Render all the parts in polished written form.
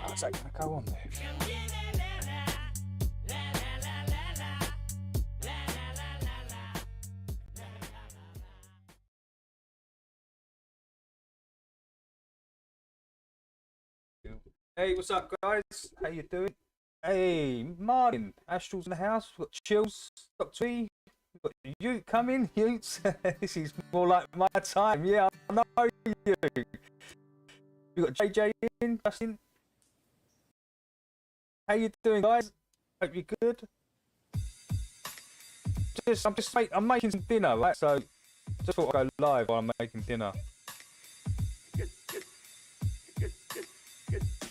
How's that gonna go on there? Hey, what's up, guys? How you doing? Hey, Martin, Astral's in the house. We've got Chills, Dr. E. We've got Ute coming, Utes. This is more like my time. Yeah, I know you. We've got JJ in, Justin. How you doing, guys? Hope you're good. I'm making some dinner, right? So just thought I'd go live while I'm making dinner.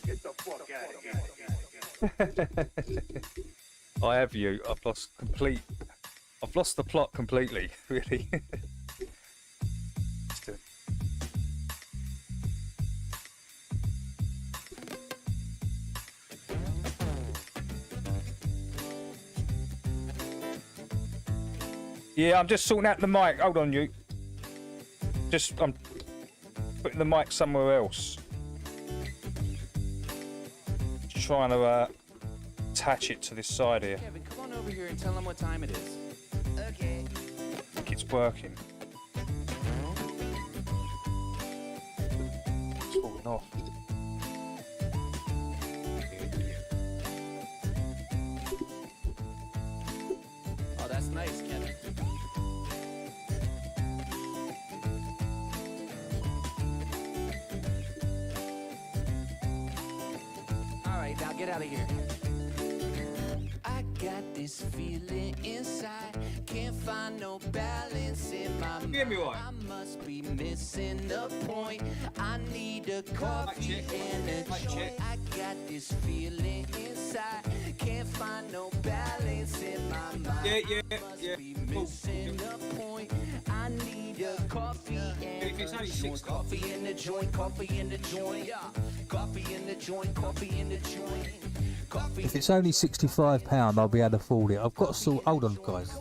Get the fuck out of here. I have you. I've lost the plot completely, really. Yeah, I'm just sorting out the mic. Hold on, you. I'm putting the mic somewhere else. Trying to attach it to this side here. Kevin, come on over here and tell them what time it is. Okay. I think it's working. It's falling off. Oh, that's nice, Kevin. Now get out of here. I got this feeling inside, can't find no balance in my mind. Give me one. I must be missing the point. I need a coffee and a joint. I got this feeling inside, can't find no balance in my mind. Yeah. I must be missing the point. I need a coffee and a joint. Coffee in the joint, coffee in the joint. Yeah. Coffee in the joint, coffee in the joint. Coffee. If it's only £65, I'll be able to afford it. I've got to sort. Hold on, guys.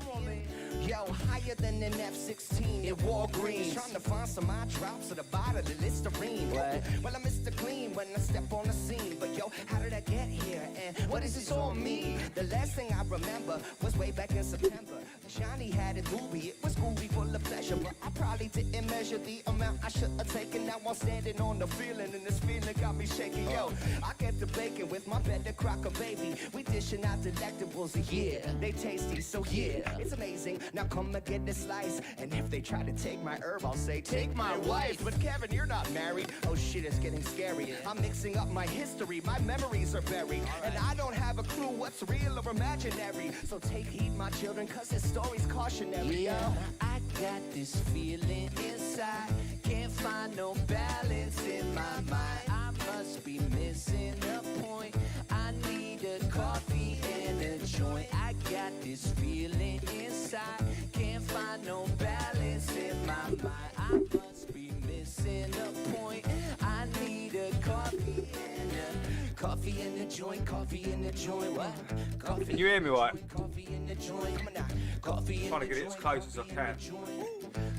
Yo, higher than an F-16 in Walgreens. Trying to find some eye drops at the bottom of the Listerine. What? Well, I missed the clean when I step on the scene. But yo, how did I get here? And what does this all mean? The last thing I remember was way back in September. Johnny had a doobie. It was groovy, full of pleasure. But I probably didn't measure the amount I should have taken. Now I'm standing on the feeling, and this feeling got me shaking. Yo, I get the bacon with my better crocker, baby. We dishing out delectables, yeah. They tasty, so yeah, it's amazing. Now come and get this slice. And if they try to take my herb, I'll say, take my wife. But Kevin, you're not married. Oh shit, it's getting scary. I'm mixing up my history. My memories are buried. And I don't have a clue what's real or imaginary. So take heed, my children, cause this story's cautionary. Yeah, I got this feeling inside. Can't find no balance in my mind. I must be missing a point. I need a coffee and a joint. I got this feeling inside. Can't find no balance in my mind. I must be missing a point. I need a coffee and a coffee in the joint. Coffee in the joint. What? Coffee. Can you hear me right? Coffee in the joint. Come on now. Coffee in Trying to the get it as joint. close as I can.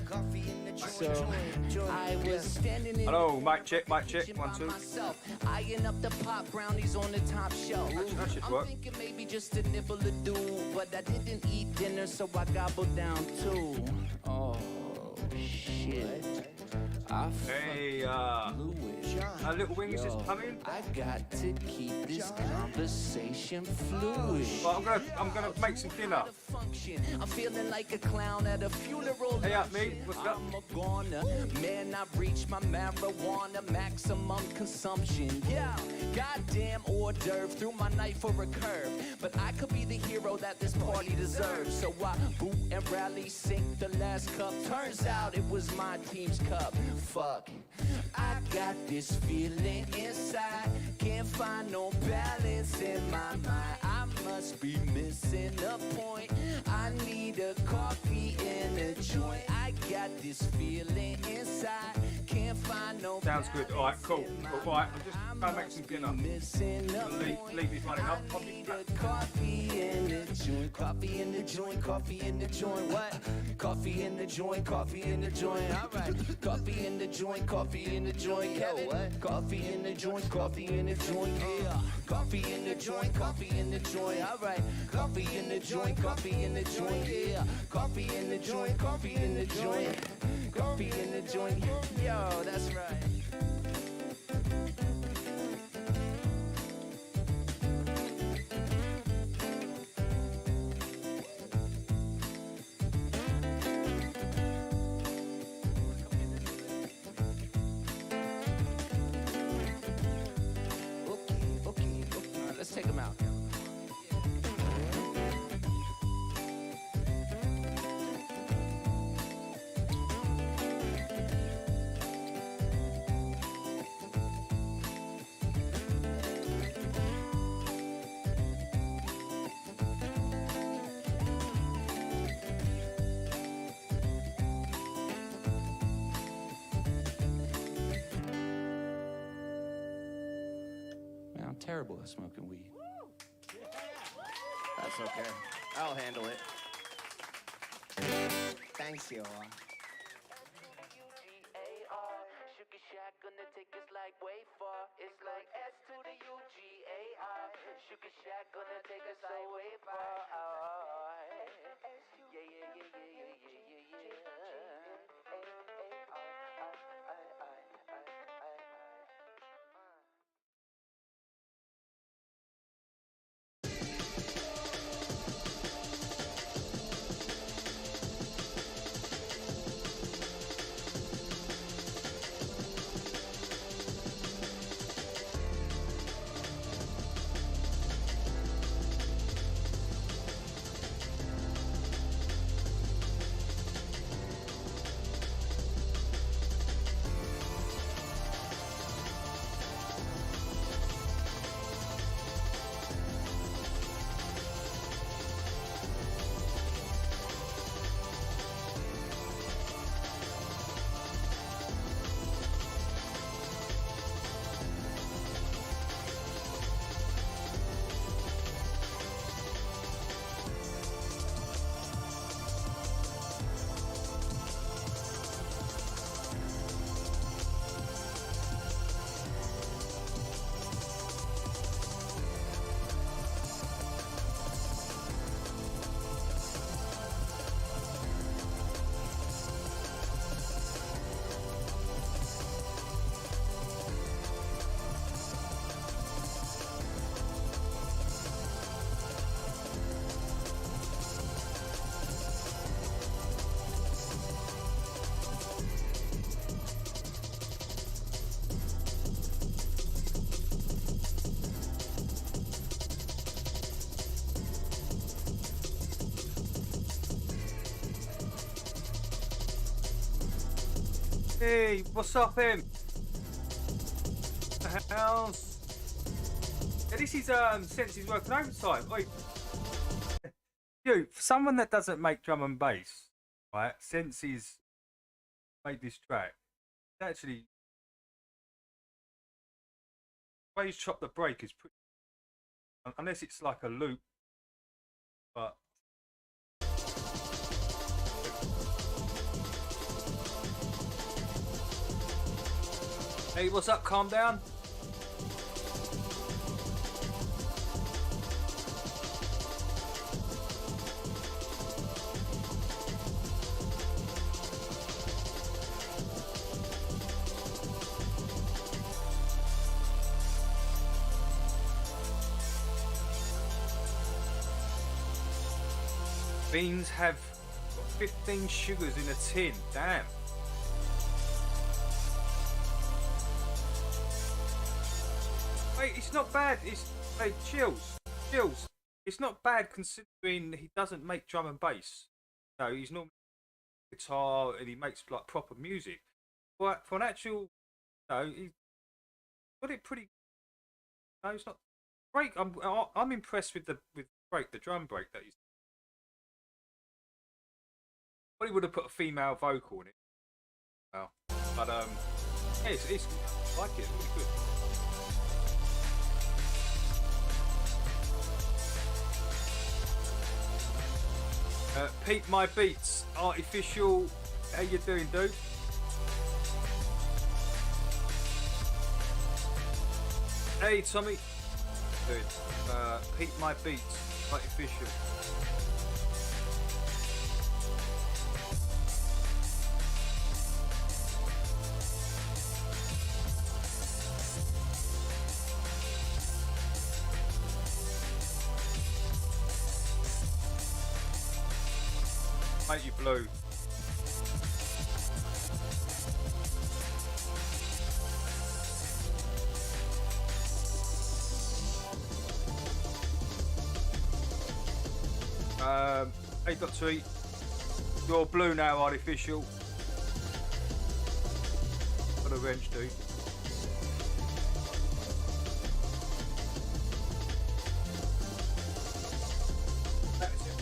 Coffee in the joint. I was standing in. Hello, mic check, 1, 2. Myself, eyeing up the pop brownies on the top shelf. That should I'm work. thinking maybe just a nibble or do, but I didn't eat dinner, so I gobbled down too. Oh shit! I Hey, fluid. our little wings is coming. I got to keep this conversation fluid. But I'm gonna make some dinner. Function. I'm feeling like a clown at a funeral. Hey up, mate. What's up? I'm a goner. Man, I've reached my marijuana maximum consumption. Yeah, goddamn hors d'oeuvre. Threw my knife for a curve. But I could be the hero that this party deserves. So I boot and rally, sink the last cup. Turns out it was my team's cup. Fuck. I got this feeling inside. Can't find no balance in my mind. I must be missing a point. I need a coffee and a joint. I got this feeling inside. can't find no Sounds good. All right, cool. All right, I'm just trying to make some dinner. Leave this running up. I'll be back. Coffee in the joint, coffee in the joint, coffee in the joint. What? Coffee in the joint, coffee in the joint. All right. Coffee in the joint, coffee in the joint. Yo, what? Coffee in the joint, coffee in the joint. Yeah. Coffee in the joint, coffee in the joint. All right. Coffee in the joint, coffee in the joint. Yeah. Coffee in the joint, coffee in the joint. Coffee in the joint. Yo, that's right. Let's take them out. Man, I'm terrible at smoking weed. That's okay. I'll handle it. Thanks, you. Sugar Shack gonna take us like way far. It's like S to the UGAR. Sugar Shack gonna take us like way far. Yeah, yeah, yeah, yeah, yeah, yeah, Hey, what's up, him? The house. Yeah, this is Sensi's working overtime. Wait, you for someone that doesn't make drum and bass, right? Sensi's made this track. Actually, the way he's chopped the break is pretty. Unless it's like a loop, but. Hey, what's up? Calm down. Beans have 15 sugars in a tin. Damn. Wait, it's not bad. It's hey, chills. It's not bad considering he doesn't make drum and bass. No, he's normally guitar and he makes like proper music. But for an actual, he got it pretty. No, it's not break. I'm impressed with the drum break that he's. Probably would have put a female vocal in it. Well, but Yeah, it's I like it. Really good. Pete My Beats, artificial. How you doing, dude? Hey, Tommy. Dude, Pete My Beats, artificial. Mate, you blue. Hey, got to eat. You're blue now, artificial. Got a wrench, dude. That's it.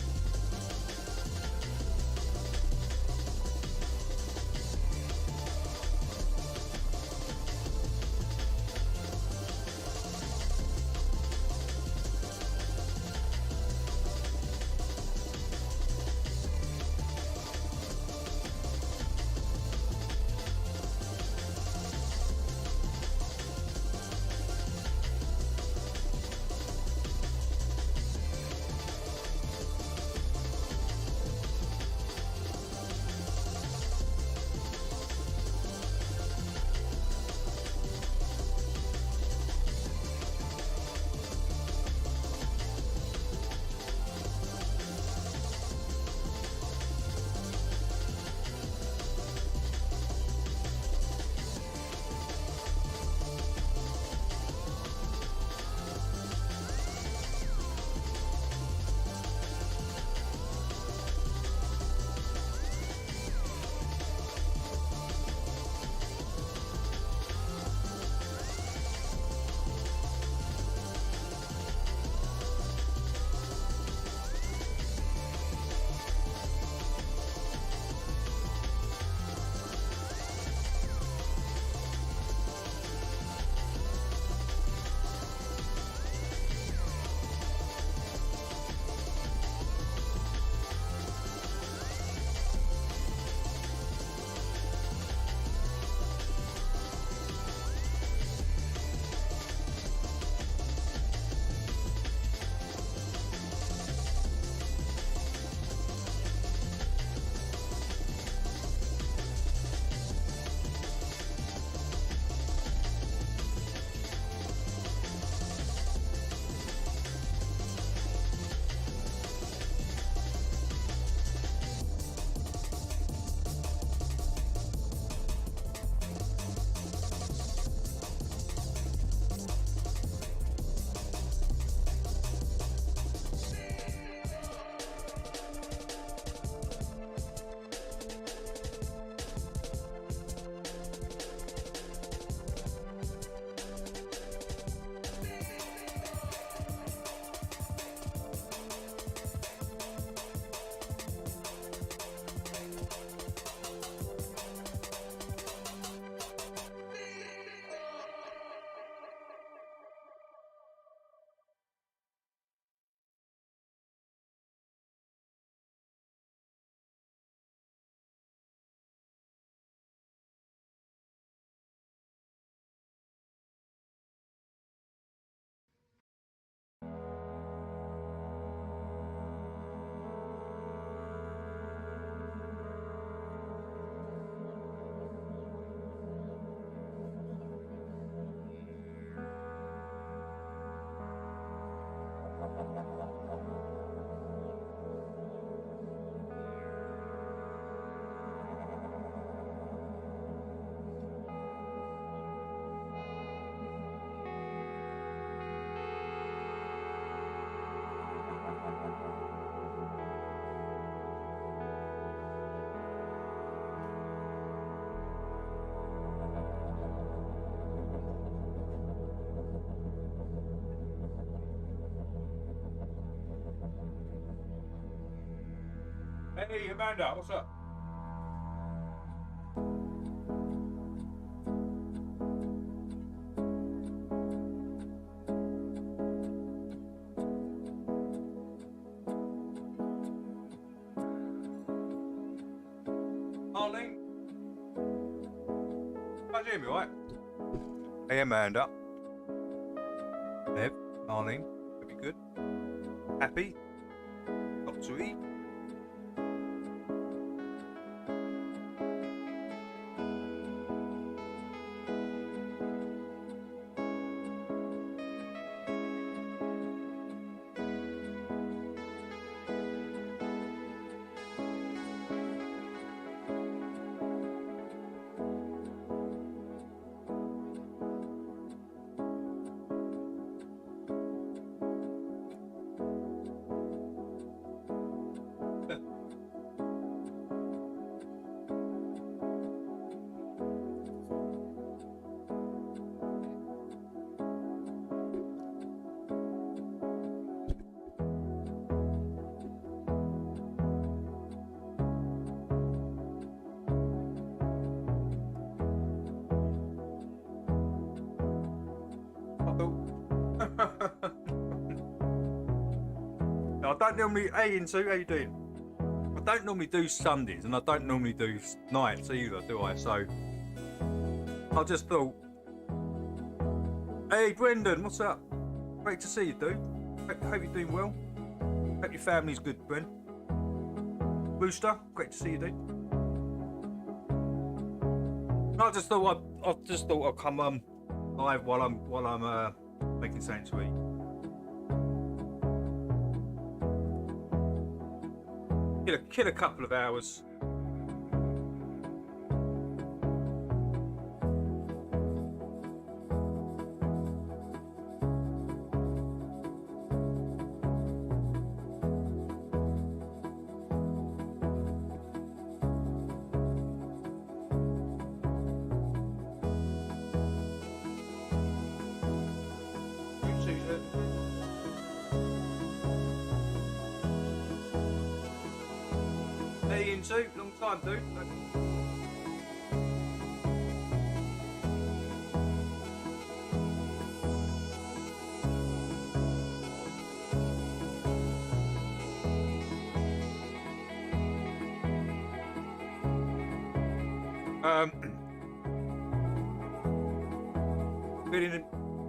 Hey, Amanda, what's up? Marlene. Can you hear me, right? Hey, Amanda. Nev, Marlene. Hope you're good. Happy? Got to eat? I don't normally. Hey, Insu, how you doing? I don't normally do Sundays, and I don't normally do nights either, do I? So I just thought, hey, Brendan, what's up? Great to see you, dude. Hope you're doing well. Hope your family's good, Bren. Rooster, great to see you, dude. I just thought I'd come live while I'm making something to eat. Kill a couple of hours. Hey, Insu, long time, dude.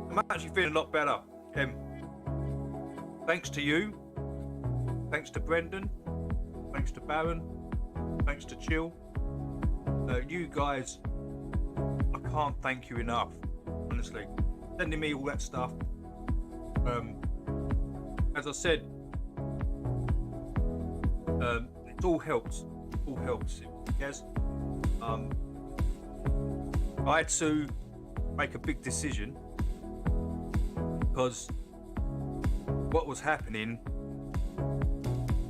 I'm actually feeling a lot better. Thanks to you, thanks to Brendan, thanks to Baron, thanks to Chill. You guys, I can't thank you enough, honestly. Sending me all that stuff. As I said, it all helps. All helps. Yes. I had to make a big decision because what was happening,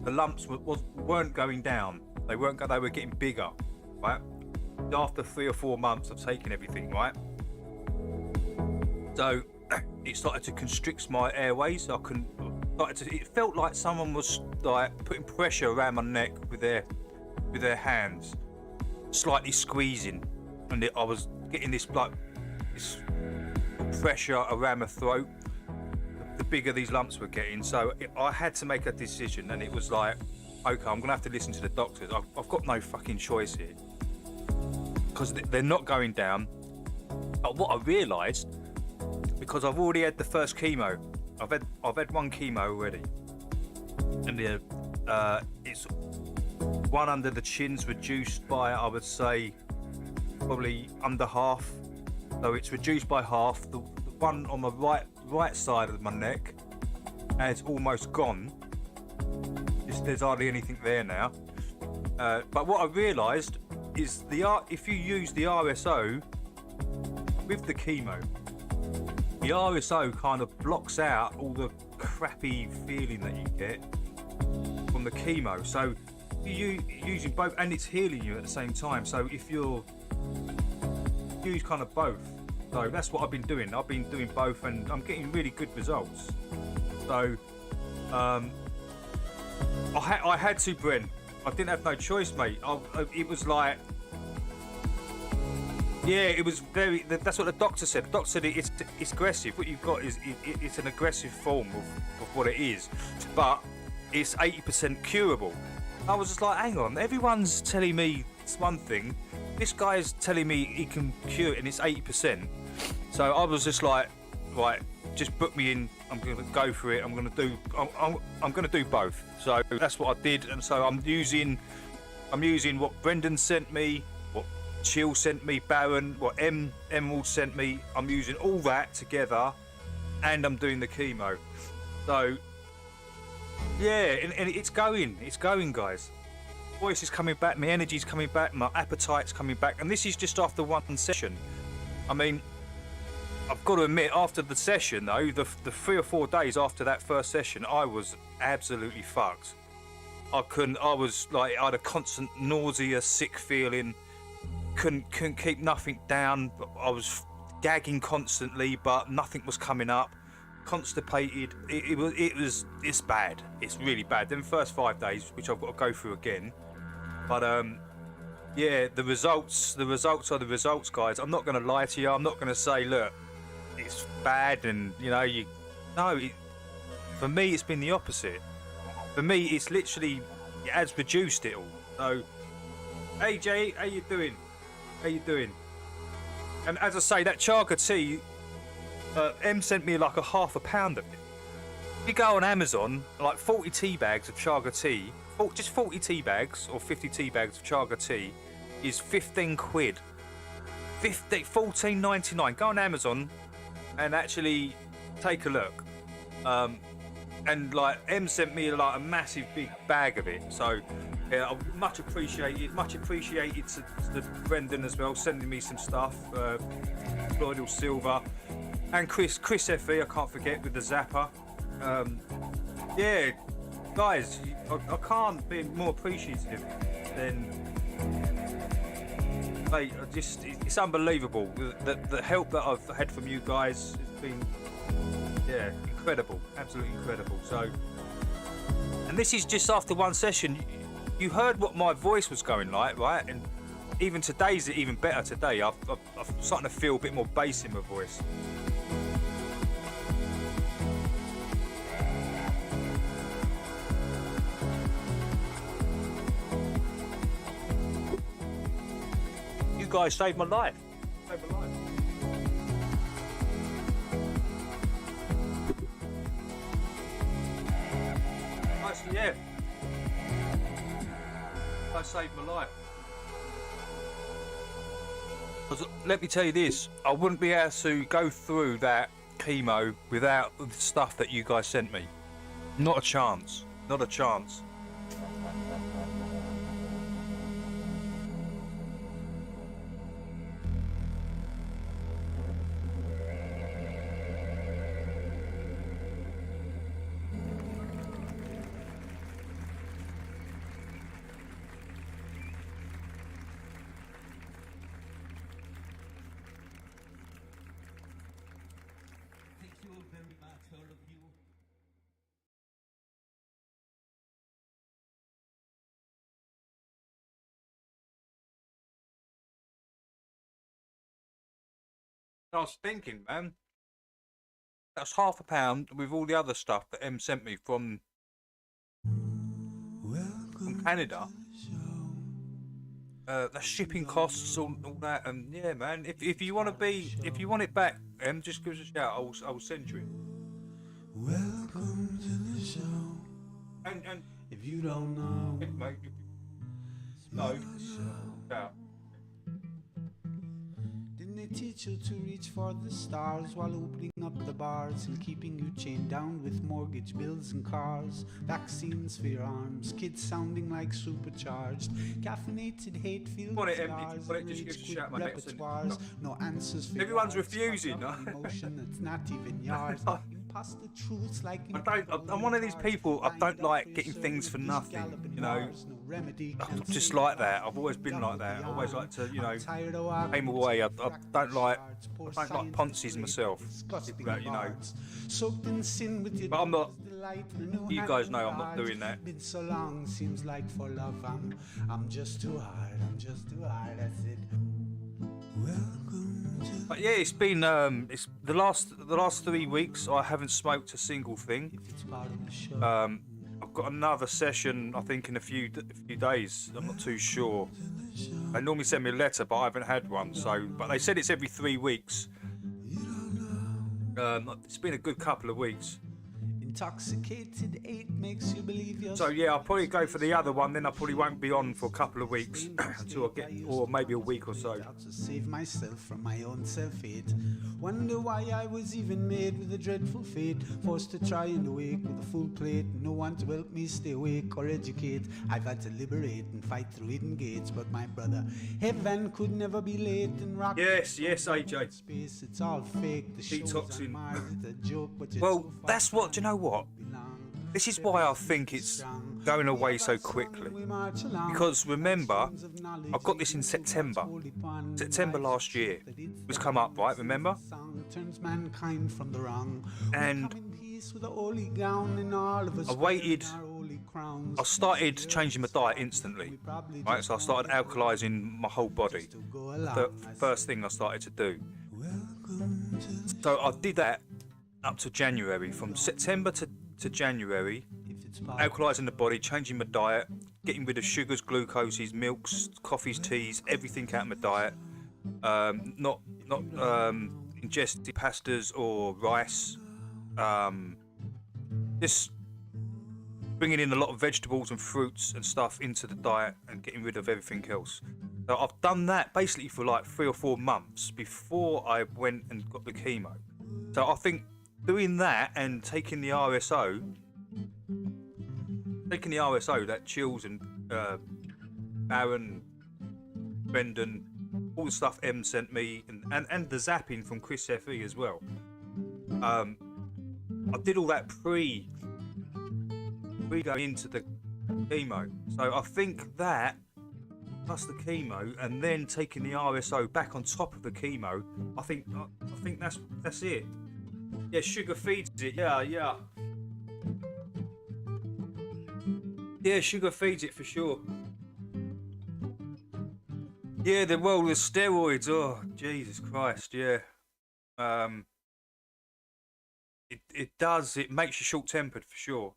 the lumps weren't going down. They were getting bigger, right? After 3 or 4 months of taking everything, right? So it started to constrict my airways. It felt like someone was like putting pressure around my neck with their hands, slightly squeezing, and I was getting this pressure around my throat. The bigger these lumps were getting, so I had to make a decision, and it was like, okay, I'm gonna have to listen to the doctors. I've got no fucking choice here because they're not going down. But what I realised, because I've already had the first chemo, I've had one chemo already, and it's one under the chin's reduced by, I would say, probably under half. So it's reduced by half. The one on the right side of my neck has almost gone. There's hardly anything there now. But what I realised is if you use the RSO with the chemo, the RSO kind of blocks out all the crappy feeling that you get from the chemo. So you're using both, and it's healing you at the same time. So if you use kind of both, so that's what I've been doing. I've been doing both, and I'm getting really good results. So I had to, Brent. I didn't have no choice, mate. It was like, yeah, it was very. That's what the doctor said. The doctor said it's aggressive. What you've got is it's an aggressive form of what it is, but it's 80% curable. I was just like, hang on, everyone's telling me That's one thing. This guy's telling me he can cure it and it's 80%. So I was just like, right, just book me in. I'm gonna go for it. I'm gonna do both. So that's what I did, and so I'm using what Brendan sent me, what Chill sent me, Baron, what Emerald sent me. I'm using all that together, and I'm doing the chemo. So yeah, and it's going, guys. Voice is coming back, my energy's coming back, my appetite's coming back, and this is just after one session. I mean, I've got to admit, after the session though, the 3 or 4 days after that first session, I was absolutely fucked. I was like, I had a constant nausea, sick feeling, couldn't keep nothing down. I was gagging constantly, but nothing was coming up. Constipated. It's bad. It's really bad. Them first 5 days, which I've got to go through again. But yeah, the results are the results, guys. I'm not going to lie to you. I'm not going to say, look, it's bad, and for me, it's been the opposite. For me, it's literally, it has reduced it all. So, hey Jay, how you doing? How you doing? And as I say, that chaga tea, M sent me like a half a pound of it. If you go on Amazon, like 40 tea bags of chaga tea, just 40 tea bags or 50 tea bags of chaga tea is 15 quid. 14.99. Go on Amazon and actually take a look. And like M sent me like a massive big bag of it. So yeah, much appreciated. Much appreciated to Brendan as well, sending me some stuff. Floydal Silver. And Chris Fe, I can't forget, with the Zapper. Yeah, guys, I can't be more appreciative than, mate, it's unbelievable. The help that I've had from you guys has been, yeah, incredible, absolutely incredible. So, and this is just after one session. You heard what my voice was going like, right? And even today's even better today. I'm starting to feel a bit more bass in my voice. You guys saved my life. Saved my life. Yeah. I saved my life. Let me tell you this, I wouldn't be able to go through that chemo without the stuff that you guys sent me. Not a chance. Not a chance. I was thinking, man, that's half a pound with all the other stuff that M sent me from Canada. The shipping costs, all that, and yeah, man. If you want it back, M, just give us a shout. I will send you it. Welcome to the show. And if you don't know, mate, no, shout. They teach you to reach for the stars while opening up the bars and keeping you chained down with mortgage bills and cars. Vaccines for your arms, kids sounding like supercharged, caffeinated hate filled scars, repertoires, no answers for everyone's refusing. Emotion that's not even yours. Imposter truths like I'm one of these people. I don't like getting things for nothing. You know, I'm just like that. I've always been like that. I always like to, you know, aim away. I don't like Ponzi's myself. You know, but I'm not. You guys know I'm not doing that. Been so long, seems like for love I'm just too hard. I'm just too hard. That's it. But yeah, it's been it's the last 3 weeks I haven't smoked a single thing. I've got another session, I think, in a few days. I'm not too sure. They normally send me a letter, but I haven't had one. So, but they said it's every 3 weeks. It's been a good couple of weeks. Intoxicated 8 makes you believe you're So yeah, I'll probably go for the other one. Then I probably won't be on for a couple of weeks until I get, or maybe a week or so. out to save myself from my own self-hate. Wonder why I was even made with a dreadful fate. Forced to try and awake with a full plate. No one to help me stay awake or educate. I've had to liberate and fight through hidden gates. But my brother, heaven could never be late and rock. Yes, AJ. Space, it's all fake. The show's Detoxing. on Mars, it's a joke, but you're Well, too far that's what. Do you know what? This is why I think it's going away so quickly. Because remember, I got this in September last year. It was come up, right? Remember? And I waited. I started changing my diet instantly, right? So I started alkalizing my whole body. The first thing I started to do. So I did that up to January, from September to January, alkalising the body, changing my diet, getting rid of sugars, glucoses, milks, coffees, teas, everything out of my diet. Not ingesting pastas or rice. Just bringing in a lot of vegetables and fruits and stuff into the diet and getting rid of everything else. So I've done that basically for like 3 or 4 months before I went and got the chemo. So I think doing that and taking the RSO, that Chills and Aaron, Brendan, all the stuff M sent me, and the zapping from Chris FE as well. I did all that pre going into the chemo. So I think that, plus the chemo, and then taking the RSO back on top of the chemo, I think that's it. Yeah, sugar feeds it. Yeah. Yeah, sugar feeds it for sure. Yeah, the steroids. Oh, Jesus Christ. Yeah. It does. It makes you short-tempered for sure.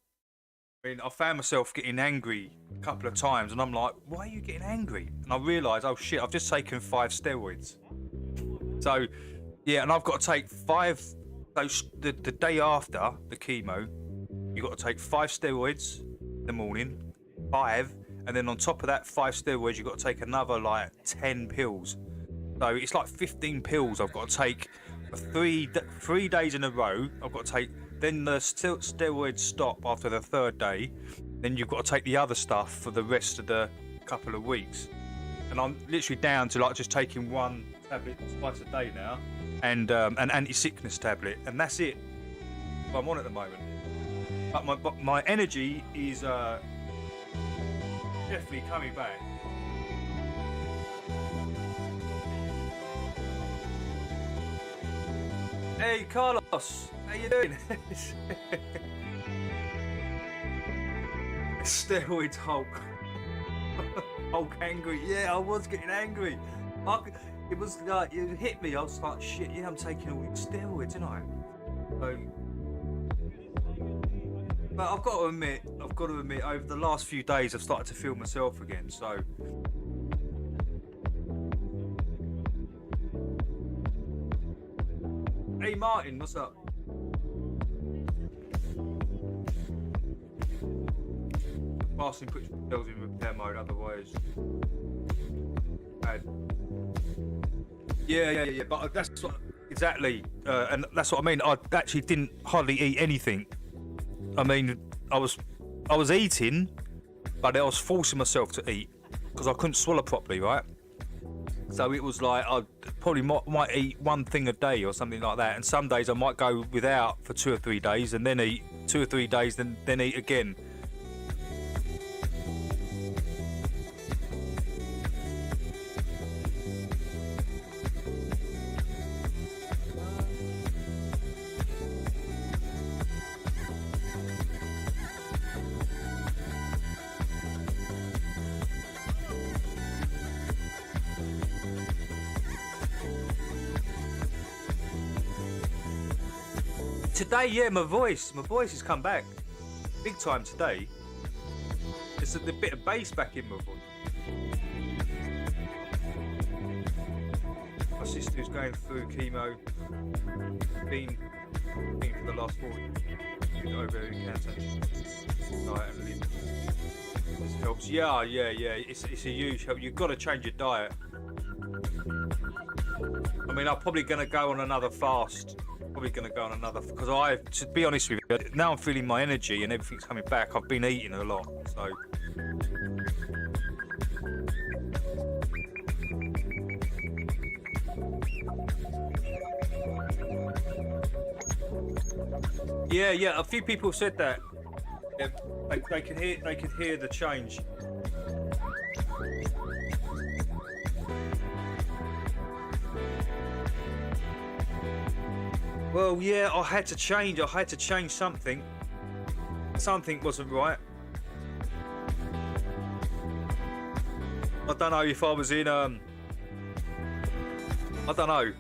I mean, I found myself getting angry a couple of times, and I'm like, why are you getting angry? And I realised, oh shit, I've just taken 5 steroids. So, yeah, and I've got to take 5. The day after the chemo, you've got to take 5 steroids in the morning, 5, and then on top of that 5 steroids, you've got to take another like 10 pills. So it's like 15 pills I've got to take for 3 days in a row. I've got to take, then the steroids stop after the 3rd day, then you've got to take the other stuff for the rest of the couple of weeks. And I'm literally down to like just taking 1 tablet twice a day now. And an anti-sickness tablet, and that's it. I'm on at the moment. But my energy is definitely coming back. Hey Carlos, how you doing? Steroids Hulk. Hulk angry. Yeah, I was getting angry. It was like, it hit me, I was like, shit, yeah, I'm taking all these steroids, ain't I? So, but I've got to admit, over the last few days, I've started to feel myself again, so. Hey Martin, what's up? Fasting puts yourselves in repair mode, otherwise. Bad. Yeah, but that's what, exactly, and that's what I mean. I actually didn't hardly eat anything. I mean, I was eating, but I was forcing myself to eat because I couldn't swallow properly, right? So it was like I probably might eat 1 thing a day or something like that, and some days I might go without for 2 or 3 days, and then eat 2 or 3 days, then eat again. Today, yeah, my voice has come back. big time today. It's a bit of bass back in my voice. My sister who's going through chemo, been for the last 4 weeks, ovarian cancer, diet and live. This helps. Yeah. It's a huge help. You've got to change your diet. I mean, I'm probably going to go on another fast. Because to be honest with you, now I'm feeling my energy and everything's coming back. I've been eating a lot, so. Yeah. A few people said that. Yeah, they could hear the change. Well, yeah, I had to change something. Something wasn't right. I don't know if I was in I don't know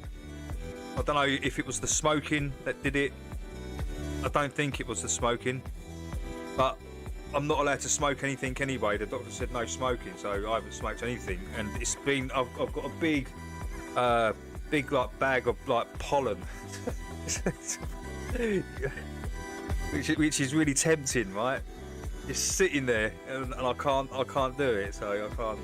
if it was the smoking that did it. I don't think it was the smoking, but I'm not allowed to smoke anything anyway. The doctor said no smoking, so I haven't smoked anything. And it's been I've got a big like bag of like pollen. which is really tempting, right? Just sitting there and I can't do it, so I can't.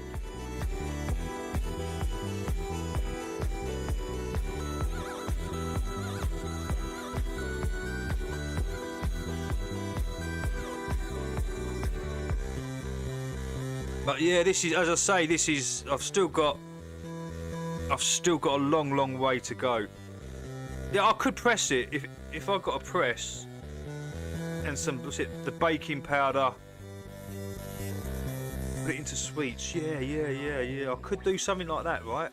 But yeah, this is, as I say, I've still got a long way to go. Yeah, I could press it if I got a press and the baking powder, put it into sweets. Yeah. I could do something like that, right?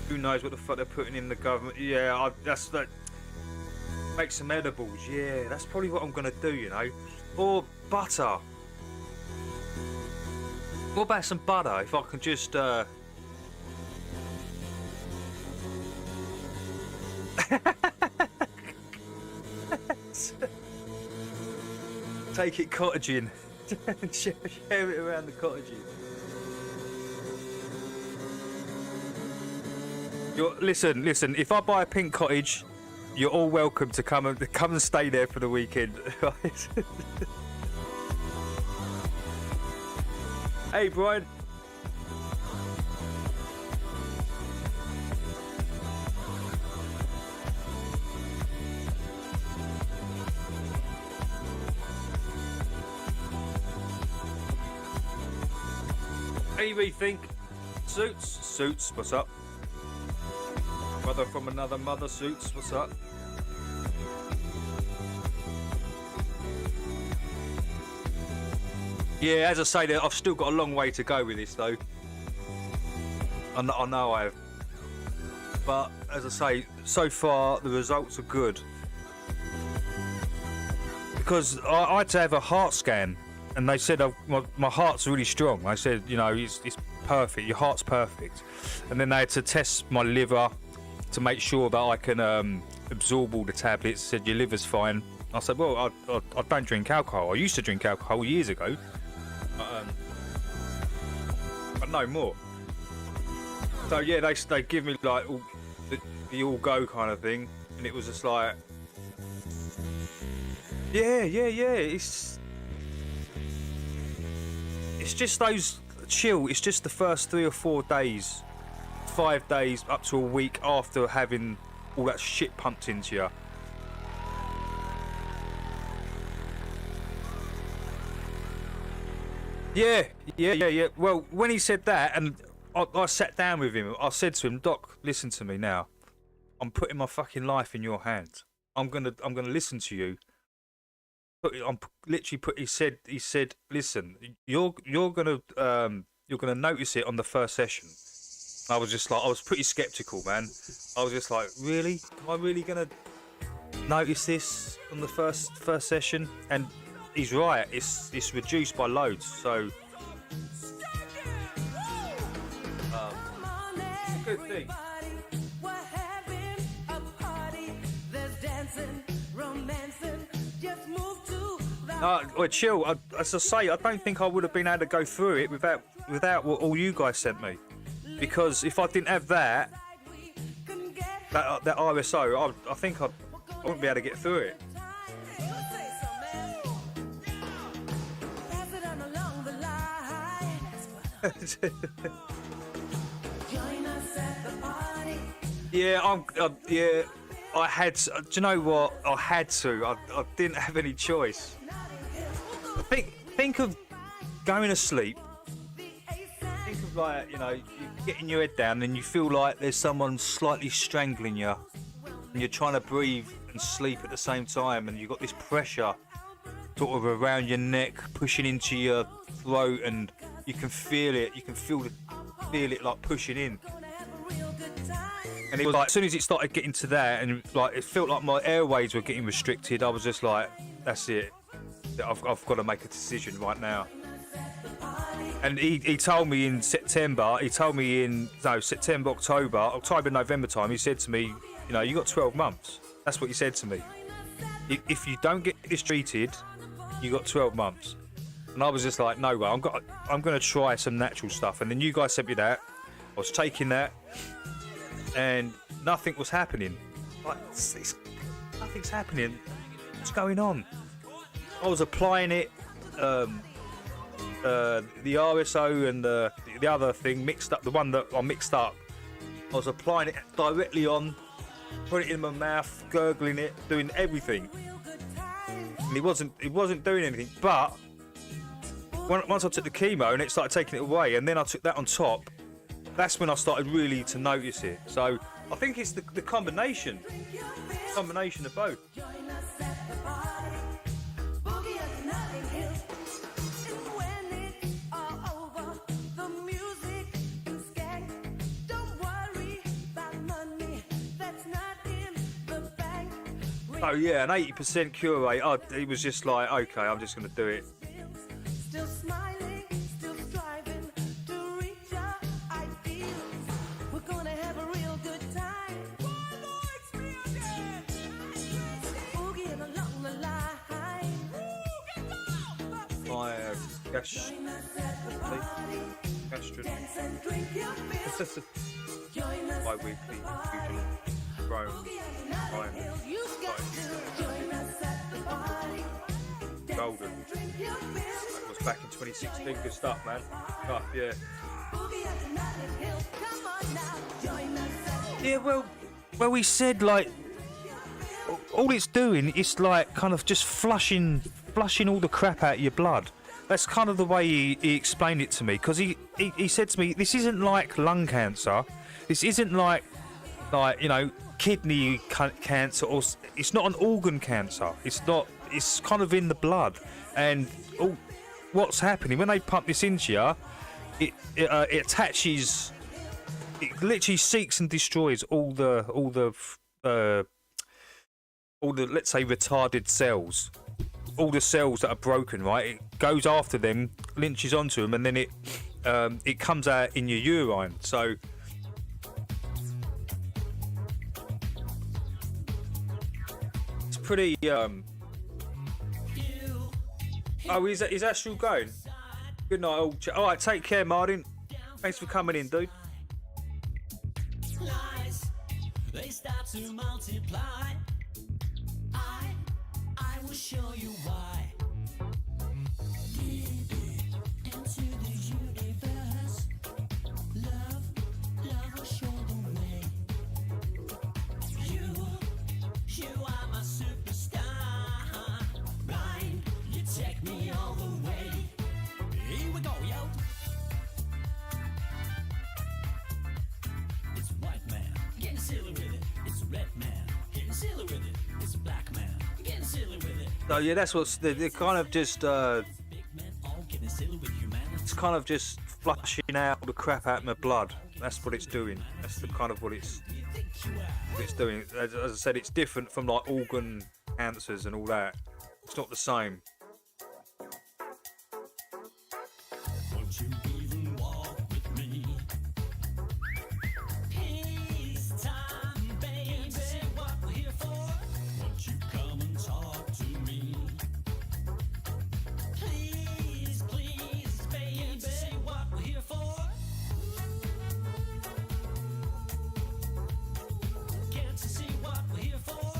Who knows what the fuck they're putting in the government? Yeah, that's that. Make some edibles. Yeah, that's probably what I'm gonna do. You know, or butter. What about some butter? If I can just take it cottaging, share it around the cottages. Listen. If I buy a pink cottage, you're all welcome to come and stay there for the weekend. Right? Hey, Brian. Hey, Rethink. Suits, what's up? Brother from another mother, Suits, what's up? Yeah, as I say, I've still got a long way to go with this, though. I know I have. But, as I say, so far, the results are good. Because I had to have a heart scan, and they said my heart's really strong. I said, you know, it's perfect, your heart's perfect. And then they had to test my liver to make sure that I can absorb all the tablets. Said your liver's fine. I said, well, I don't drink alcohol. I used to drink alcohol years ago, but no more. So yeah, they give me like the all go kind of thing, and it was just like, yeah. It's just those chill. It's just the first 3 or 4 days. 5 days up to a week after having all that shit pumped into you. Yeah. Well, when he said that, and I sat down with him, I said to him, Doc, listen to me now. I'm putting my fucking life in your hands. I'm gonna listen to you. He said, listen, you're gonna notice it on the first session. I was just like, I was pretty skeptical, man. I was just like, really? Am I really gonna notice this on the first session? And he's right. It's reduced by loads. So good thing. We're having a party. There's dancing, romancing. Just move to the Well, chill. As I say, I don't think I would have been able to go through it without what all you guys sent me. Because if I didn't have that RSO, I think I wouldn't be able to get through it. Pass it on along the line. Join us at the party. Yeah, yeah. I had. Do you know what? I had to. I didn't have any choice. Think of going to sleep. Think of like, you know, you getting your head down and you feel like there's someone slightly strangling you, and you're trying to breathe and sleep at the same time, and you've got this pressure sort of around your neck, pushing into your throat, and you can feel it. You can feel it like pushing in. And it was like, as soon as it started getting to that, and like it felt like my airways were getting restricted, I was just like, that's it. I've got to make a decision right now. And he told me in September, October, November time, he said to me, you know, you got 12 months. That's what he said to me. If you don't get this treated, you got 12 months. And I was just like, no way, I'm going to try some natural stuff. And then you guys sent me that. I was taking that, and nothing was happening. Like, nothing's happening. What's going on? I was applying it, the RSO and the other thing mixed up, the one that I mixed up. I was applying it directly on, putting it in my mouth, gurgling it, doing everything. And it wasn't doing anything. But once I took the chemo and it started taking it away, and then I took that on top, that's when I started really to notice it. So I think it's the combination of both. Oh yeah, an 80% cure rate. It was just like, okay, I'm just going to do it. Still smiling, still striving to reach our ideals. We're gonna have a real good time. Boogieing along the line. My gastric. Dance and drink your beer. Join us Bi-weekly usual Rome time. You've got to join us at the party. Golden. That was back in 2016. Good stuff, man. Stuff, yeah. Yeah, well, we said like all it's doing is like kind of just flushing all the crap out of your blood. That's kind of the way he explained it to me, because he said to me, this isn't like lung cancer, this isn't like you know, kidney cancer, or it's not an organ cancer. It's not. It's kind of in the blood, and what's happening when they pump this into you? It attaches. It literally seeks and destroys all the let's say retarded cells, all the cells that are broken. Right, it goes after them, lynches onto them, and then it comes out in your urine. So. Pretty oh, is that still going? Good night, all. Alright, take care, Martin. Thanks for coming in, dude. Lies, they start to multiply. I will show you why. Into the universe, love will show the way. You are my superstar, right? You take me all the way. Here we go, yo. It's a white man, getting silly with it. It's a red man, getting silly with it. It's a black man, getting silly with it. So yeah, that's what's they're kind of just Big men all getting silly with humanity. it's kind of just flushing out all the crap out of my blood. That's what it's doing. That's the kind of what it's doing. As I said, it's different from like organ cancers and all that. It's not the same. Won't you even walk with me?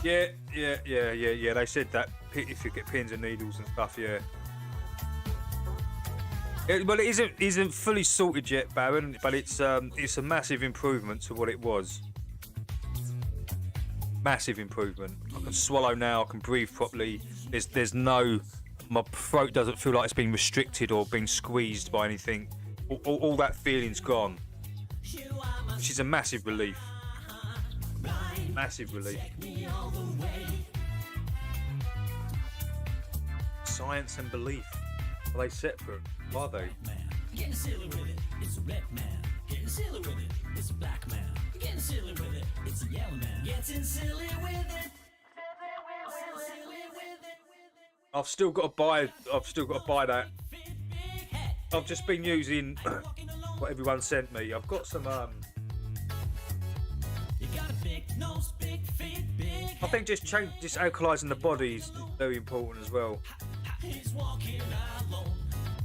Yeah. They said that if you get pins and needles and stuff, yeah. Well, it isn't fully sorted yet, Baron, but it's a massive improvement to what it was. Massive improvement. I can swallow now. I can breathe properly. There's no. My throat doesn't feel like it's been restricted or been squeezed by anything. All that feeling's gone, which is a massive relief. Massive relief. Science and belief. Are they separate? Are they? Getting silly with it, it's a red man. Getting silly with it, it's a black man. Getting silly with it, it's a yellow man. Getting silly with it. I've still got to buy that. I've just been using what everyone sent me. I've got some I think just alkalising the body is very important as well. He's walking alone.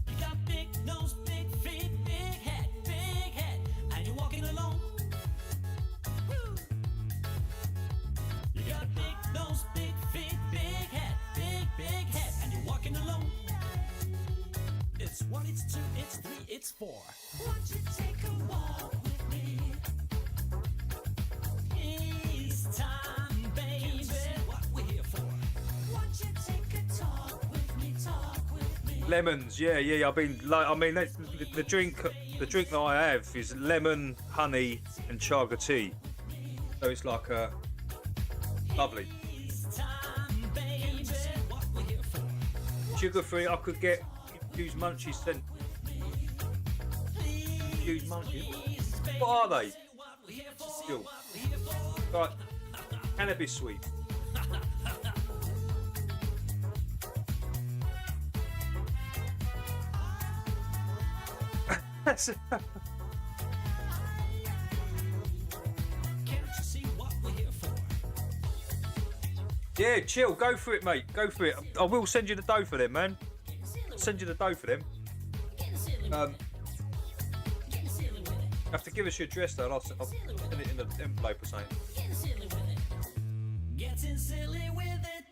You got big nose, big feet, big head, and you're walking alone. Woo. You got a big nose, big feet, big head, and you're walking alone. It's 1, it's 2, it's 3, it's 4. Won't you take a walk with me? It's time, baby. What we're here for. Won't you take a talk with me? Talk with me. Lemons, yeah. I've been like, I mean, the drink that I have is lemon, honey, and chaga tea. So it's like lovely. It's time, baby. What we're here for. Sugar free. I could get Hughes Munchies sent. Hughes Munchies. What are they? Still, like cannabis sweet. Can't you see what we're here for? Yeah, chill. Go for it, mate. Go for it. I will send you the dough for them, man. I'll send you the dough for them. You have to give us your address though, and I'll send it in the envelope or something. Getting silly with it. Getting silly with it.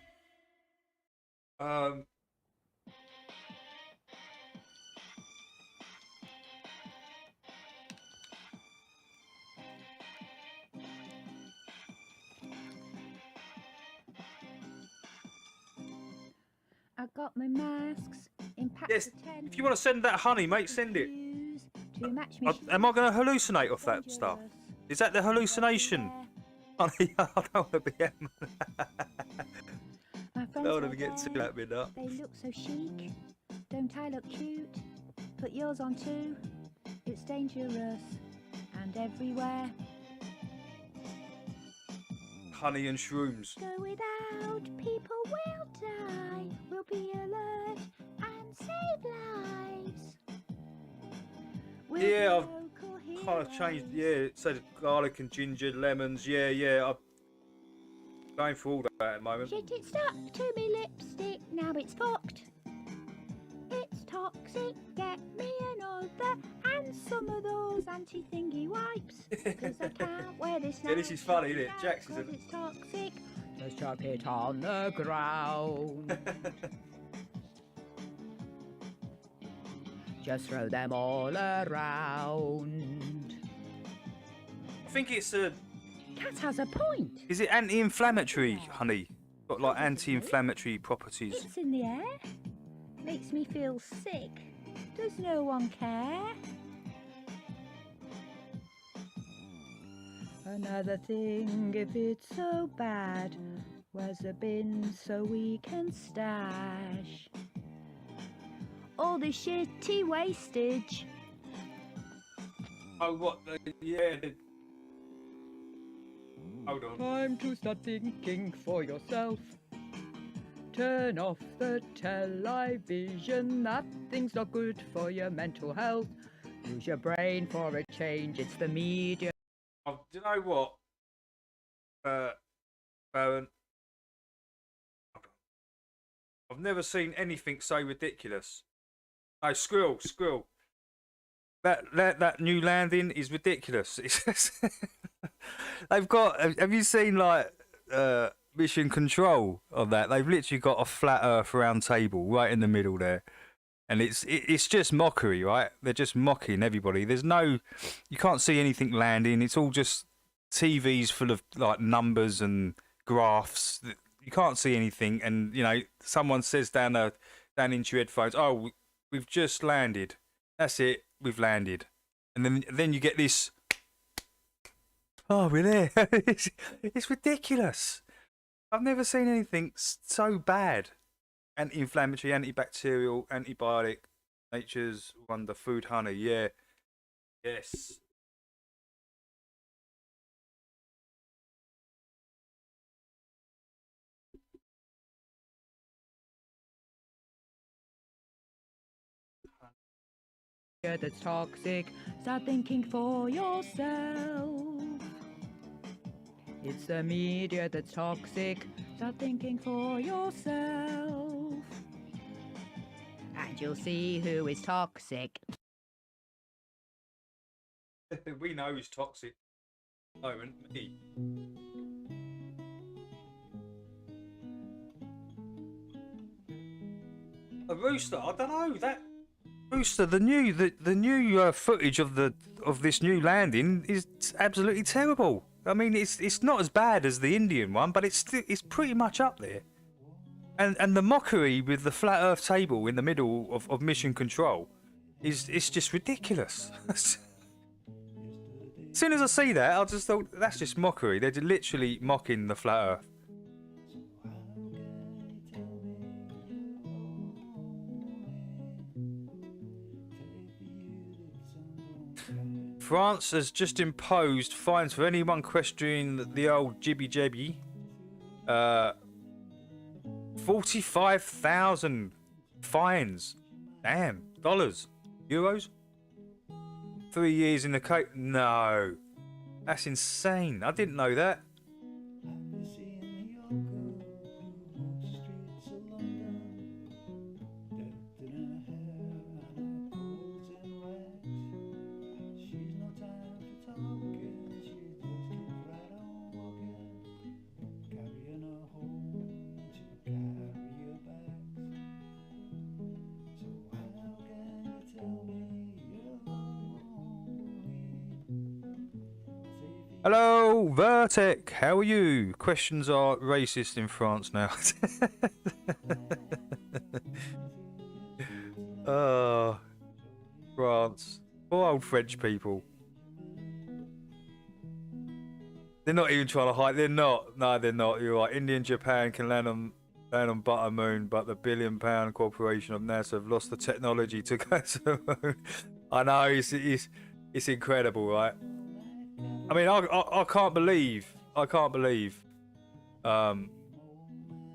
I got my masks in packs Yes, of 10. if you want to send that honey, mate, send it. To match me Am I going to hallucinate off that stuff? Is that the hallucination? Honey, I don't want to be him. My I friends don't want to were get too there. happy with that. They look so chic. Don't I look cute? Put yours on too. It's dangerous and everywhere. Honey and shrooms. Go without, people will die. We'll be alert and save lives. We'll Yeah, be I've local kind of changed. Yeah, heroes. it said garlic and ginger, lemons. Yeah. I'm going for all that at the moment. Shit, it stuck to me lipstick, now it's fucked. It's toxic, get me another, and some of those anti-thingy wipes. Cause I can't wear this now. Yeah, this is funny, isn't it? Jax, Cause isn't it? it's toxic. Just chuck it on the ground. Just throw them all around. I think it's a. Cat has a point. Is it anti-inflammatory, honey? Got like anti-inflammatory properties. It's in the air. Makes me feel sick. Does no one care? Another thing, if it's so bad, where's the bin so we can stash all the shitty wastage? Oh, what? Yeah. Hold on. Time to start thinking for yourself. Turn off the television, that thing's not good for your mental health. Use your brain for a change, it's the media. Do you know what? Baron. I've never seen anything so ridiculous. No, Skrill. That new landing is ridiculous. It's just they've got. Have you seen like mission control on that. They've literally got a flat Earth round table right in the middle there, and it's just mockery, right? They're just mocking everybody. There's no, you can't see anything landing. It's all just TVs full of like numbers and graphs. You can't see anything, and you know someone says down into your headphones, "Oh, we've just landed. That's it. We've landed," and then you get this. Oh, we're there. It's ridiculous. I've never seen anything so bad. Anti-inflammatory, antibacterial, antibiotic, nature's wonder, food honey. Yeah. Yes. That's toxic. Start thinking for yourself. It's the media that's toxic. Start thinking for yourself. And you'll see who is toxic. We know who's toxic. Moment, me. A rooster. I don't know that. Rooster, the new footage of this new landing is absolutely terrible. I mean, it's not as bad as the Indian one, but it's pretty much up there. And the mockery with the flat Earth table in the middle of mission control is just ridiculous. As soon as I see that, I just thought that's just mockery. They're literally mocking the flat Earth. France has just imposed fines for anyone questioning the old jibby jabby. 45,000 fines. Damn. Dollars. Euros? 3 years in the case. No. That's insane. I didn't know that. Hello, Vertec. How are you? Questions are racist in France now. Oh, France. Poor old French people. They're not even trying to hide. They're not. No, they're not. You're right. India and Japan can land on butter moon, but the billion-pound corporation of NASA have lost the technology to go to the moon. I know. It's incredible, right? I mean, I can't believe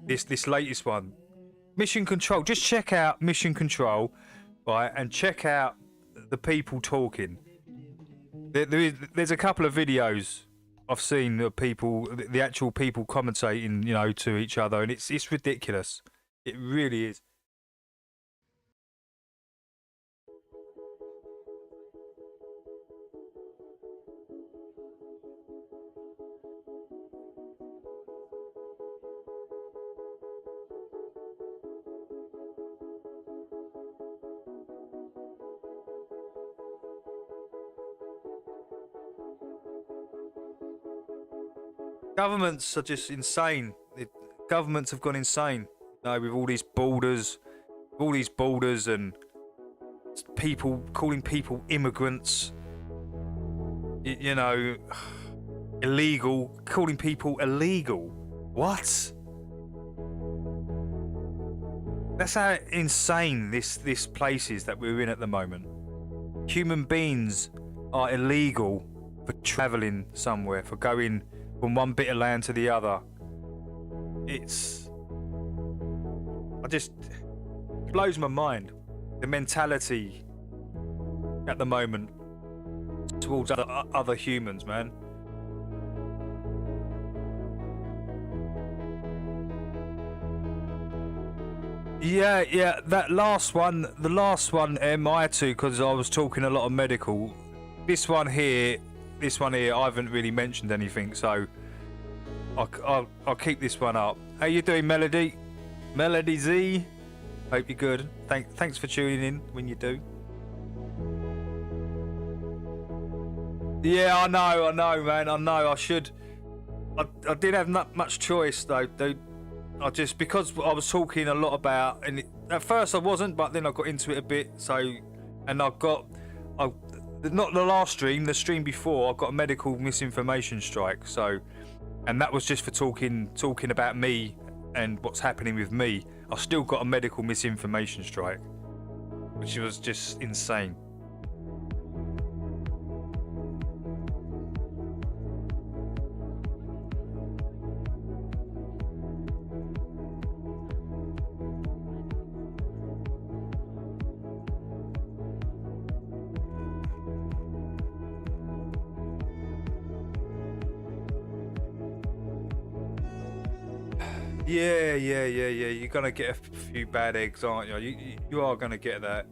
this latest one. Mission Control. Just check out Mission Control, right, and check out the people talking. There's a couple of videos I've seen of people, the actual people commentating, you know, to each other, and it's ridiculous. It really is. Governments are just insane. Governments have gone insane. You know, with all these borders, and people calling people immigrants. You know, illegal, calling people illegal. What? That's how insane this place is that we're in at the moment. Human beings are illegal for travelling somewhere, for going from one bit of land to the other. It blows my mind. The mentality at the moment towards other humans, man. Yeah, that last one, the last one, I had to, because I was talking a lot of medical. This one here, I haven't really mentioned anything, so I'll keep this one up. How you doing, Melody? Melody Z. Hope you're good. Thanks for tuning in when you do. Yeah, I know, man. I know. I should. I didn't have not much choice though. I just, because I was talking a lot about, and at first I wasn't, but then I got into it a bit. So, and not the last stream, the stream before, I got a medical misinformation strike. So, and that was just for talking about me and what's happening with me. I still got a medical misinformation strike, which was just insane. Yeah. You're gonna get a few bad eggs, aren't you? You are gonna get that.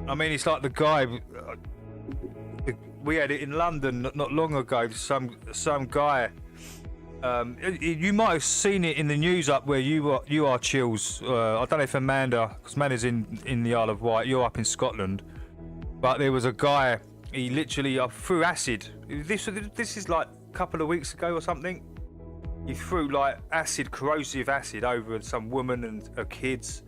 I mean, it's like the guy. We had it in London not long ago. Some guy. You might have seen it in the news up where you are, Chills. I don't know if Amanda, because Amanda's in the Isle of Wight. You're up in Scotland, but there was a guy. He literally threw acid. This is like a couple of weeks ago or something. He threw like corrosive acid over some woman and her kids.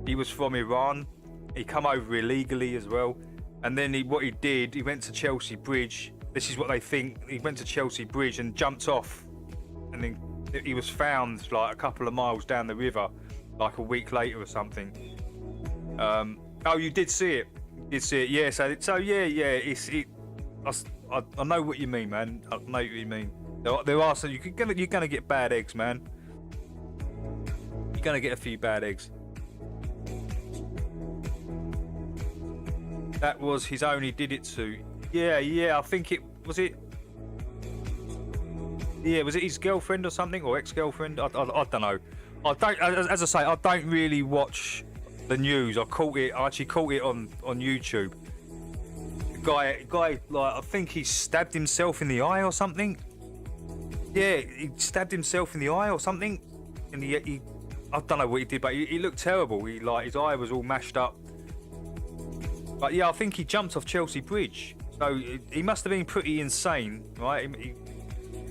He was from Iran. He come over illegally as well. And then what he did, he went to Chelsea Bridge. This is what they think. He went to Chelsea Bridge and jumped off. And then he was found like a couple of miles down the river, like a week later or something. Oh, you did see it. You did see it, yeah. So yeah. I know what you mean, man. I know what you mean. There are some. You're gonna get bad eggs, man. You're gonna get a few bad eggs. That was his only did it to. Yeah. I think it was it. Yeah, was it his girlfriend or something, or ex-girlfriend? I don't know. I don't. As I say, I don't really watch the news. I actually caught it on YouTube. The guy, like, I think he stabbed himself in the eye or something. Yeah, he stabbed himself in the eye or something, and he I don't know what he did, but he looked terrible. His eye was all mashed up. But yeah, I think he jumped off Chelsea Bridge. So he must have been pretty insane, right? He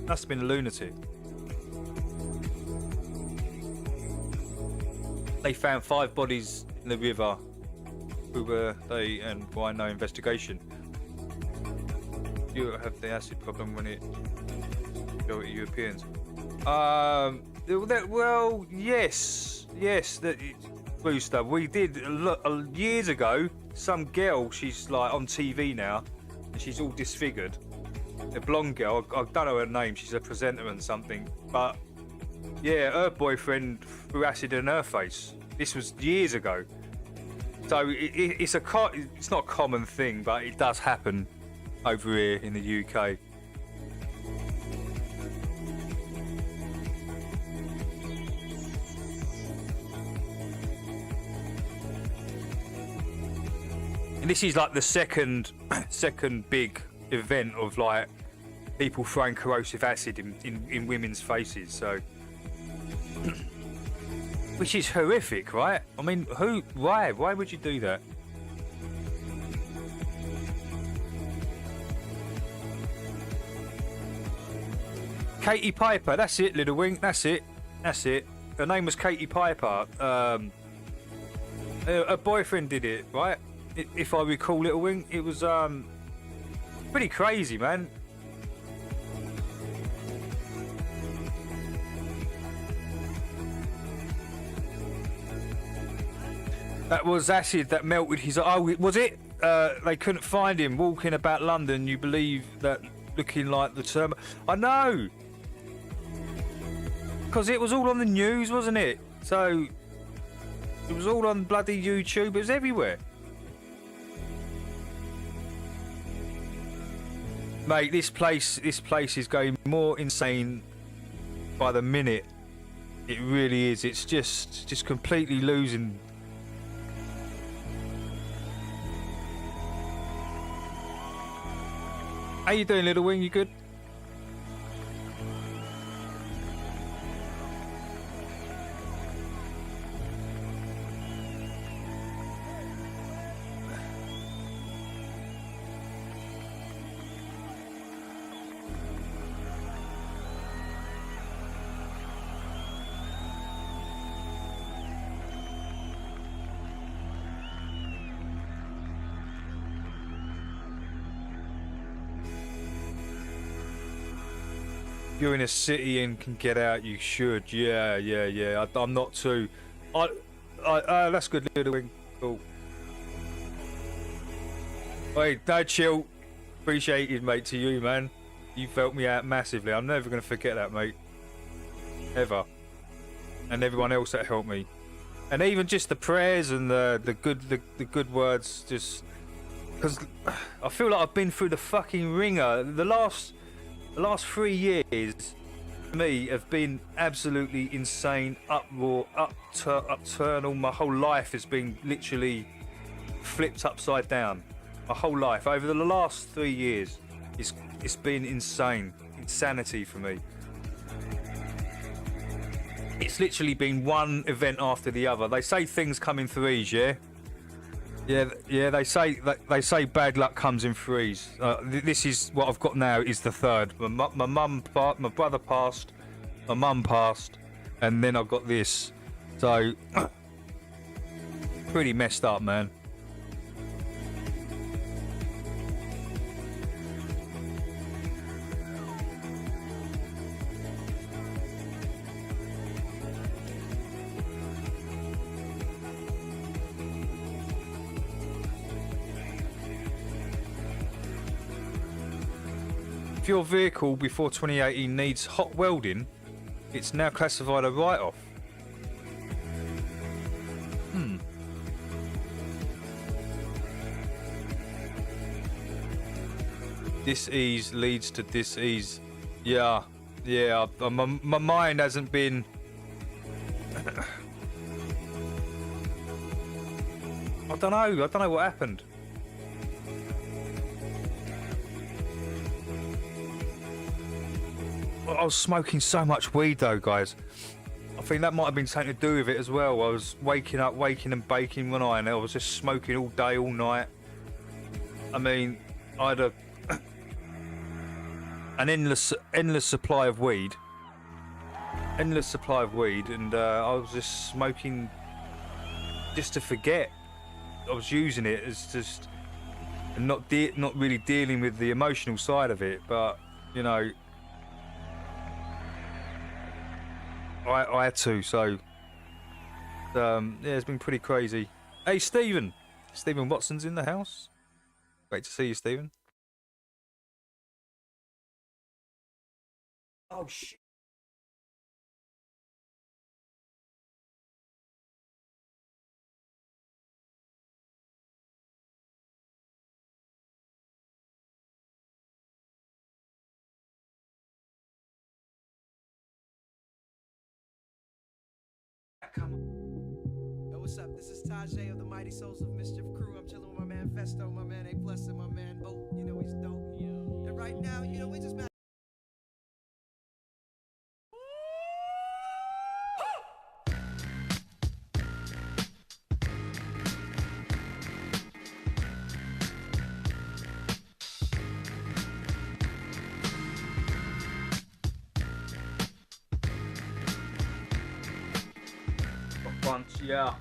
must have been a lunatic. They found 5 bodies in the river. Who were they and why no investigation? You have the acid problem when it go at Europeans. Well, yes, Brewster. We did years ago. Some girl, she's like on TV now, and she's all disfigured. A blonde girl. I don't know her name. She's a presenter and something. But yeah, her boyfriend threw acid in her face. This was years ago. So it's not a common thing, but it does happen over here in the UK. And this is like the second big event of like people throwing corrosive acid in women's faces. So. Which is horrific, right? I mean, why would you do that? Katie Piper, that's it, Little Wing, that's it. Her name was Katie Piper. Her boyfriend did it, right? If I recall, Little Wing, it was pretty crazy, man. That was acid that melted his. Oh, was it? They couldn't find him walking about London. You believe that, looking like the term? I know, because it was all on the news, wasn't it? So it was all on bloody YouTube. It was everywhere, mate. This place is going more insane by the minute. It really is. It's just completely losing. How you doing, Little Wing? You good? You're in a city and can get out. You should. Yeah. I'm not too. That's good, Little Wing. Cool. Hey, no, chill. Appreciate it, mate. To you, man. You've helped me out massively. I'm never gonna forget that, mate. Ever. And everyone else that helped me, and even just the prayers and the good words. Just because I feel like I've been through the fucking ringer. The last 3 years for me have been absolutely insane, upturnal. My whole life has been literally flipped upside down. My whole life over the last 3 years, it's been insanity for me. It's literally been one event after the other. They say things come in threes, yeah. Yeah. They say bad luck comes in threes. This is what I've got now. Is the third. My brother passed, my mum passed, and then I've got this. So pretty messed up, man. If your vehicle before 2018 needs hot welding, it's now classified a write-off. Dis-ease leads to dis-ease. Yeah. My mind hasn't been. I don't know what happened. I was smoking so much weed though, guys. I think that might have been something to do with it as well. I was waking and baking one eye, and I was just smoking all day, all night. I mean, I had an endless supply of weed. And I was just smoking just to forget. I was using it as just, and not really dealing with the emotional side of it, but you know. I had to, so yeah, it's been pretty crazy. Hey, Stephen Watson's in the house. Great to see you, Stephen. Oh shit. Yo, what's up? This is Tajay of the Mighty Souls of Mischief crew. I'm chilling with my man Festo, my man A Plus, and my man Boat. You know he's dope. And right now, you know, we just Once, yeah.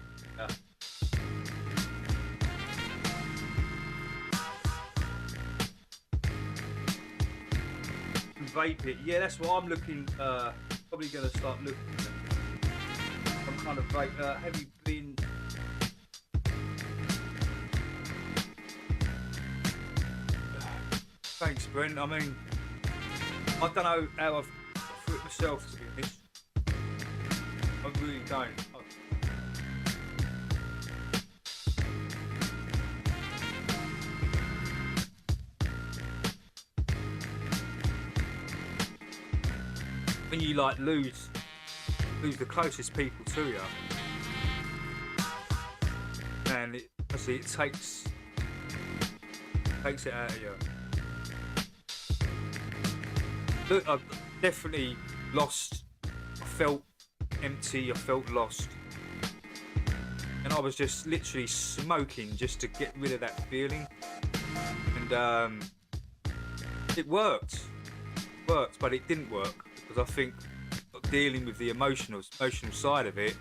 Vape it, yeah. That's what I'm looking. Probably gonna start looking at some kind of vape. Have you been? Thanks, Brent. I mean, I don't know how I've through it myself, to be honest. I really don't. When you like lose the closest people to you, and it takes it out of you. look, I definitely lost. I felt empty. I felt lost, and I was just literally smoking just to get rid of that feeling. And it worked, but it didn't work because I think dealing with the emotional side of it,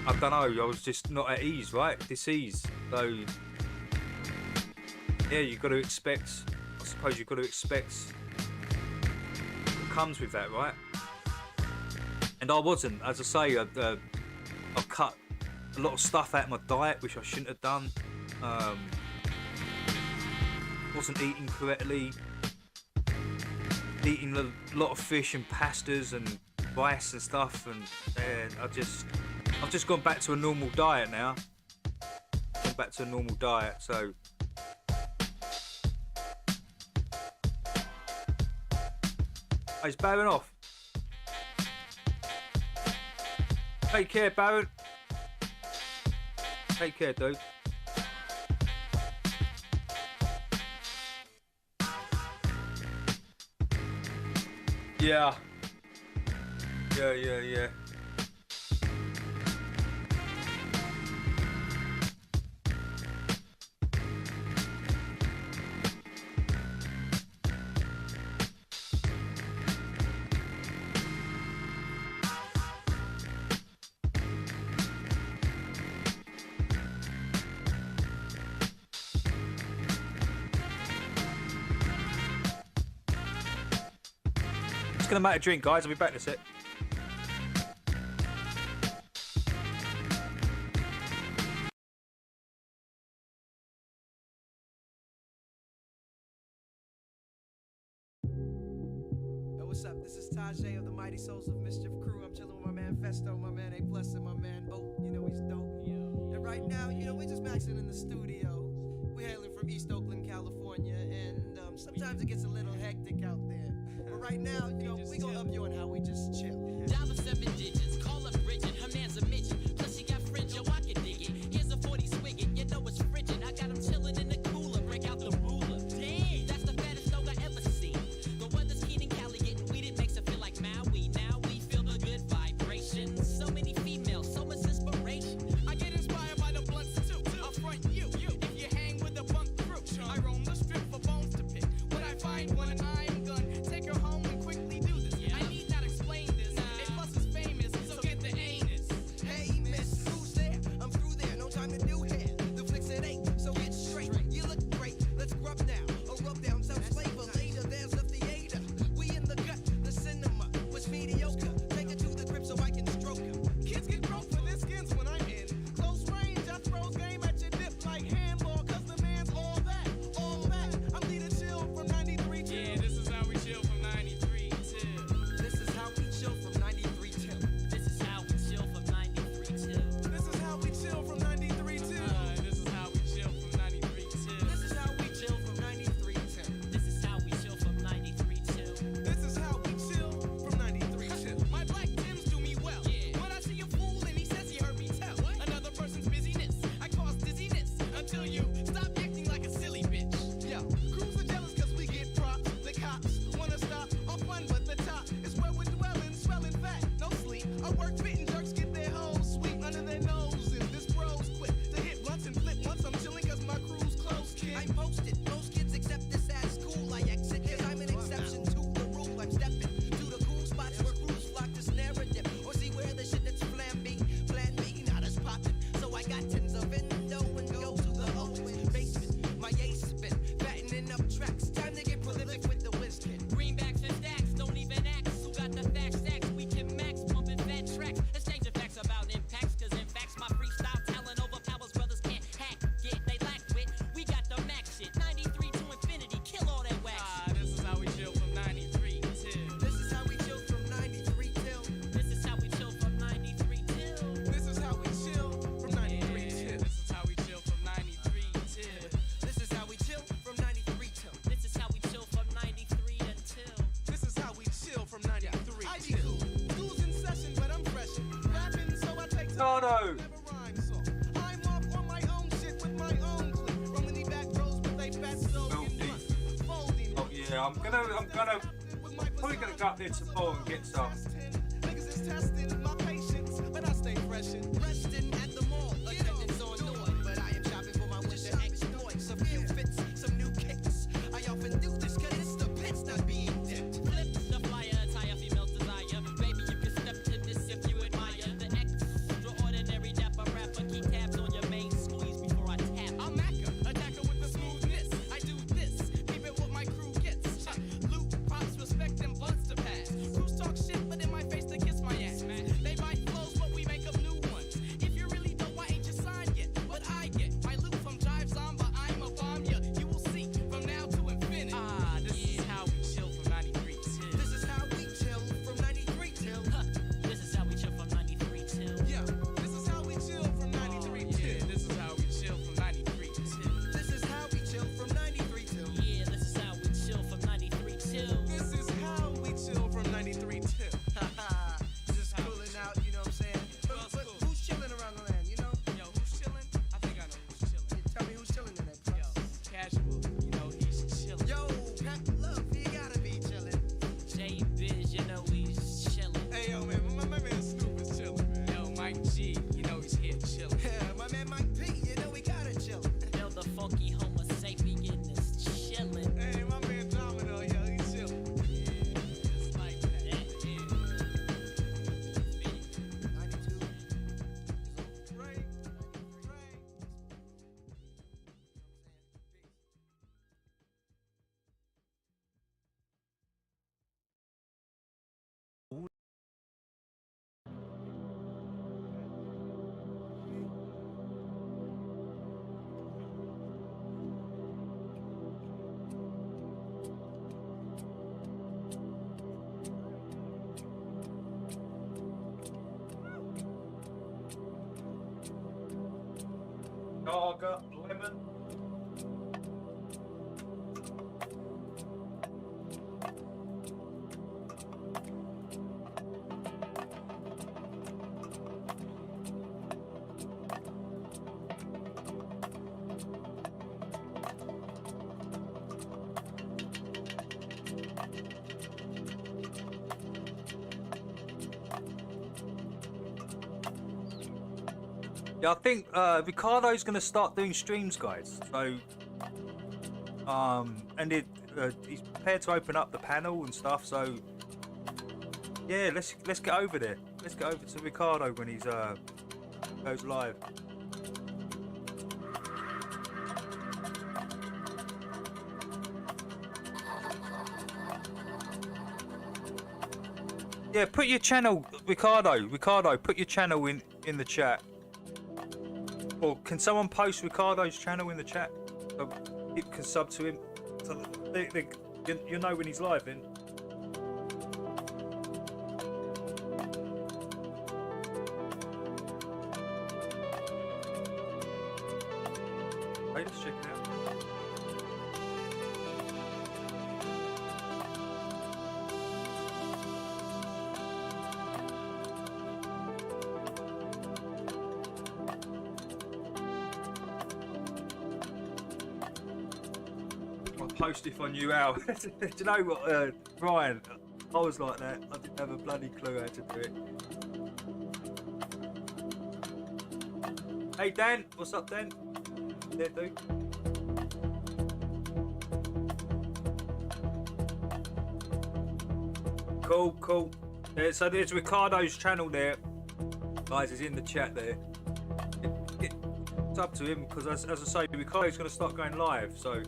I don't know. I was just not at ease, right? Dis-ease. So yeah, you've got to expect. I suppose you've got to expect what comes with that, right? And I wasn't. As I say, I've cut a lot of stuff out of my diet, which I shouldn't have done. Wasn't eating correctly. Eating a lot of fish and pastas and rice and stuff, and I've just gone back to a normal diet now. Gone back to a normal diet, so. Hey, it's Baron off. Take care, Baron. Take care, dude. Yeah. Yeah. Just gonna make a drink, guys. I'll be back in a sec. Yo, what's up? This is Tajay of the Mighty Souls of Mischief crew. I'm chilling with my man Festo, my man A Plus, and my man Oat. You know he's dope. And right now, we're just maxing in the studio. We're hailing from East Oakland, California, and sometimes it gets a little hectic out there. But right now, we gonna up you on how we just chill. Dial the 7 digits, call up Bridget, her man's a midget. Plus she got fringe, yo, I can dig it. Here's a 40 swigget, you know it's frigid. I got him chilling in the cooler, break out the ruler. Damn, that's the fattest dog I ever seen. The weather's keen in Cali, getting weeded makes it feel like Maui. Now we feel the good vibrations. So many females, so much inspiration. I get inspired by the blunts too. I'll front you. If you hang with a bunk crew, I roam the strip for bones to pick. When I find one, I'm gonna take her home and quickly do this. I need not explain this. A Plus is famous, so get the anus. Hey, miss, who's there? I'm through there, no time to do hair. The flicks at 8, so get straight. You look great, let's grub now. Or rub down some flavor later. There's the theater. We in the gut, the cinema was mediocre. Take her to the crib so I can stroke her. Kids get broke for their skins when I'm in close range. I throws game at your dip like handball, cause the man's all that, all that. I'm leading chill from 93 till. Yeah, this is how we chill from 93 till. This is how we chill from 93 till. This is how we chill from 93 till. This is how we chill from 93 till. This is how we chill from 93 till. This is how we chill from 93 till. This is how we chill from 93 till. This is how we chill from 93 till. My black Tims do me well. Yeah. When I see a fool and he says he heard me tell another person's busyness, I cause dizziness until you stop acting like a silly bitch. Yeah, crews are jealous cause we get props. The cops wanna stop our fun, but the top is where we're dwelling, swelling fat, no sleep. Our work fitting jerks get their hoes sweet under their noses. This bro's quick to hit blunts and flip once I'm chilling cause my crew's close, kid. I posted, most kids accept this as cool. I exit cause I'm an exception to the rule. I'm stepping to the cool spots where crews flock to snare a dip or see where the shit that's plan B, not as poppin'. So I got tins of window and go to the open basement. My ace spin, fattening up tracks. Time to get prolific with the whiz kid. Greenbacks and stacks, don't even ask. Who got the facts stacks? We can max, pumping fat tracks. Exchanging facts about impacts, cause in facts my freestyle talent overpowers brothers can't hack. Get they lack wit, we got the max shit. 93 to infinity, kill all that wax. This is how we chill from 93 till. This is how we chill from 93 till. This is how we chill from 93 till. This is how we chill from 93 till. This is how we chill from 93 till. This is how we chill from 93 till. This is how we chill from 93 until. This is how we chill from 93 I be cool. School's in session, but I'm fresh. Rapping, so I take time. No. Never rhyme, so I'm off on my own shit with my own clip. Roaming the back roads with they fat stoves and blunts. Folding. Oh yeah. Yeah, I'm probably gonna go up there tomorrow and get some. Niggas is testing my patience, but I stay fresh and resting at the mall. Attendance on noise, but I am shopping for my winter exploits. A few fits, some new kicks. I often do this 'cause it's the pits not being dipped. Flip the flyer, attire female desire. Baby, you can step to this if you admire the extraordinary dapper rapper. Keep tabs on your main squeeze before I tap. I'm Macca, attacker with the smoothness. I do this, keep it what my crew gets. Loot, props, respect, and blunts to pass. Crews talk shit, but in my face to kiss my ass. They bite flows, but we make up new ones. If you really don't, why ain't you signed yet? What I get, my loot from Jive Zomba, I'm a bomb ya. You will see from now to infinity. Ah, this is how we chill from 93 till. This is how we chill from 93 till. This is how we chill from 93 till. Yeah, this is how we chill from 93 till. This is how we chill from 93 till. This is how we chill from 93 till. Yeah, this is how we chill from 93 till. This is how we chill from 93 till. Just cooling out, you know what I'm saying? But who's chilling around the land, you know? Yo, who's chilling? I think I know who's chilling. Tell me who's chilling in that place. Yo, Casual, you know he's chilling. Yo, Pat Love, he gotta be chilling. J Biz, you know he's chilling. Hey, yo, man, my man Snoop is chilling, man. Yo, Mike G, you know he's here chilling. Yeah, my man Mike P, you know we gotta chill. Yo, the funky Homo sapien is chilling. Hey, my man Domino, yo, he's chilling. It's like that. Yeah. 92 is right. Lager, lemon. Yeah, I think Ricardo's going to start doing streams, guys. So, and he's prepared to open up the panel and stuff. So, yeah, let's get over there. Let's get over to Ricardo when he's goes live. Yeah, put your channel, Ricardo. Ricardo, put your channel in the chat. Or can someone post Ricardo's channel in the chat so people can sub to him? So you know when he's live then. Hey, let's check it out. Post if I knew how. Do you know what, Ryan? I was like that. I didn't have a bloody clue how to do it. Hey Dan, what's up, Dan? There, dude. Cool, cool. Yeah, so there's Ricardo's channel there, guys. Is in the chat there. It's up to him because, as I say, Ricardo's going to start going live. So.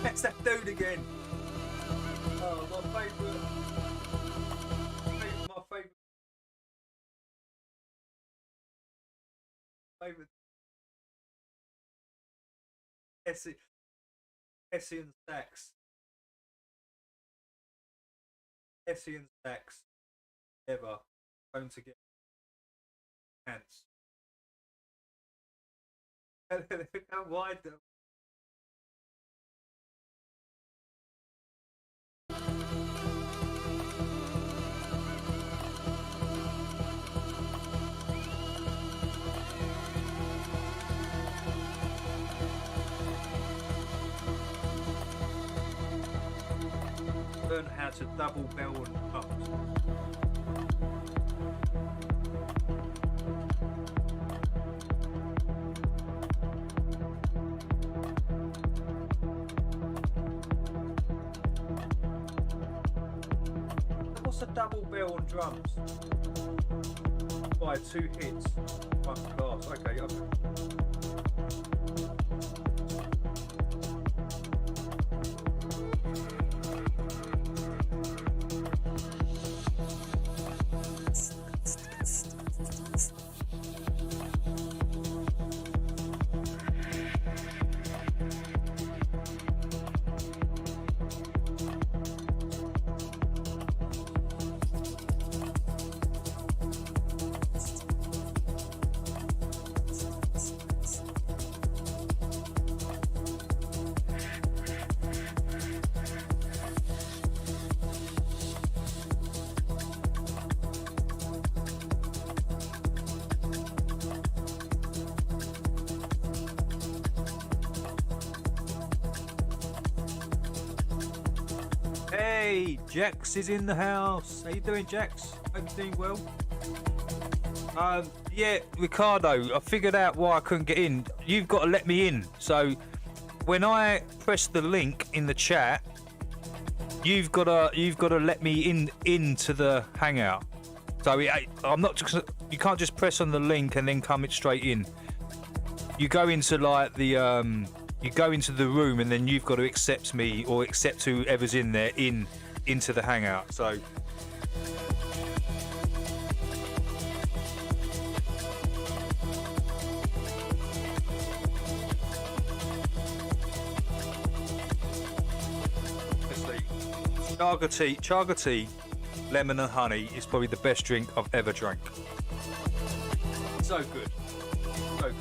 That's that dude again. Oh, my favourite. My favourite. Hessian sax. Essie and Sax ever going to get pants. Look how wide the learn how to double bell and pumps. What's a double bell on drums? By 2 hits, 1 class. Okay, Hey, Jax is in the house. How you doing, Jax? Hope you're doing well. Yeah, Ricardo, I figured out why I couldn't get in. You've got to let me in. So when I press the link in the chat, you've got to let me into the hangout. So I'm not just, you can't just press on the link and then come it straight in. You go into like the you go into the room and then you've got to accept me or accept whoever's in there into the hangout. So let's see. Chaga tea, lemon and honey is probably the best drink I've ever drank. So good. So good.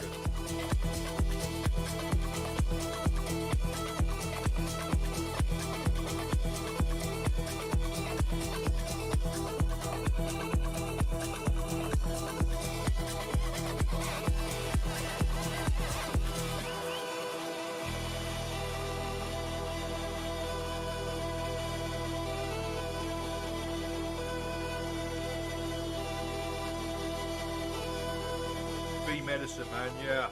Medicine, man, yeah.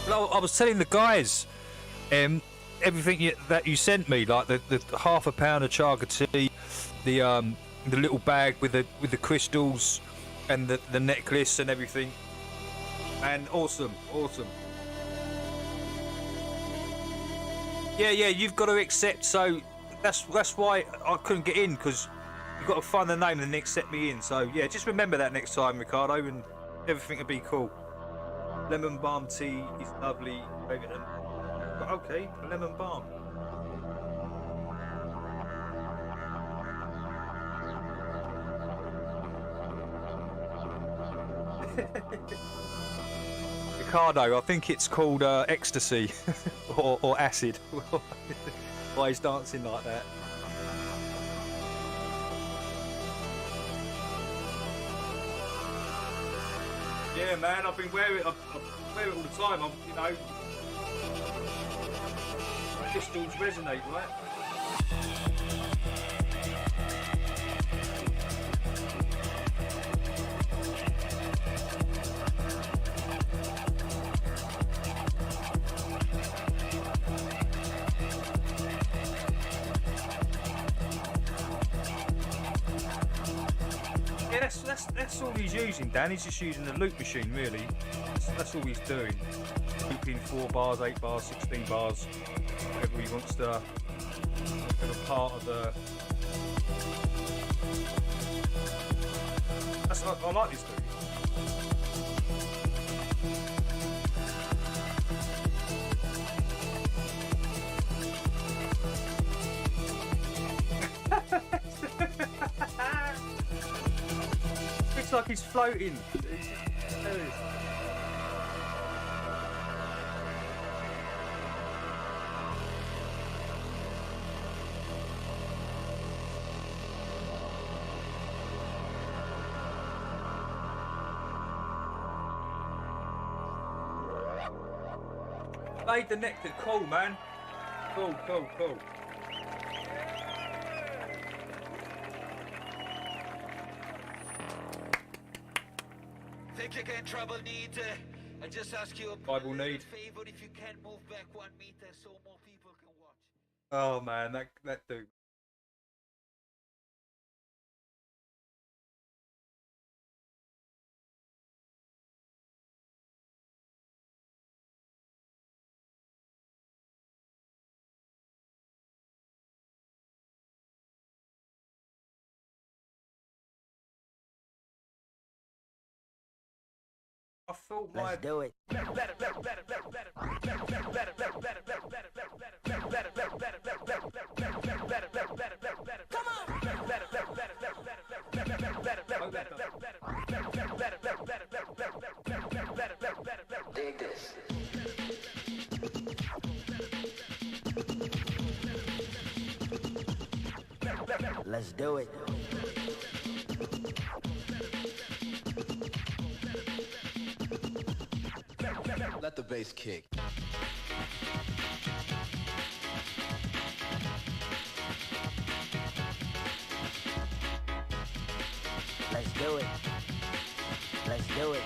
Well, I was telling the guys everything that you sent me, like the half a pound of chaga tea, the little bag with the crystals and the necklace and everything, and awesome. Yeah, you've got to accept. So that's why I couldn't get in, because you've got to find the name and then accept me in. So yeah, just remember that next time, Ricardo, and everything will be cool. Lemon balm tea is lovely. Okay, lemon balm. Ricardo, I think it's called ecstasy or acid. Why he's dancing like that. Yeah, man, I've been wearing it. I wear it all the time. You know, crystals resonate, right? That's all he's using, Dan. He's just using the loop machine, really. That's all he's doing. Looping 4 bars, 8 bars, 16 bars, whatever he wants to have a part of the. I like this dude. looks like he's floating. Made the nectar, cool, man. Cool. Think you can trouble need I just ask you a Bible need. favor if you can move back 1 meter so more people can watch. Oh man, that dude. I thought my Let's do it. Dig this. Let's do it. Let the bass kick. Let's do it. Let's do it.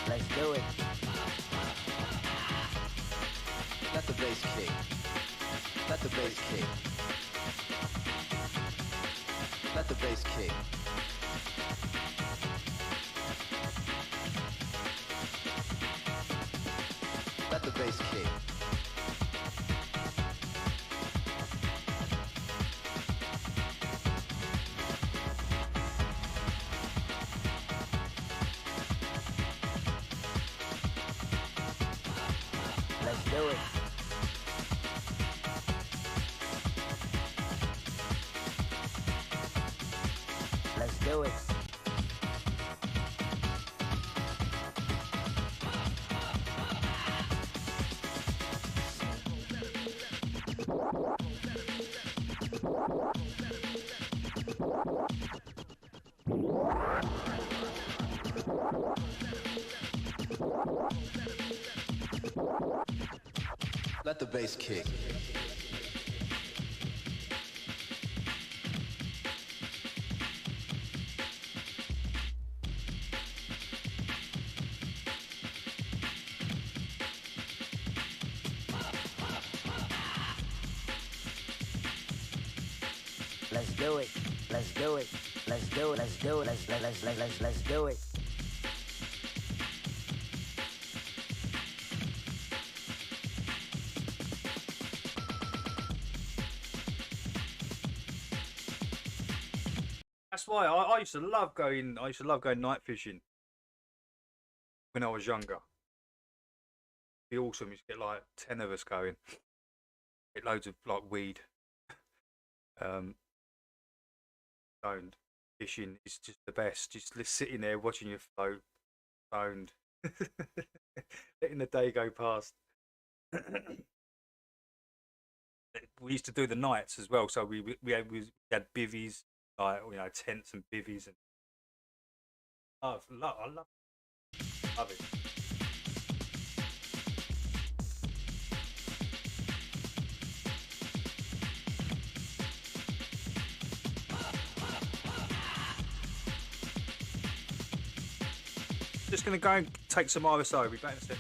Let's do it. Let the bass kick. Let the bass kick. Let the bass kick. Let the bass kick. Let's do it. Let's do it. Let the bass kick. Let's do it. Let's do it. Let's do it. Let's do it. Let's do it. That's why I used to love going. I used to love going night fishing when I was younger. It'd be awesome. You get like 10 of us going. Get loads of like weed. Stoned fishing is just the best. Just sitting there watching your float, stoned, letting the day go past. We used to do the nights as well, so we had bivvies, like tents and bivvies, and I love it. Just gonna go and take some RSO. I'll be back in a sec.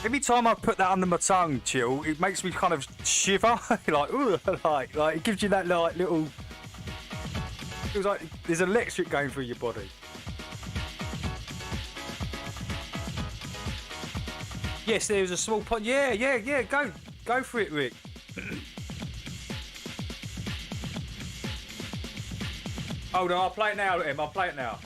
Every time I put that under my tongue, Chill, it makes me kind of shiver. Like, ooh, like it gives you that like little. Feels like there's electric going through your body. Yes, there's a small pot. Yeah. Go for it, Rick. Hold on, I'll play it now, Em. I'll play it now.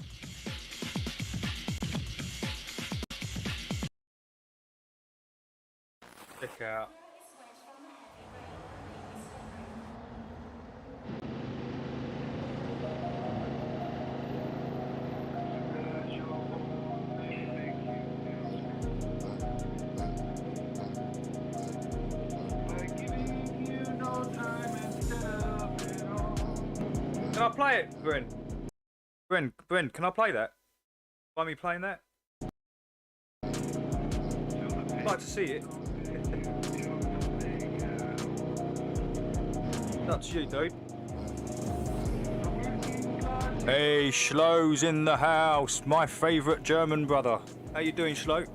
Check out. Can I play it, Bryn? Bryn, can I play that? Mind me playing that? I'd like to see it. That's you, dude. Hey, Schlo's in the house. My favourite German brother. How you doing, Schlo?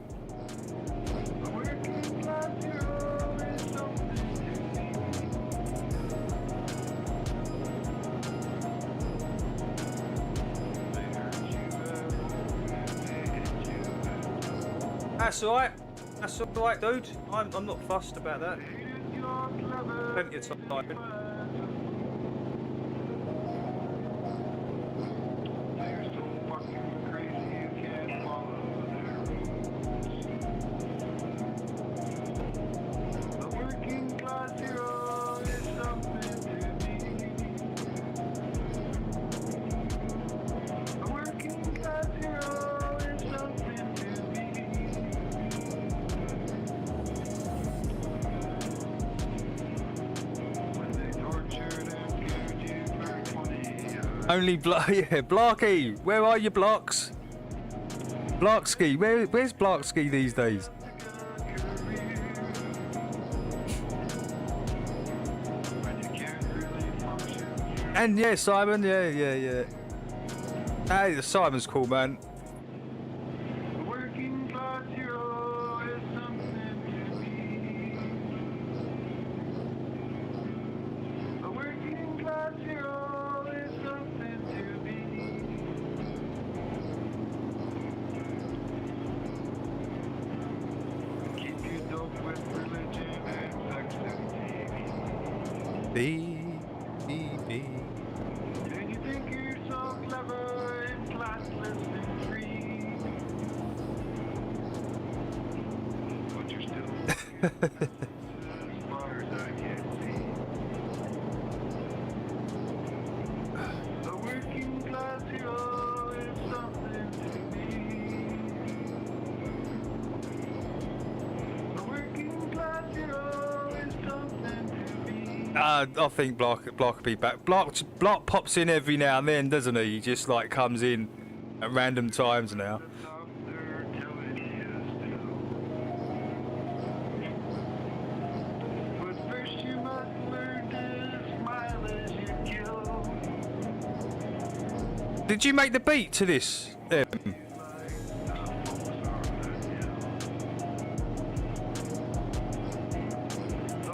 That's alright. That's alright, dude. I'm not fussed about that. Plenty of time. Only yeah, Blarky, where are your blocks? Blarksky, where's Blarksky these days? And yeah, Simon, yeah. Hey, Simon's cool, man. B. And you think you're so clever and classless and free, but you're still as far as I can see. The working class hero is something to me. The working class hero is something to me. I think Block will be back. Block pops in every now and then, doesn't he? He just like comes in at random times now. But first you must learn to smile as you kill. Did you make the beat to this? The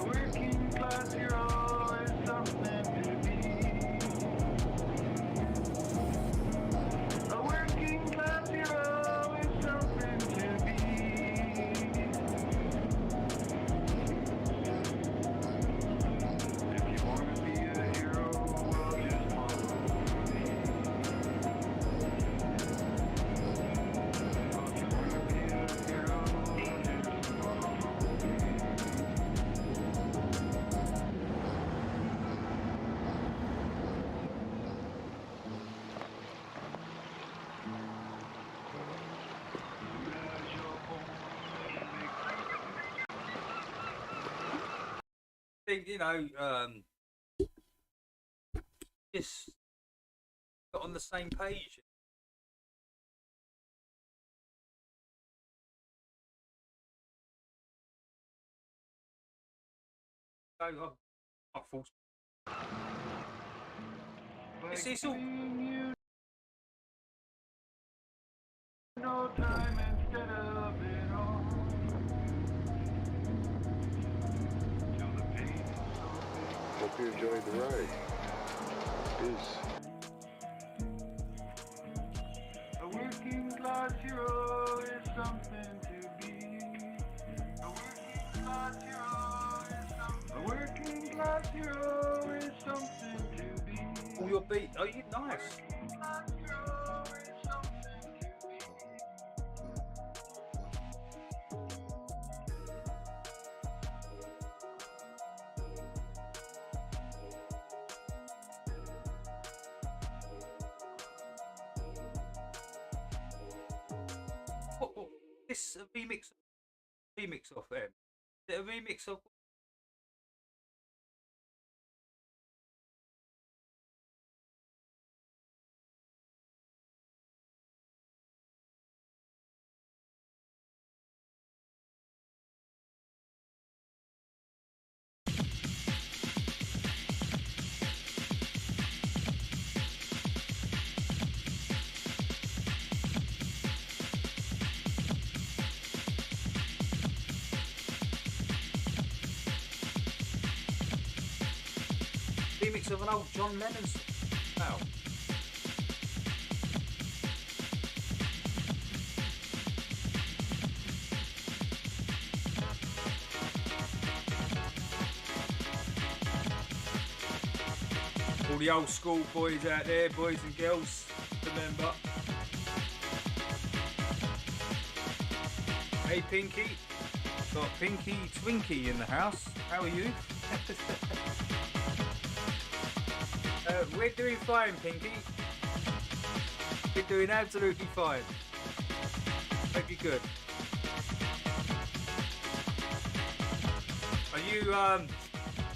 working class hero is something to be. The working class hero is something to be. If you want to be a hero, well, just follow me. If you want to be a hero, just follow me. Think, you know, just got on the same page. So, I thought it's all. No time instead of enjoyed the ride. Peace. A working class hero is something to be. A working class hero is something. A working class hero is something to be. All your beat. Oh, you nice. Class hero is something to be. What, this a remix of them? Is it a remix of? Remix of an old John Lennon song. Wow. All the old school boys out there, boys and girls, remember. Hey Pinky, got Pinky Twinkie in the house. How are you? We're doing fine, Pinky. We're doing absolutely fine. Hope you're good.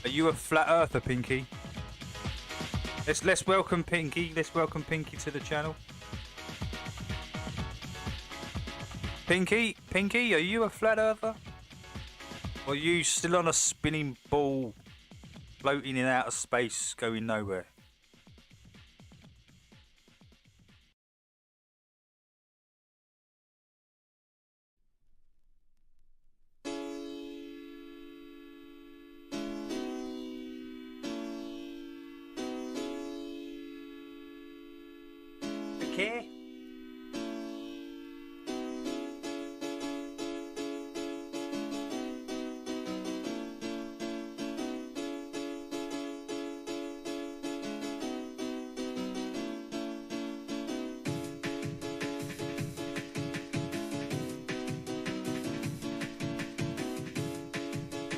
Are you a flat earther, Pinky? Let's welcome Pinky. Let's welcome Pinky to the channel. Pinky, are you a flat earther? Or are you still on a spinning ball, floating in outer space, going nowhere? Okay.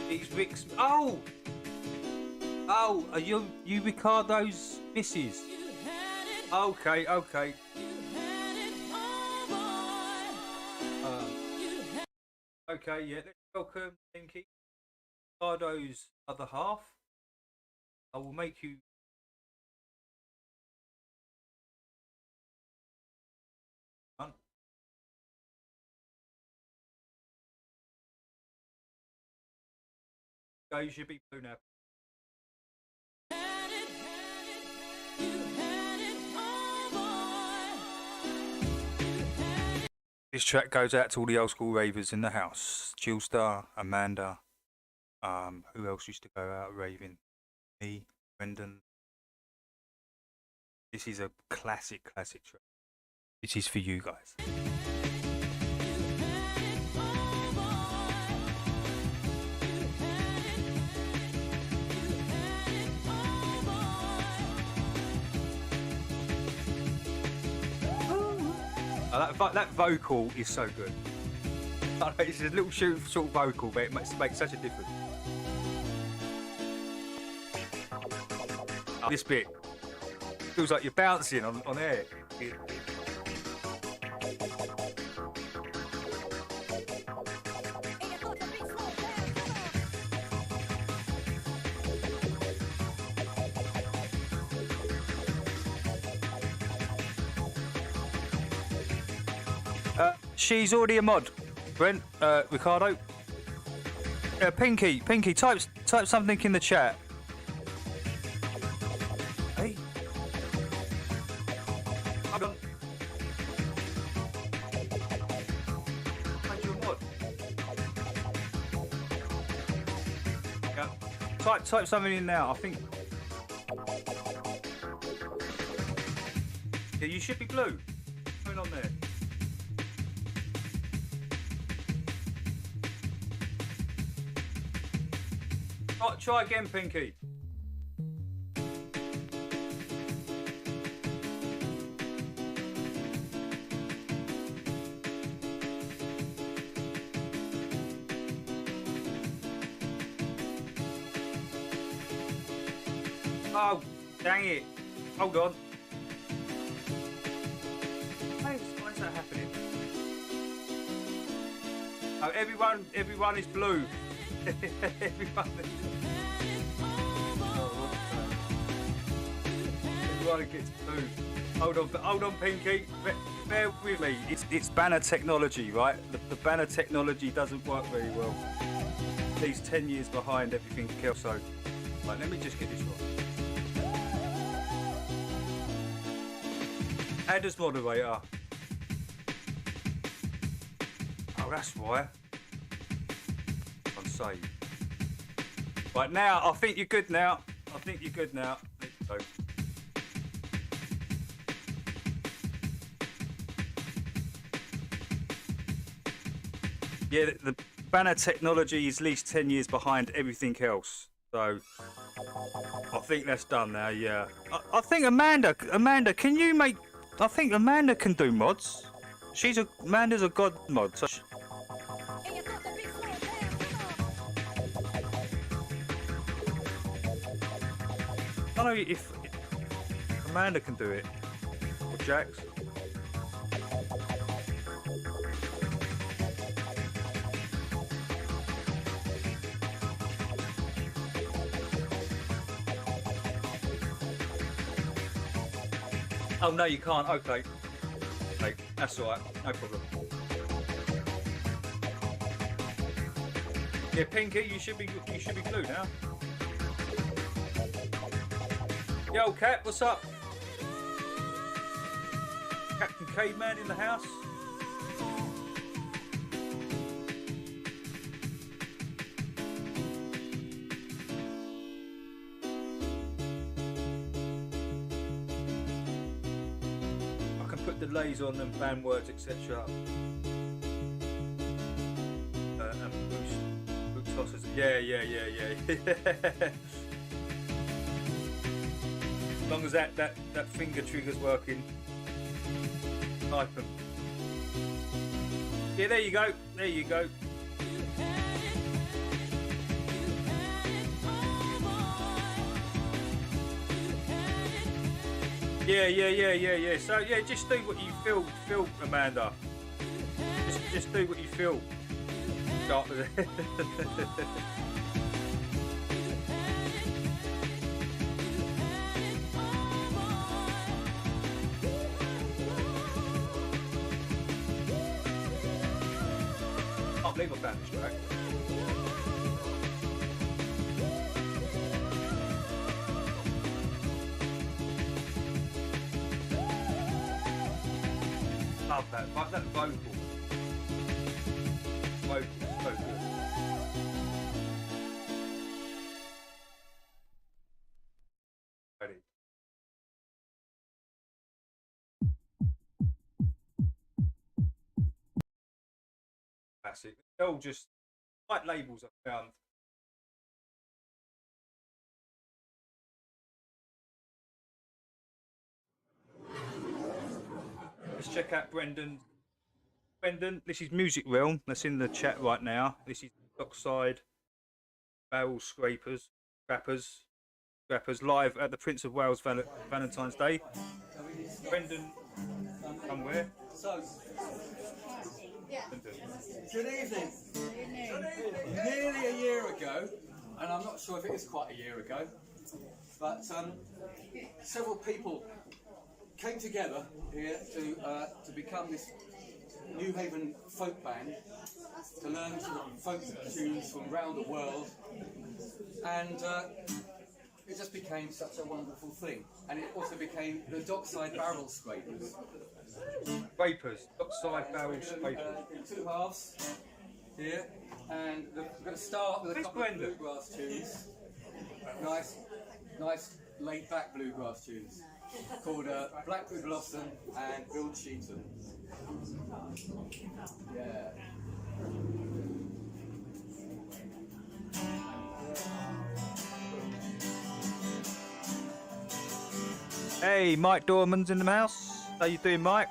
These Rick's. Oh, are you Ricardo's missus? Okay. Okay, yeah, let's welcome Pinky, Ricardo's other half. I will make you. You should be blue now. This track goes out to all the old school ravers in the house. Jill Star, Amanda. Who else used to go out raving? Me, Brendan. This is a classic track. This is for you guys. That vocal is so good. It's a little short vocal, but it makes such a difference. This bit feels like you're bouncing on air. She's already a mod. Brent, Ricardo. Pinky, type something in the chat. Hey. Hold on. Find you a mod. Yeah. Type something in now. I think Yeah, you should be blue. What's going on there? Oh, try again, Pinky. Oh, dang it. Hold on. Why is that happening? Oh, everyone is blue. Everyone gets blue. Hold on, Pinky. Bear with me. It's banner technology, right? The banner technology doesn't work very well. He's 10 years behind everything else. So, right, let me just get this right. Add as moderator. Oh, that's why. On save. Right now, I think you're good now. There you go. Yeah, the banner technology is at least 10 years behind everything else. So I think that's done now. Yeah. I think Amanda, can you make? I think Amanda can do mods. Amanda's a god mod. So I don't know if Amanda can do it or Jax. Oh no, you can't. Okay, that's all right. No problem. Yeah, Pinky, you should be blue now. Yo, Cat, what's up? Captain Caveman in the house. Delays on them, ban words, etc. And boot tosses. Yeah. As long as that finger trigger's working. Type them. Yeah, there you go. Yeah. So yeah, just do what you feel, Amanda. Just do what you feel. Start with it. Can't believe I found this track. Love that vocal. So good. Ready. Classic. They're all just white labels I found. Let's check out Brendan. Brendan, this is Music Realm. That's in the chat right now. This is Dockside Barrel Scrappers live at the Prince of Wales Valentine's Day. Brendan, somewhere. So, good evening. Nearly a year ago, and I'm not sure if it is quite a year ago, but several people came together here to become this New Haven folk band, to learn sort of folk tunes from around the world, and it just became such a wonderful thing. And it also became the Dockside Barrel Scrapers. Dockside Barrel Scrapers. In two halves here, and we're going to start with a couple of bluegrass tunes. Nice laid-back bluegrass tunes called Blackwood Blossom and Bill Cheatham. Yeah. Hey, Mike Dorman's in the house. How you doing, Mike?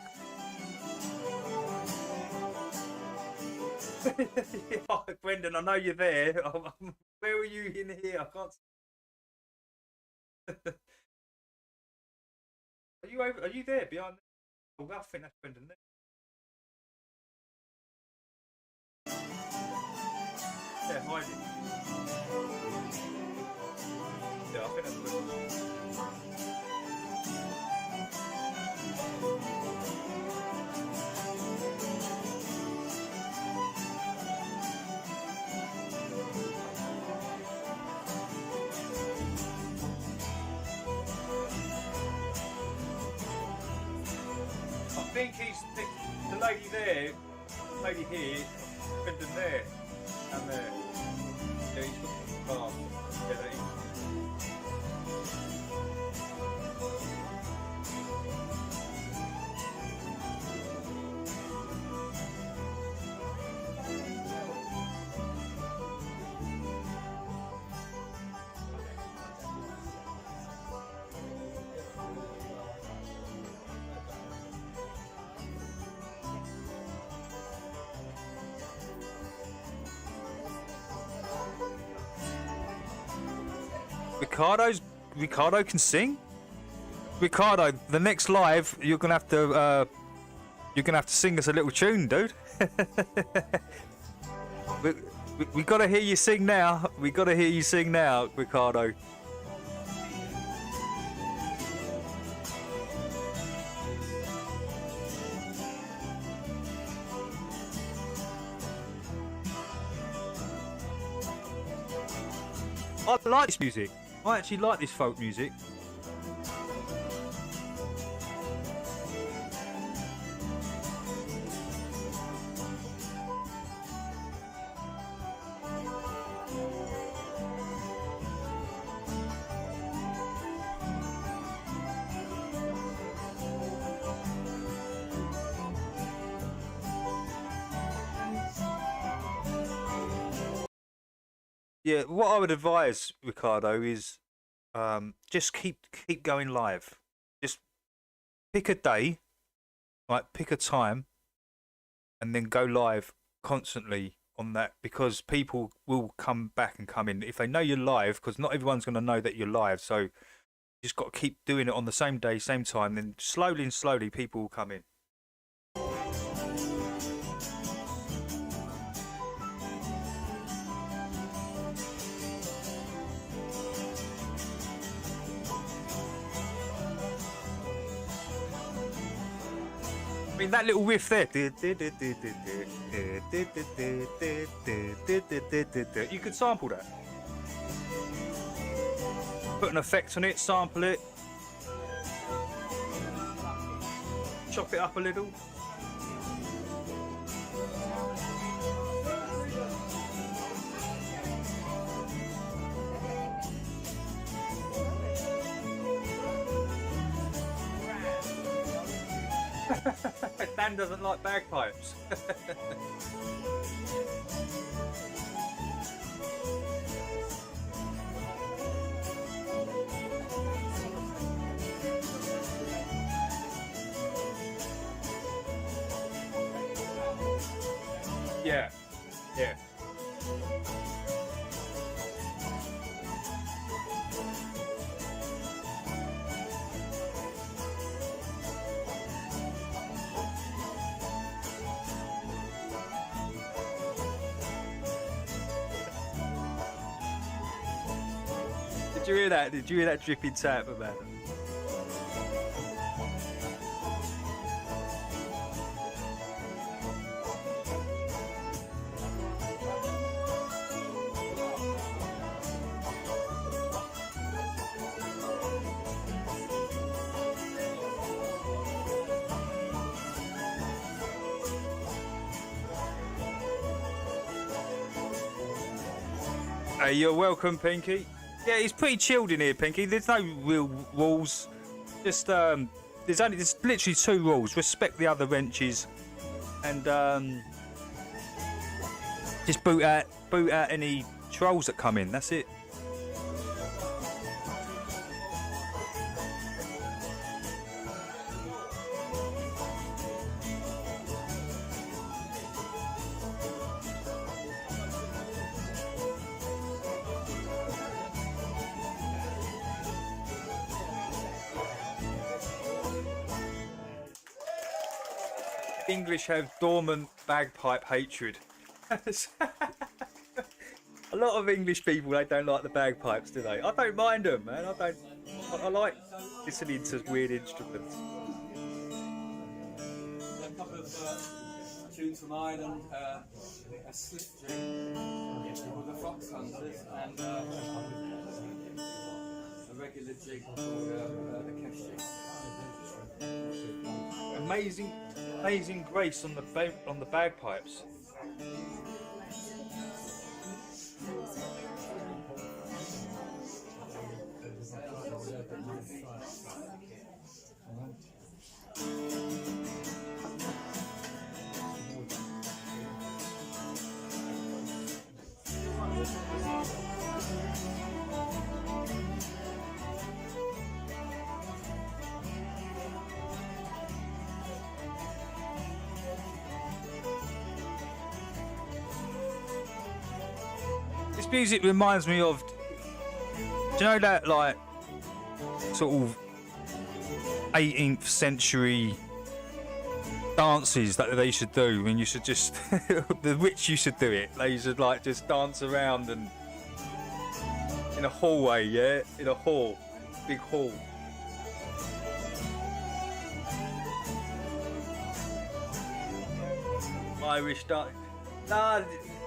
Yeah, Brendan, I know you're there. Where were you in here? I can't. Are you over? Are you there behind? Oh, I think that's Brendan there. Yeah, hiding. Yeah, I think that's Brendan. I think he's the lady there, lady here, Brendan there, and there. Yeah, he's got the car. Yeah, there he is. Ricardo can sing. Ricardo, the next live, you're gonna have to sing us a little tune, dude. we gotta hear you sing now. We gotta hear you sing now, Ricardo. I like this music. I actually like this folk music. Yeah, what I would advise, Ricardo, is just keep going live. Just pick a day, like pick a time, and then go live constantly on that, because people will come back and come in if they know you're live, because not everyone's going to know that you're live. So you just got to keep doing it on the same day, same time, then slowly and slowly people will come in. I mean, that little riff there. You could sample that. Put an effect on it, sample it. Chop it up a little. Dan doesn't like bagpipes. Yeah, yeah. Did you hear that? Did you hear that dripping tap, Amanda? Hey, you're welcome, Pinky. Yeah, it's pretty chilled in here, Pinky. There's no real rules. Just there's literally 2 rules: respect the other wrenches, and just boot out any trolls that come in. That's it. English have dormant bagpipe hatred. A lot of English people, they don't like the bagpipes, do they? I don't mind them, man. I like listening to weird instruments. A couple of tunes from Ireland, a slip jig called the Fox Hunters, and a regular jig called the Kesh jig. Amazing grace on the bagpipes. This music reminds me of, do you know that like sort of 18th century dances that they used to do, and you should just the rich used to do it. They used to like just dance around and in a hallway, yeah, in a hall, big hall. Irish dance. Nah,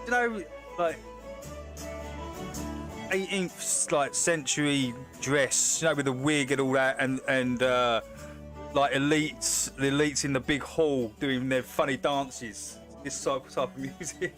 you know, like 18th like century dress, you know, with the wig and all that, and like the elites in the big hall doing their funny dances. This type of music.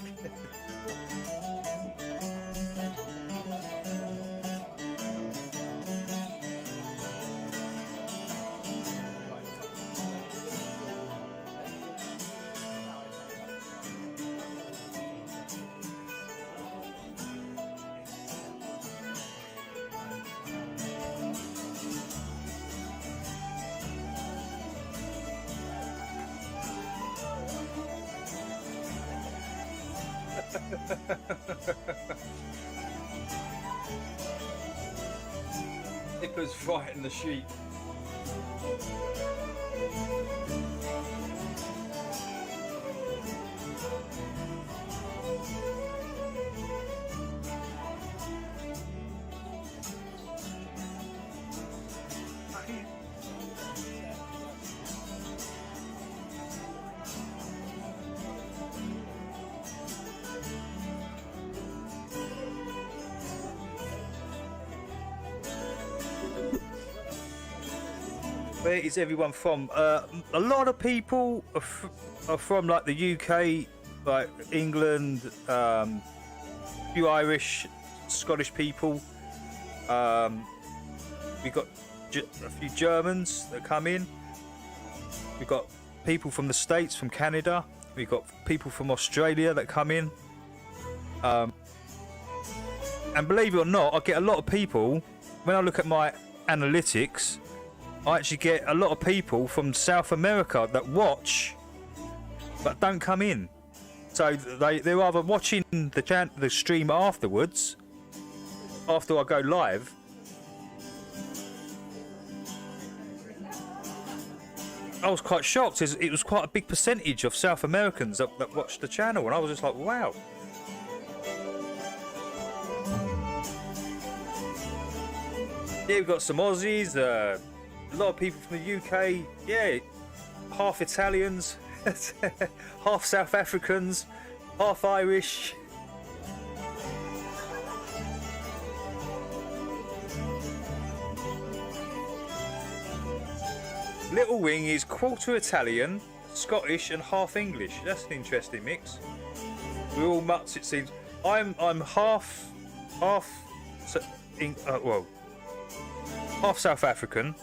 Nippers frighten the sheep. Where is everyone from? A lot of people are from like the UK, like England, few Irish, Scottish people. We've got a few Germans that come in. We've got people from the States, from Canada. We've got people from Australia that come in. And believe it or not, I get a lot of people, when I look at my analytics, I actually get a lot of people from South America that watch but don't come in. So they're either watching the stream afterwards, after I go live. I was quite shocked. It was quite a big percentage of South Americans that watched the channel, and I was just like, wow. Yeah, we've got some Aussies, a lot of people from the UK, yeah, half Italians, half South Africans, half Irish. Little Wing is quarter Italian, Scottish and half English. That's an interesting mix. We're all mutts, it seems. I'm half well, half South African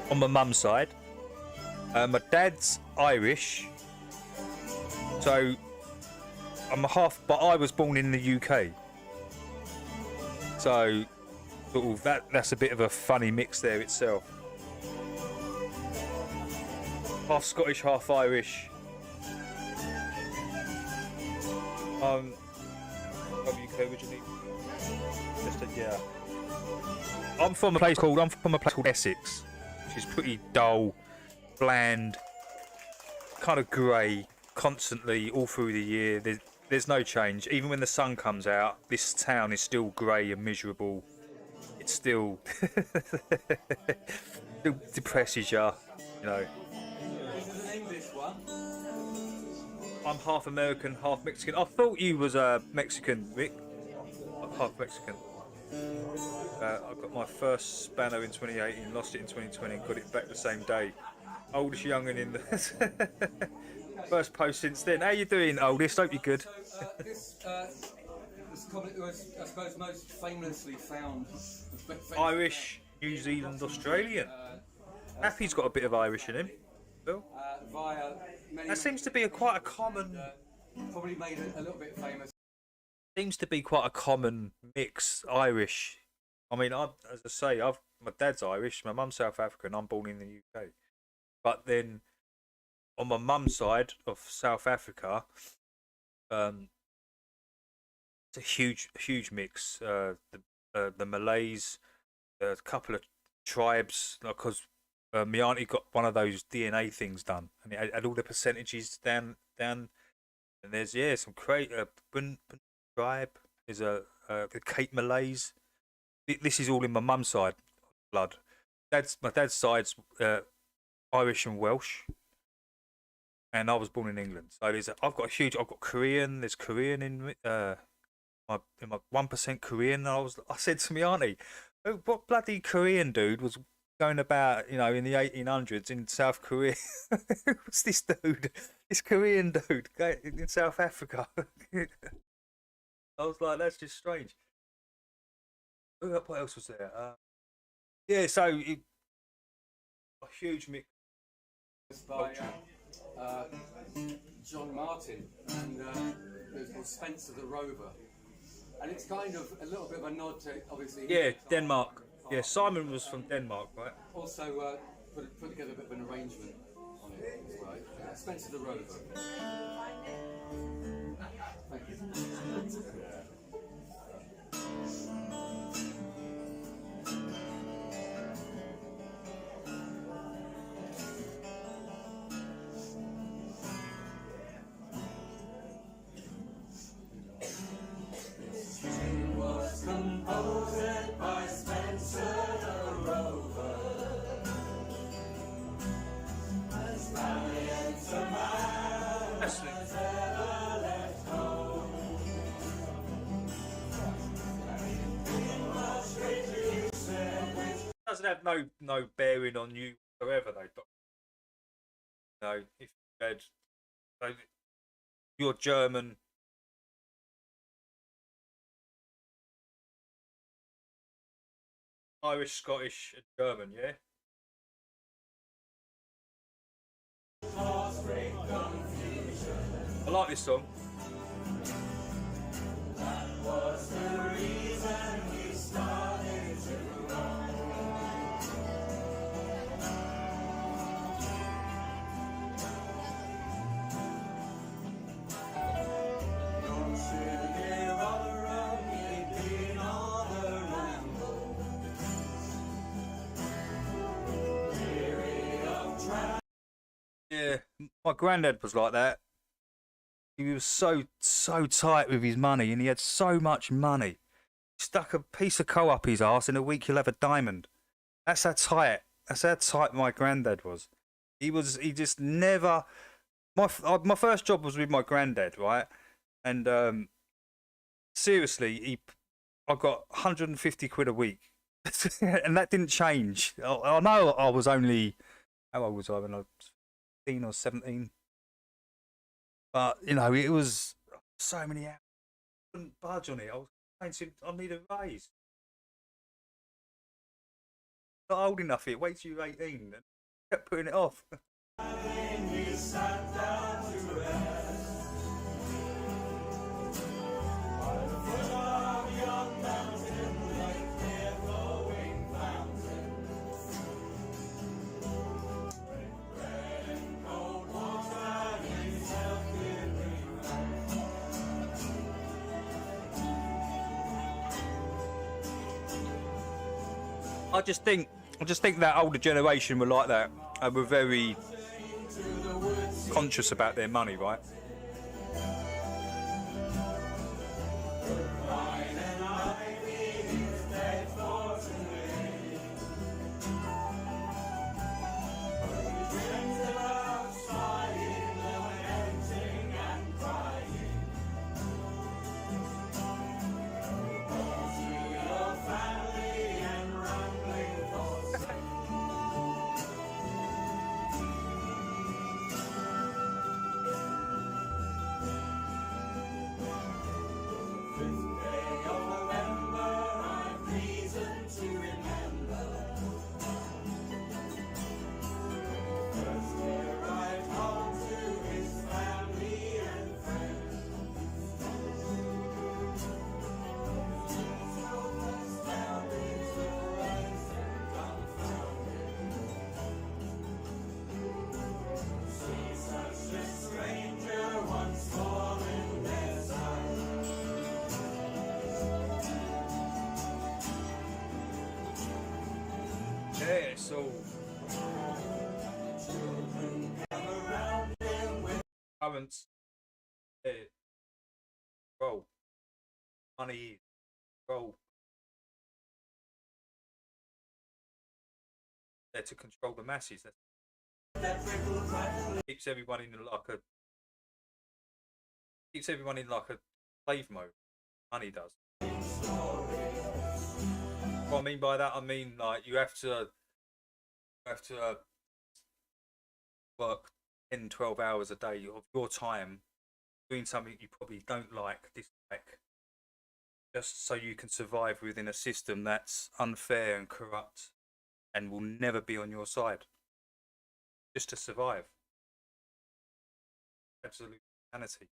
on my mum's side. My dad's Irish, so I'm a half. But I was born in the UK, so sort of that's a bit of a funny mix there itself. Half Scottish, half Irish. From UK originally. Yeah. I'm from a place called Essex, which is pretty dull, bland, kind of grey, constantly all through the year. There's no change. Even when the sun comes out, this town is still grey and miserable. It still depresses you, you know. This is an English one. I'm half American, half Mexican. I thought you was Mexican, Rick. I'm half Mexican. I got my first spanner in 2018, lost it in 2020, got it back the same day. Oldest young'un in the first post since then. How you doing, oldest? Hope you're good. So this comet was, I suppose, most famously found. Irish, New Zealand, Australian. Happy's got a bit of Irish in him. Bill? Via That seems to be quite a common. Probably made it a little bit famous. Seems to be quite a common mix, Irish. I mean, as I say, my dad's Irish, my mum's South African. I'm born in the UK, but then on my mum's side of South Africa, it's a huge mix. The Malays, a couple of tribes, because my auntie got one of those DNA things done, and it had all the percentages down. And there's some Bun tribe. There's the Cape Malays. This is all in my mum's side blood. My dad's side's Irish and Welsh, and I was born in England. So I've got Korean. There's Korean in my 1% Korean. I said to my auntie, "Oh, what bloody Korean dude was going about, in the 1800s in South Korea? What's this dude? This Korean dude in South Africa?" I was like, that's just strange. What else was there? So a huge mix By John Martin, and it was called Spencer the Rover, and it's kind of a little bit of a nod to obviously. Yeah, Denmark. Yeah, Simon was from Denmark, right? Also, put together a bit of an arrangement on it as well. Spencer the Rover. Thank you. Doesn't have no bearing on you whatsoever, though. If you had, you're German. Irish, Scottish, and German, yeah? I like this song. That was the reason we started to run. Don't you hear all around me, been all the ramble. Yeah, my granddad was like that. He was so tight with his money, and he had so much money. He stuck a piece of coal up his arse. In a week, he'll have a diamond. That's how tight. That's how tight my granddad was. He just never. My first job was with my granddad, right? And seriously, I got 150 quid a week, and that didn't change. I know I was only, how old was I when I was 16 or 17? But it was so many hours. I couldn't budge on it. I was saying to him, I need a raise. Not old enough yet. Wait till you're 18. And kept putting it off. I just think that older generation were like that. They were very conscious about their money, right? Yeah, so parents, role, money, role, there to control the masses. That keeps everyone in like a slave mode. Money does. What I mean by that, I mean like you have to work 10, 12 hours a day of your time doing something you probably don't dislike, just so you can survive within a system that's unfair and corrupt and will never be on your side. Just to survive. Absolute insanity.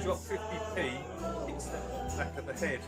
Drop 50p, hits the back of the head.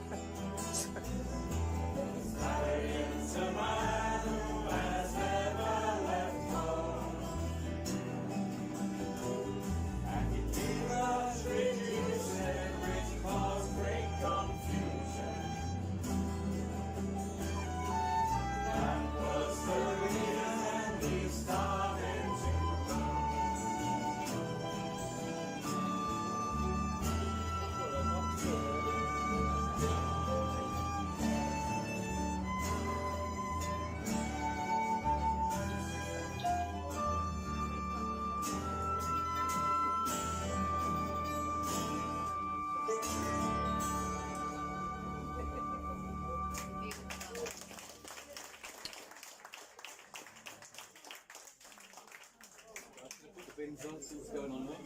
Bins on, see what's going on there.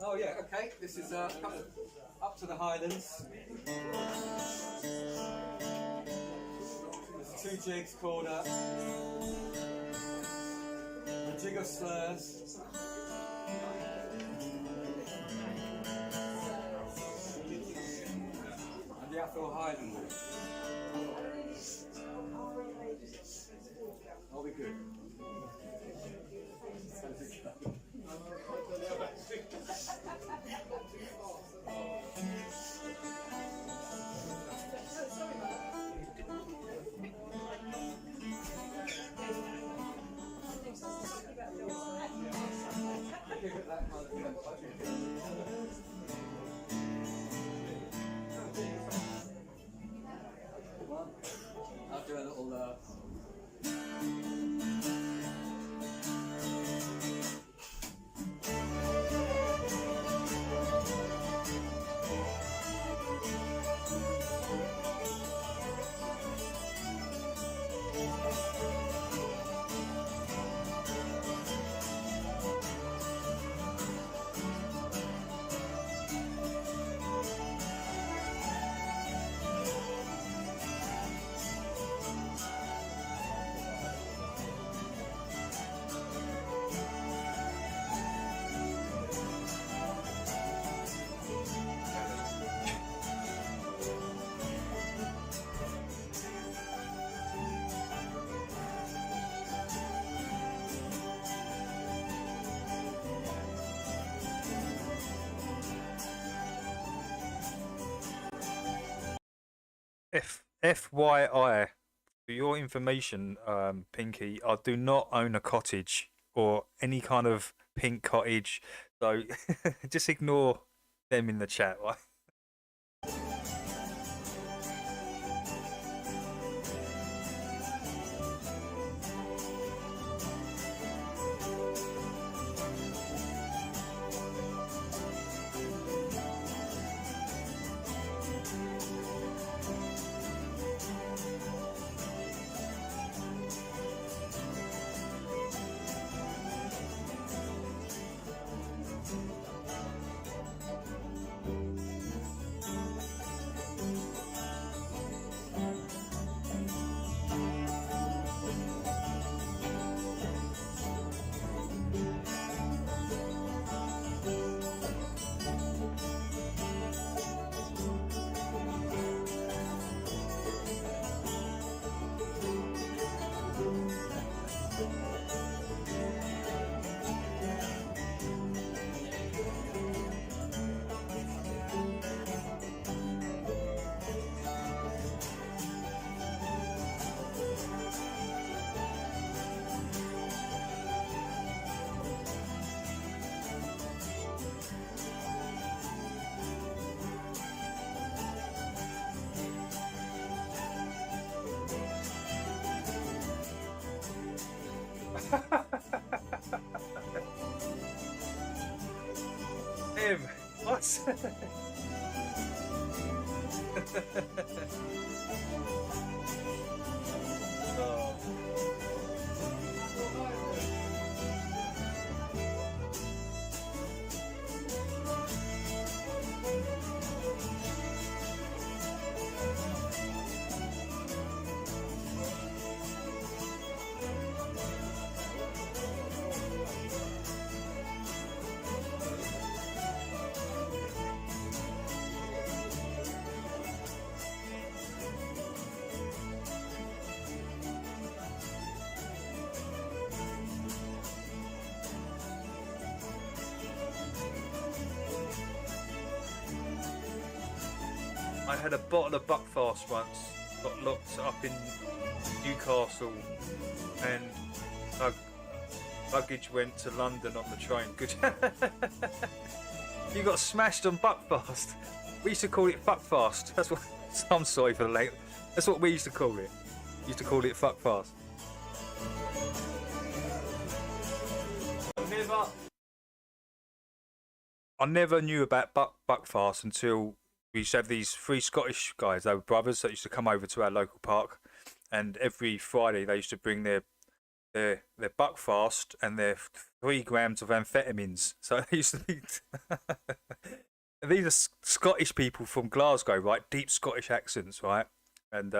Oh yeah, okay, this is up to the Highlands. There's 2 jigs called the Jig of Slurs. And the Atholl Highland. I'll be good. FYI, for your information, Pinky, I do not own a cottage or any kind of pink cottage, so just ignore them in the chat, right? Him. What? Oh. I had a bottle of Buckfast once, got locked up in Newcastle, and luggage went to London on the train. Good. You got smashed on Buckfast. We used to call it Fuckfast. That's what. I'm sorry for the late. That's what we used to call it. We used to call it Fuckfast. I never knew about Buckfast until we used to have these three Scottish guys. They were brothers that used to come over to our local park, and every Friday they used to bring their Buckfast and their 3 grams of amphetamines. So they used to be. These are Scottish people from Glasgow, right? Deep Scottish accents, right? And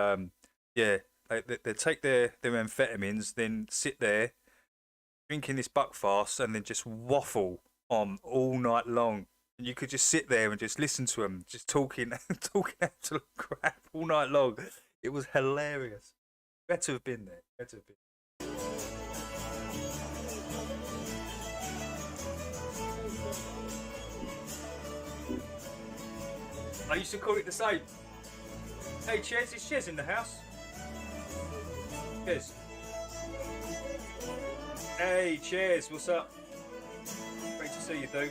yeah, they take their amphetamines, then sit there drinking this Buckfast, and then just waffle on all night long. And you could just sit there and just listen to them, just talking absolute crap all night long. It was hilarious. Better have been there. Better have been. I used to call it the same. Hey, Chez, is Chez in the house? Chez. Hey, Chez, what's up? Great to see you, dude.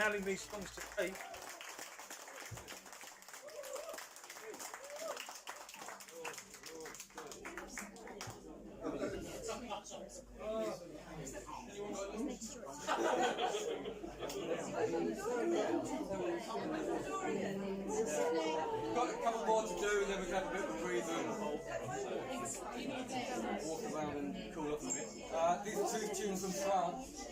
nailing these songs today. Got a couple more to do and then we can have a bit of a breather and walk around and cool off a bit. These are two tunes from France.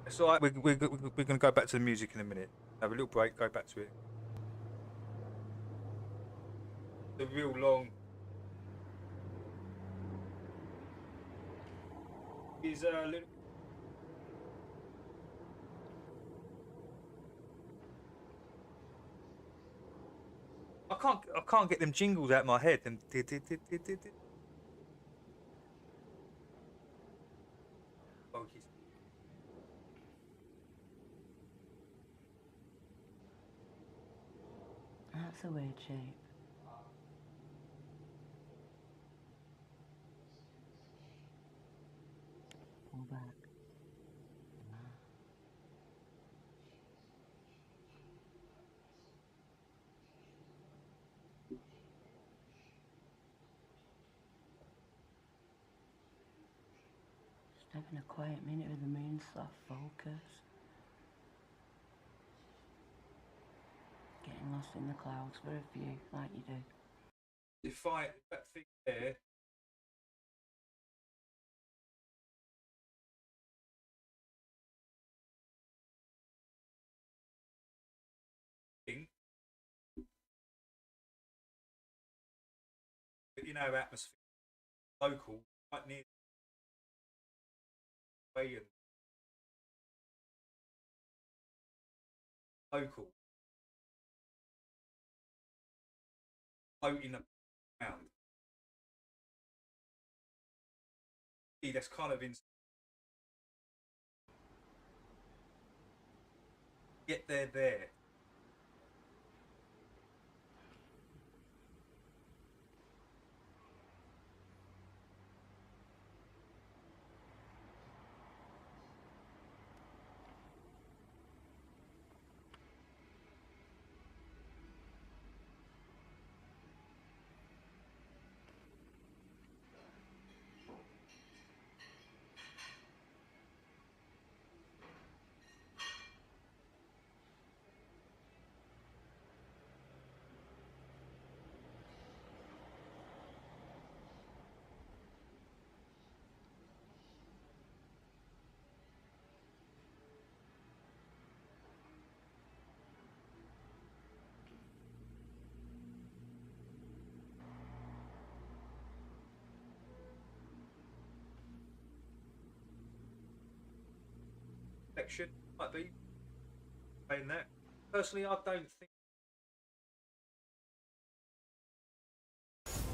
It's all right. We're going to go back to the music in a minute. Have a little break. Go back to it. The real long. Is a little. I can't get them jingles out of my head. Them. Oh, That's a weird shape. Pull back. Just having a quiet minute with the moon soft focus. Getting lost in the clouds for a few, like you do. If that thing there. You know, atmosphere, local, quite near way and local, floating around. See, that's kind of in. Get there. Section might be saying that. Personally, I don't think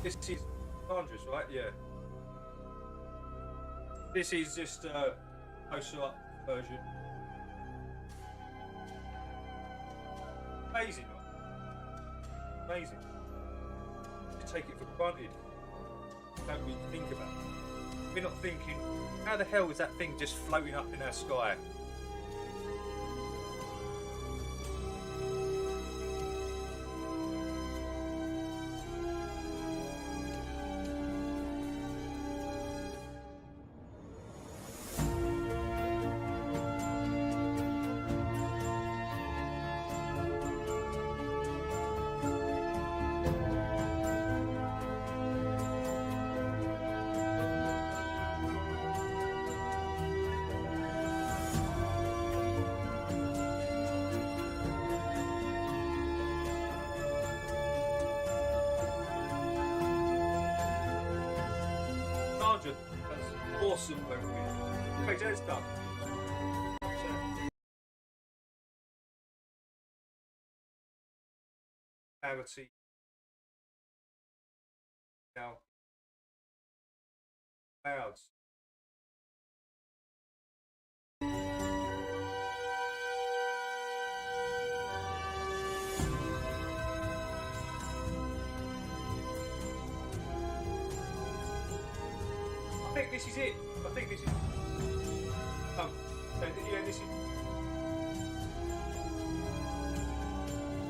this is dangerous, right? Yeah. This is just a closer up version. Amazing, right? Amazing. You take it for granted. Don't really think about it. We're not thinking, how the hell is that thing just floating up in our sky? Awesome movie. Okay, that's done. Clarity. Now, clouds. I think this is it. I think this is. Yeah, this is.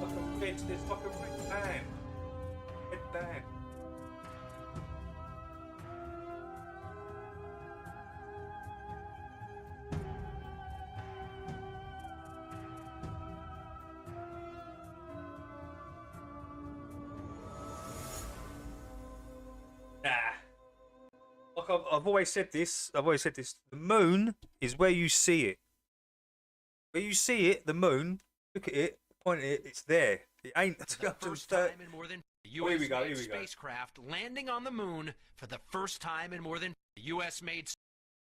Like a red. There's like a red band. Red band. Nah. Like I've always said this. I've always said this. The moon is where you see it. Where you see it, the moon. Look at it. Point at it. It's there. It ain't. The first time in more than Oh, here we go. Here U.S. we go. spacecraft landing on the moon for the first time in more than U.S. made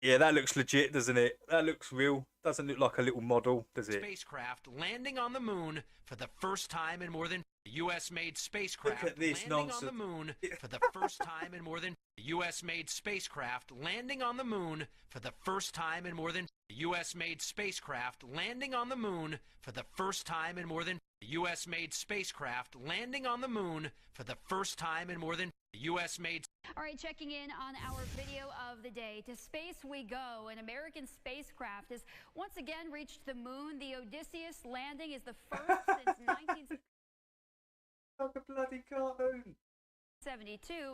Yeah, that looks legit, doesn't it? That looks real. Doesn't look like a little model, does it? spacecraft landing on the moon for the first time in more than U.S. made spacecraft Look at this landing nonsense. on the moon for the first time in more than U.S. made spacecraft landing on the moon for the first time in more than U.S. made spacecraft landing on the moon for the first time in more than U.S. made spacecraft landing on the moon for the first time in more than U.S. made. All right, checking in on our video of the day. To space we go. An American spacecraft has once again reached the moon. The Odysseus landing is the first since 1972. Like a bloody cartoon.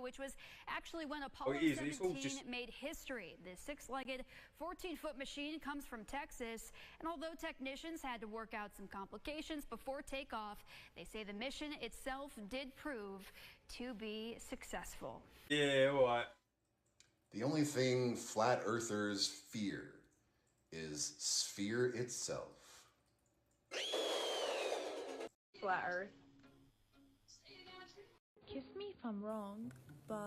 Which was actually when Apollo 17 made history. The six-legged, 14-foot machine comes from Texas, and although technicians had to work out some complications before takeoff, they say the mission itself did prove to be successful. Yeah, all right. The only thing flat earthers fear is sphere itself. Flat Earth. Kiss me if I'm wrong, but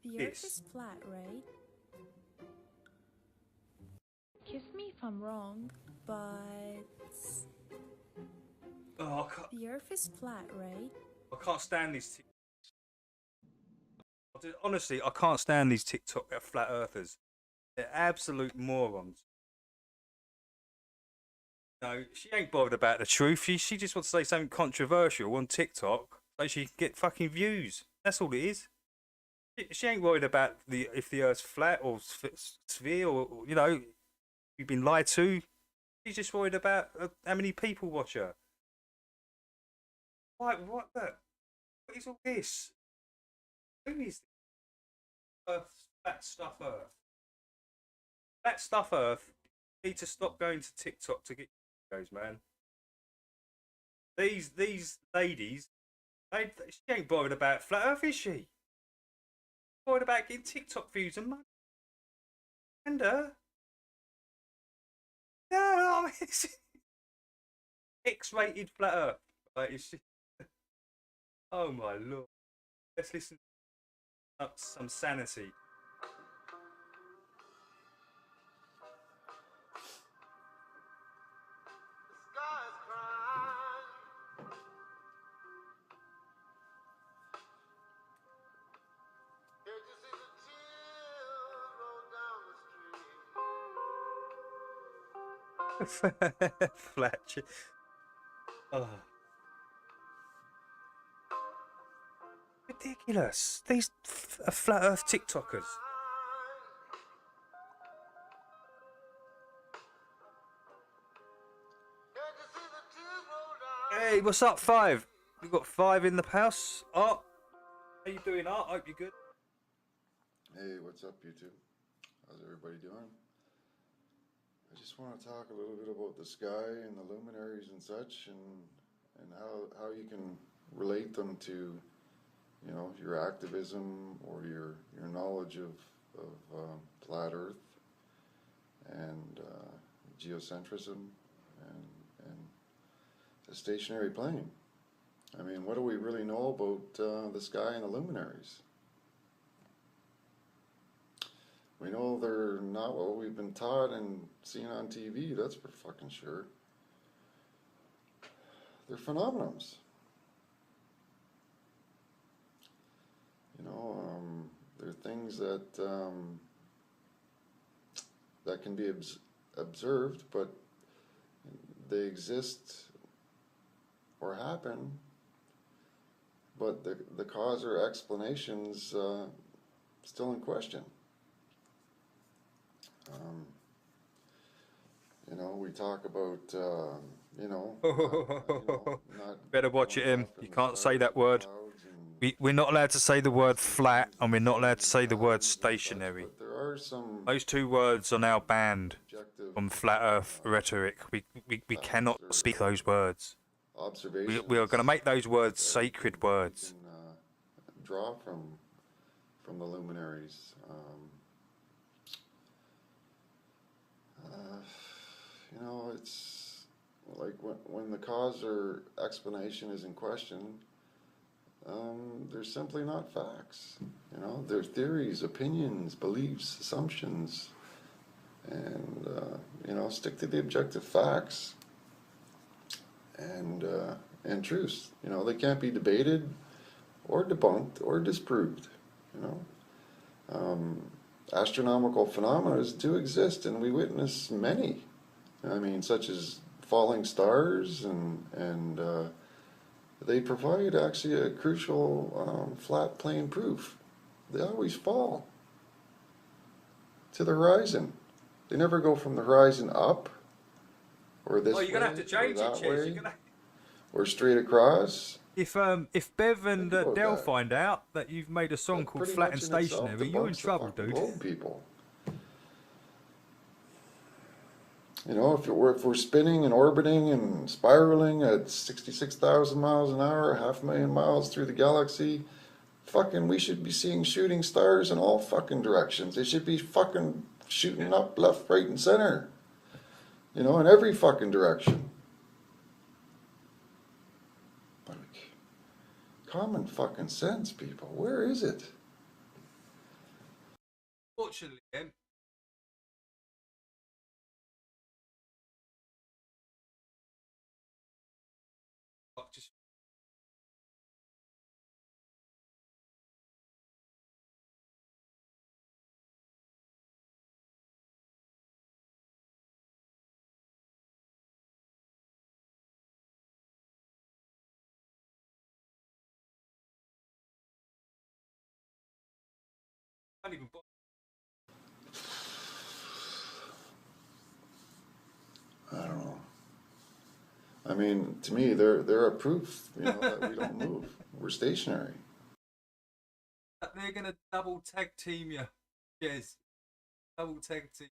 the Earth is flat, right? Kiss me if I'm wrong, but the Earth is flat, right? I can't stand these. Honestly, I can't stand these TikTok flat earthers. They're absolute morons. No, she ain't bothered about the truth. She just wants to say something controversial on TikTok so she can get fucking views. That's all it is. She ain't worried about if the Earth's flat or sphere or you know you've been lied to. She's just worried about how many people watch her. What the? What is all this? Who is this? Flat stuff Earth. Flat stuff Earth. You need to stop going to TikTok to get videos, man. These ladies, she ain't bothered about flat Earth, is she? Bothered about getting TikTok views and money. And her. No, I mean, it's X-rated flat Earth. Like, it's just... Oh my lord. Let's listen to some sanity. Fletcher. Oh. Ridiculous. These flat earth TikTokers. Hey, what's up, Five? We got Five in the house. Art, how you doing, Art? Hope you're good. Hey, what's up, YouTube? How's everybody doing? I just want to talk a little bit about the sky and the luminaries and such, and how you can relate them to, you know, your activism or your knowledge of flat Earth and geocentrism and the stationary plane. I mean, what do we really know about the sky and the luminaries? We know they're not what we've been taught and seen on TV, that's for fucking sure. They're phenomenons. You know, they're things that that can be observed, but they exist or happen, but the cause or explanation's still in question. You know, we talk about, you know, better watch it, him. You can't say that word. We're not allowed to say the word flat, and we're not allowed to say the word stationary. There are some Those two words are now banned from flat Earth rhetoric. We cannot speak those words. observations. We are going to make those words sacred words. Draw from the luminaries. You know, it's like when the cause or explanation is in question, they're simply not facts. You know, they're theories, opinions, beliefs, assumptions, and you know, stick to the objective facts and truths. You know, they can't be debated or debunked or disproved. You know, astronomical phenomena do exist, and we witness many. I mean, such as falling stars, and they provide actually a crucial flat plane proof. They always fall to the horizon. They never go from the horizon up, or this way, you're gonna have to change or it, that Chase. way, or straight across. If Bev and Del find out that you've made a song called Flat and Stationary, you're in trouble, dude. People. You know, if we're spinning and orbiting and spiraling at 66,000 miles an hour, 500,000 miles through the galaxy, fucking, we should be seeing shooting stars in all fucking directions. They should be fucking shooting up left, right, and center. You know, in every fucking direction. Like, common fucking sense, people. Where is it? Fortunately, just can't even bother. I don't know. I mean, to me, they're a proof, you know, that we don't move. We're stationary. They're gonna double tag team you. Yes, double tag team.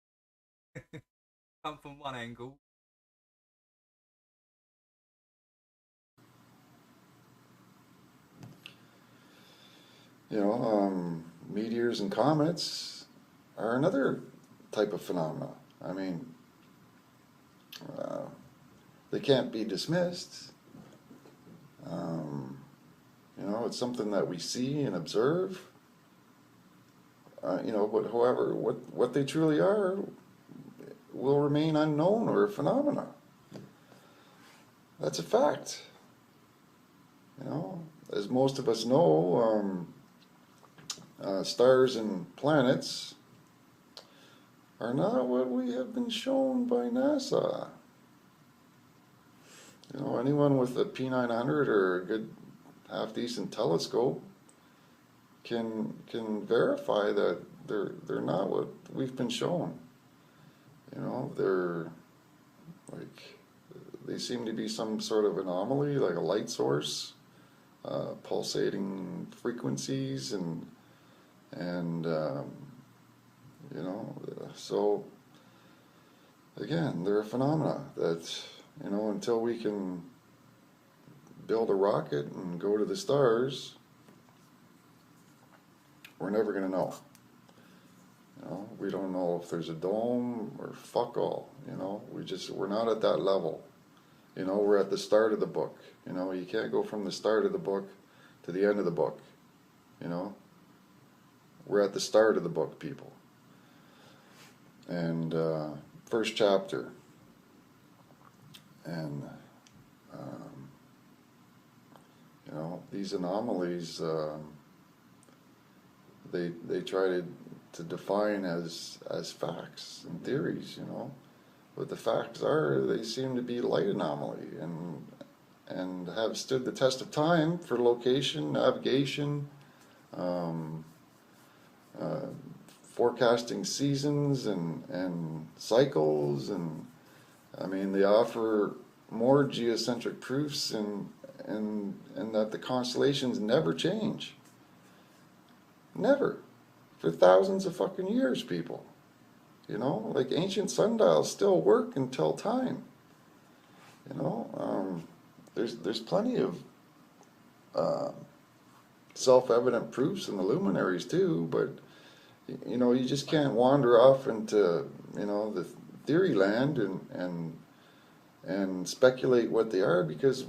Come from one angle. You know, meteors and comets are another type of phenomena. I mean, they can't be dismissed. You know, it's something that we see and observe. You know, but however, what they truly are will remain unknown or a phenomena. That's a fact. You know, as most of us know, stars and planets are not what we have been shown by NASA. You know, anyone with a P900 or a good half-decent telescope can verify that they're not what we've been shown. You know, they're like, they seem to be some sort of anomaly, like a light source, pulsating frequencies, and you know, so again, they're a phenomena that, you know, until we can build a rocket and go to the stars, we're never going to know. You know, we don't know if there's a dome or fuck all. You know, we're not at that level. You know, we're at the start of the book. You know, you can't go from the start of the book to the end of the book. You know, we're at the start of the book, people. And first chapter. And, you know, these anomalies, they try to define as facts and theories, you know. But the facts are, they seem to be light anomaly and have stood the test of time for location, navigation, forecasting seasons and cycles, and I mean they offer more geocentric proofs and that the constellations never change. Never. For thousands of fucking years, people. You know, like ancient sundials still work and tell time. You know, there's plenty of self-evident proofs in the luminaries too, but you know, you just can't wander off into, you know, the theory land and speculate what they are, because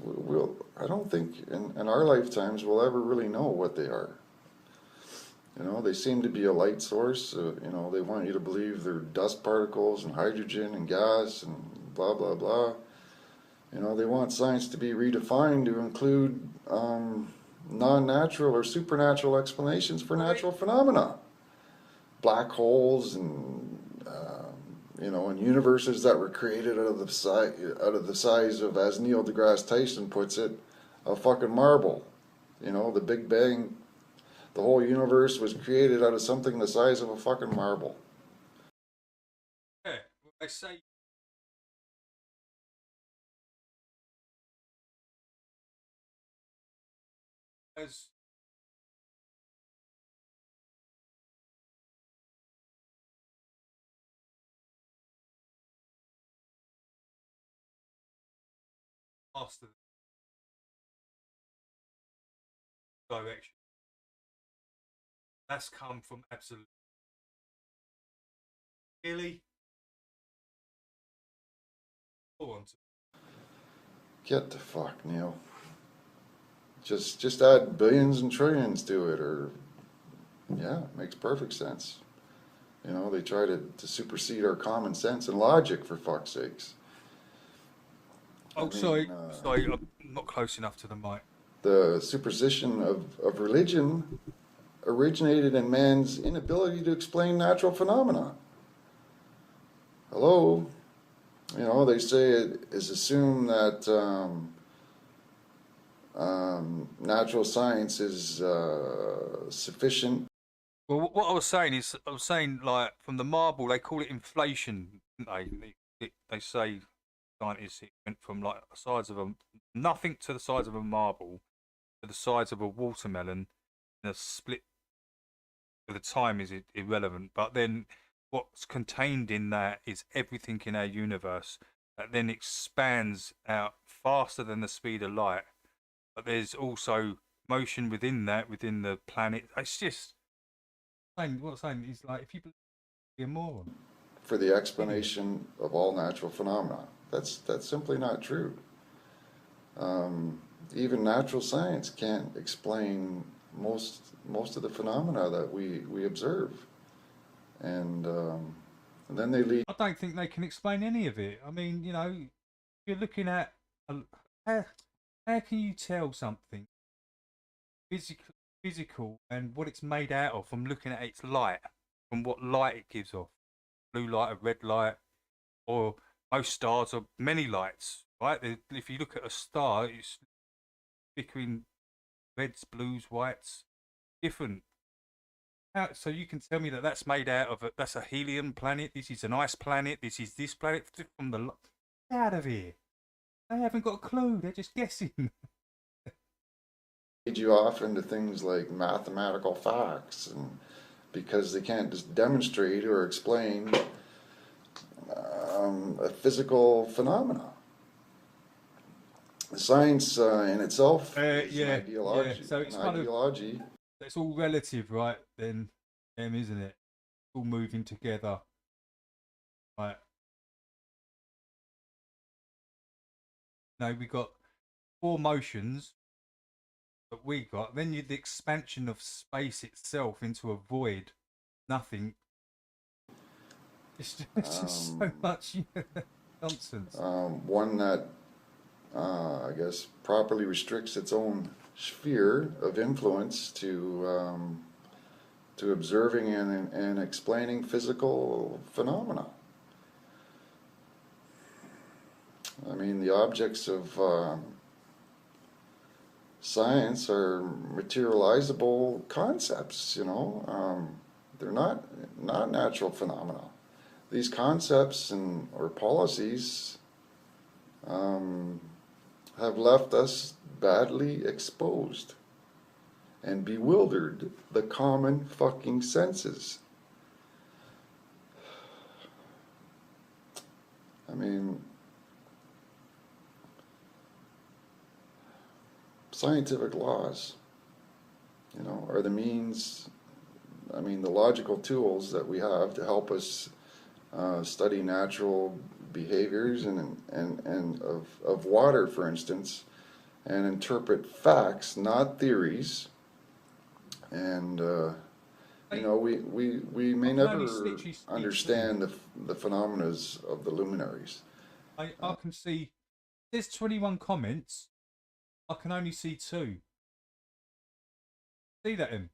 I don't think in our lifetimes we'll ever really know what they are. You know, they seem to be a light source. You know, they want you to believe they're dust particles and hydrogen and gas and blah, blah, blah. You know, they want science to be redefined to include non-natural or supernatural explanations for natural phenomena. Black holes and, you know, and universes that were created out of the size of, as Neil deGrasse Tyson puts it, a fucking marble. You know, the Big Bang. The whole universe was created out of something the size of a fucking marble. Yeah, well, they say. As master direction. That's come from absolute. Really? Go on. Get the fuck, Neil. Just add billions and trillions to it, or yeah, it makes perfect sense. You know, they try to supersede our common sense and logic, for fuck's sakes. Oh, sorry, I'm not close enough to the mic. The superstition of religion originated in man's inability to explain natural phenomena. Hello? You know, they say it is assumed that natural science is sufficient. Well, what I was saying is, like from the marble, they call it inflation. They say scientists it went from like the size of nothing to the size of a marble to the size of a watermelon in a split. The time is irrelevant, but then what's contained in that is everything in our universe that then expands out faster than the speed of light. But there's also motion within that, within the planet. It's just what I'm saying is, like, if you believe, you're a moron. For the explanation of all natural phenomena. That's simply not true. Even natural science can't explain most of the phenomena that we observe, and then they lead. I don't think they can explain any of it. I mean, you know, you're looking at how can you tell something physical and what it's made out of from looking at its light, from what light it gives off, blue light, or red light, or most stars are many lights, right? If you look at a star, it's flickering reds, blues, whites, different. So you can tell me that that's made out of that's a helium planet. This is an ice planet. This is this planet from the out of here. They haven't got a clue. They're just guessing. Lead you off into things like mathematical facts, and because they can't just demonstrate or explain a physical phenomena. Science in itself is an ideology. Yeah. So it's ideology. It's all relative, right? Then, isn't it? All moving together, right? No, we got four motions that we got. Then the expansion of space itself into a void, nothing. It's just so much nonsense. One that, I guess, properly restricts its own sphere of influence to observing and explaining physical phenomena. I mean, the objects of science are materializable concepts, you know. They're not natural phenomena. These concepts or policies have left us badly exposed and bewildered the common fucking senses. I mean, scientific laws, you know, are the means, I mean, the logical tools that we have to help us study natural behaviors and of water, for instance, and interpret facts, not theories. And you know, we may never understand the phenomena of the luminaries. I can see there's 21 comments. I can only see 2. See that in?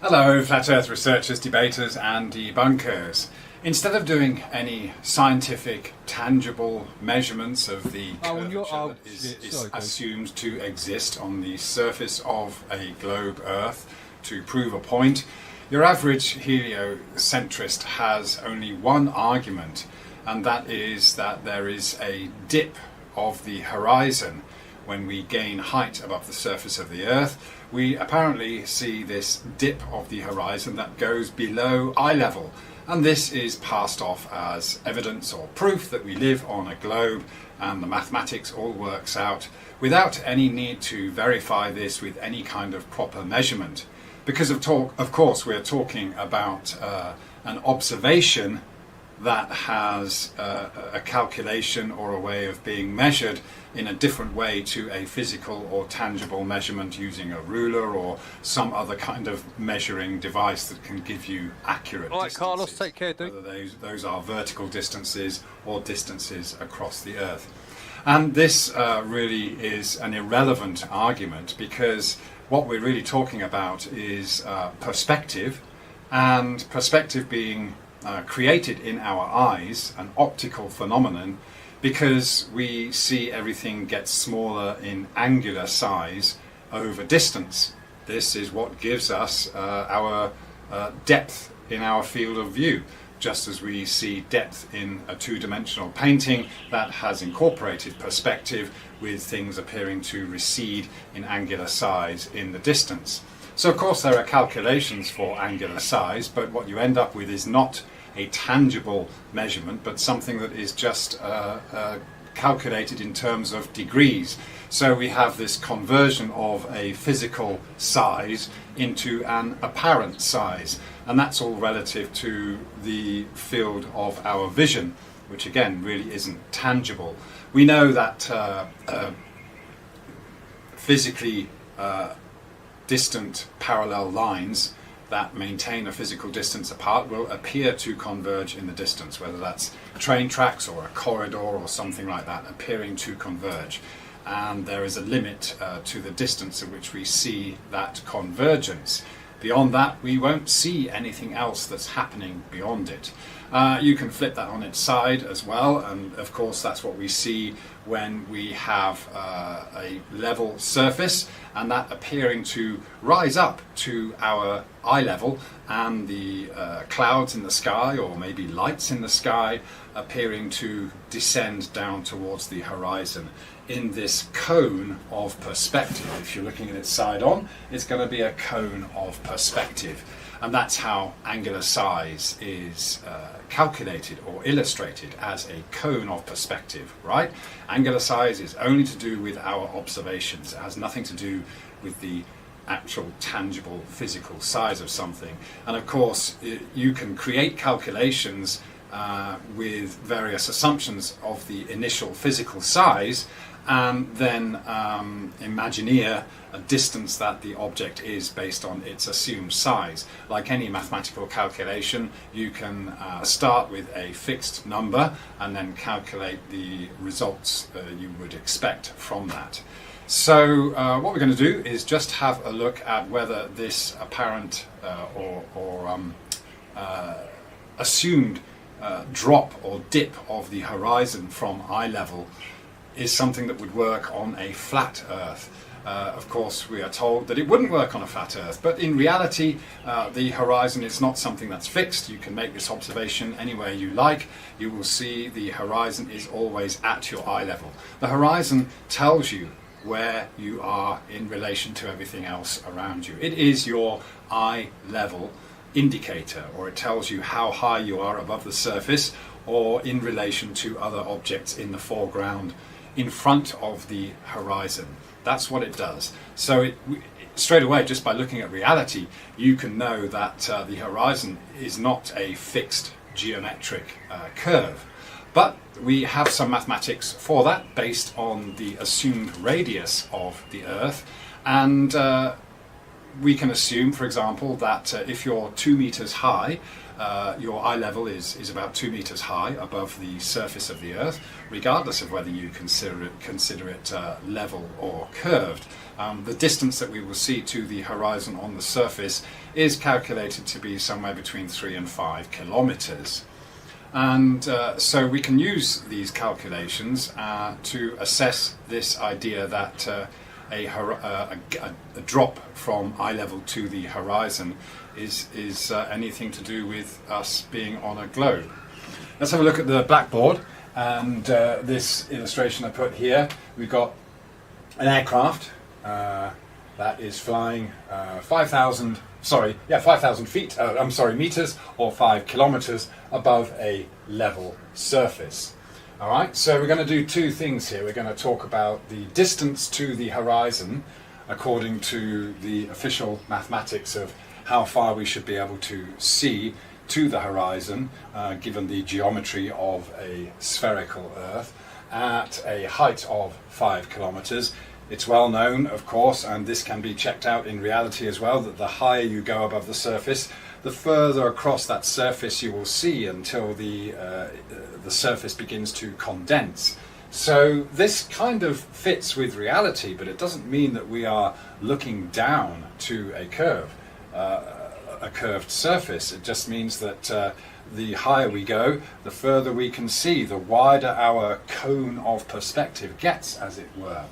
Hello, Flat Earth researchers, debaters and debunkers. Instead of doing any scientific, tangible measurements of the curvature that is assumed to exist on the surface of a globe Earth to prove a point, your average heliocentrist has only one argument, and that is that there is a dip of the horizon. When we gain height above the surface of the Earth, we apparently see this dip of the horizon that goes below eye level, and this is passed off as evidence or proof that we live on a globe, and the mathematics all works out without any need to verify this with any kind of proper measurement. Because of course we're talking about an observation that has a calculation or a way of being measured in a different way to a physical or tangible measurement using a ruler or some other kind of measuring device that can give you accurate distances. Carlos, take care, dude. Whether those are vertical distances or distances across the Earth. And this really is an irrelevant argument, because what we're really talking about is perspective, and perspective being created in our eyes, an optical phenomenon, because we see everything get smaller in angular size over distance. This is what gives us our depth in our field of view, just as we see depth in a two-dimensional painting that has incorporated perspective with things appearing to recede in angular size in the distance. So of course there are calculations for angular size, but what you end up with is not a tangible measurement, but something that is just calculated in terms of degrees. So we have this conversion of a physical size into an apparent size, and that's all relative to the field of our vision, which again really isn't tangible. We know that physically distant parallel lines that maintain a physical distance apart will appear to converge in the distance, whether that's train tracks or a corridor or something like that, appearing to converge. And there is a limit to the distance at which we see that convergence. Beyond that, we won't see anything else that's happening beyond it. You can flip that on its side as well, and of course that's what we see when we have a level surface, and that appearing to rise up to our eye level, and the clouds in the sky, or maybe lights in the sky, appearing to descend down towards the horizon in this cone of perspective. If you're looking at it side on, it's going to be a cone of perspective. And that's how angular size is calculated or illustrated, as a cone of perspective, right? Angular size is only to do with our observations. It has nothing to do with the actual tangible physical size of something. And of course, you can create calculations with various assumptions of the initial physical size, and then imagineer a distance that the object is based on its assumed size. Like any mathematical calculation, you can start with a fixed number and then calculate the results you would expect from that. So what we're going to do is just have a look at whether this apparent or assumed drop or dip of the horizon from eye level is something that would work on a flat Earth. Of course, we are told that it wouldn't work on a flat Earth, but in reality, the horizon is not something that's fixed. You can make this observation anywhere you like. You will see the horizon is always at your eye level. The horizon tells you where you are in relation to everything else around you. It is your eye level indicator, or it tells you how high you are above the surface or in relation to other objects in the foreground in front of the horizon. That's what it does. So straight away, just by looking at reality, you can know that the horizon is not a fixed geometric curve. But we have some mathematics for that based on the assumed radius of the Earth. And we can assume, for example, that if you're 2 meters high, your eye level is about 2 meters high above the surface of the Earth, regardless of whether you consider it level or curved. The distance that we will see to the horizon on the surface is calculated to be somewhere between 3 and 5 kilometers. And so we can use these calculations to assess this idea that a drop from eye level to the horizon is anything to do with us being on a globe. Let's have a look at the blackboard, and this illustration I put here. We've got an aircraft that is flying 5,000 feet, meters, or 5 kilometers above a level surface. All right, so we're going to do two things here. We're going to talk about the distance to the horizon according to the official mathematics of how far we should be able to see to the horizon, given the geometry of a spherical Earth, at a height of 5 kilometers. It's well known, of course, and this can be checked out in reality as well, that the higher you go above the surface, the further across that surface you will see until the surface begins to condense. So this kind of fits with reality, but it doesn't mean that we are looking down to a curved surface. It just means that the higher we go, the further we can see, the wider our cone of perspective gets, as it were.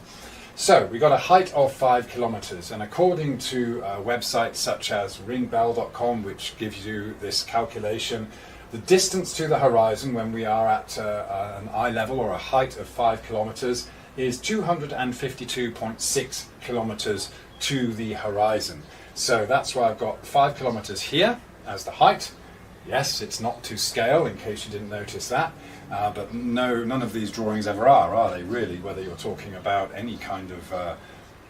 So we got a height of 5 kilometers, and according to websites such as ringbell.com, which gives you this calculation, the distance to the horizon when we are at an eye level or a height of 5 kilometers is 252.6 kilometers to the horizon. So that's why I've got 5 kilometers here as the height. Yes, it's not to scale, in case you didn't notice that. But no, none of these drawings ever are they really, whether you're talking about any kind of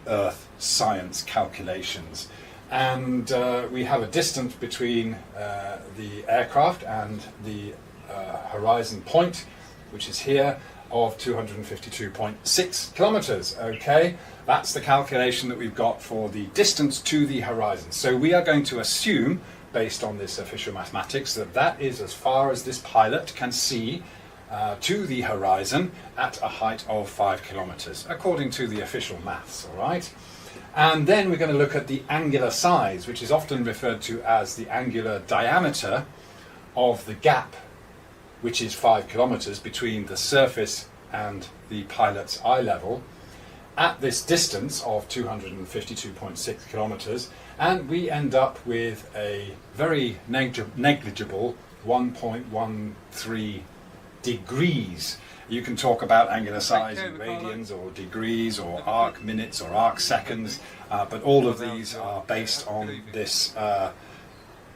Earth science calculations. And we have a distance between the aircraft and the horizon point, which is here, of 252.6 kilometers. Okay, that's the calculation that we've got for the distance to the horizon. So we are going to assume, based on this official mathematics, that that is as far as this pilot can see to the horizon at a height of 5 kilometers, according to the official maths, all right? And then we're going to look at the angular size, which is often referred to as the angular diameter of the gap, which is 5 kilometers between the surface and the pilot's eye level, at this distance of 252.6 kilometers, and we end up with a very negligible 1.13 degrees. You can talk about angular size in radians or degrees or arc minutes or arc seconds, but all of these are based on this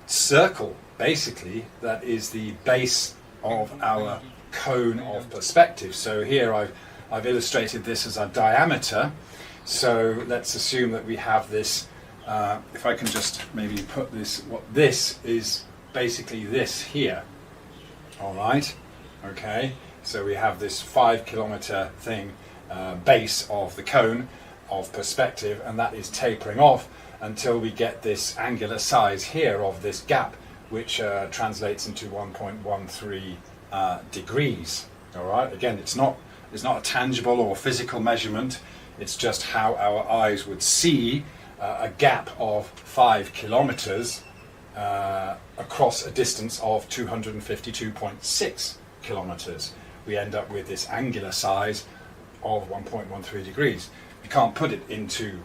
circle, basically, that is the base of our cone of perspective. So here I've illustrated this as a diameter. So let's assume that we have this, if I can just maybe put this, what this is basically this here. All right, okay, so we have this 5 kilometer thing, base of the cone of perspective, and that is tapering off until we get this angular size here of this gap, which translates into 1.13 degrees. All right. Again, it's not a tangible or physical measurement. It's just how our eyes would see a gap of 5 kilometers across a distance of 252.6 kilometers. We end up with this angular size of 1.13 degrees. You can't put it into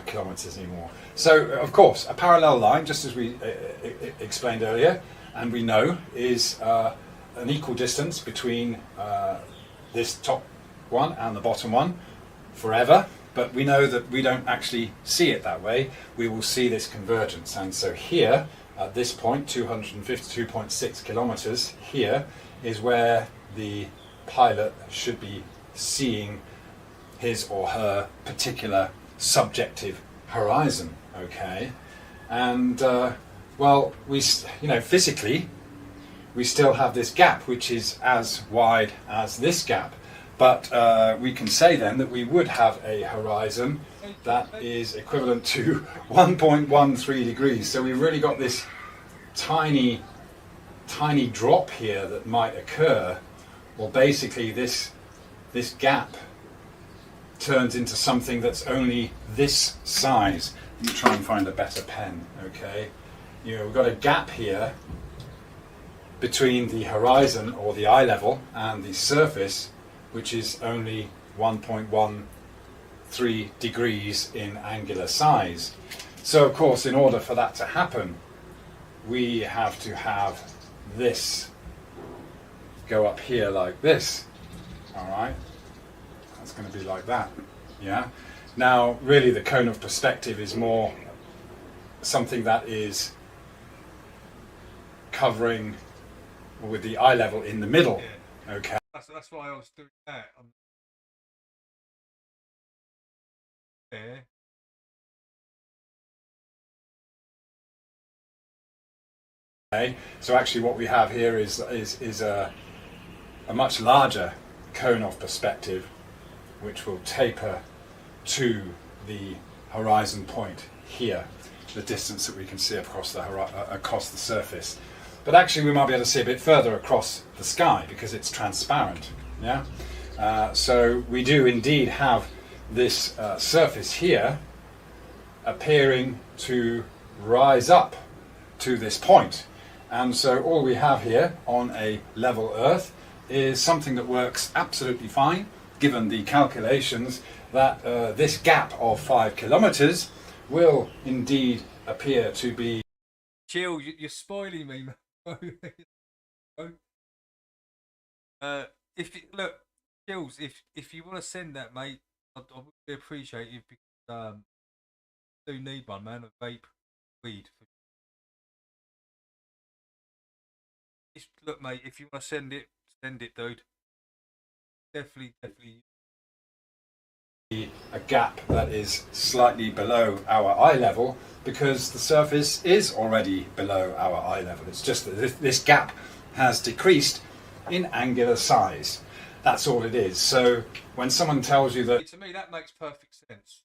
kilometers anymore. So, of course, a parallel line, just as we explained earlier, and we know, is an equal distance between this top one and the bottom one forever. But we know that we don't actually see it that way. We will see this convergence. And so here, at this point, 252.6 kilometers, here is where the pilot should be seeing his or her particular subjective horizon. Okay, and well, physically, we still have this gap, which is as wide as this gap. But we can say then that we would have a horizon that is equivalent to 1.13 degrees. So we've really got this tiny drop here that might occur. Well, basically this gap turns into something that's only this size. Let me try and find a better pen. Okay, we've got a gap here between the horizon or the eye level and the surface, which is only 1.13 degrees in angular size. So, of course, in order for that to happen, we have to have this go up here like this. All right, that's going to be like that. Yeah. Now, really, the cone of perspective is more something that is covering with the eye level in the middle. Okay. That's why I was doing that. Okay. So actually, what we have here is a much larger cone of perspective, which will taper to the horizon point here, the distance that we can see across the surface. But actually, we might be able to see a bit further across the sky because it's transparent. Yeah. So we do indeed have this surface here appearing to rise up to this point. And so all we have here on a level Earth is something that works absolutely fine, given the calculations that this gap of 5 kilometers will indeed appear to be... Chill, you're spoiling me, man. Look, Chills, if you want to send that, mate, I would really appreciate it because I do need one, man, a vape weed. Look, mate, if you want to send it, dude. Definitely. A gap that is slightly below our eye level because the surface is already below our eye level. It's just that this gap has decreased in angular size. That's all it is. So when someone tells you that... To me, that makes perfect sense.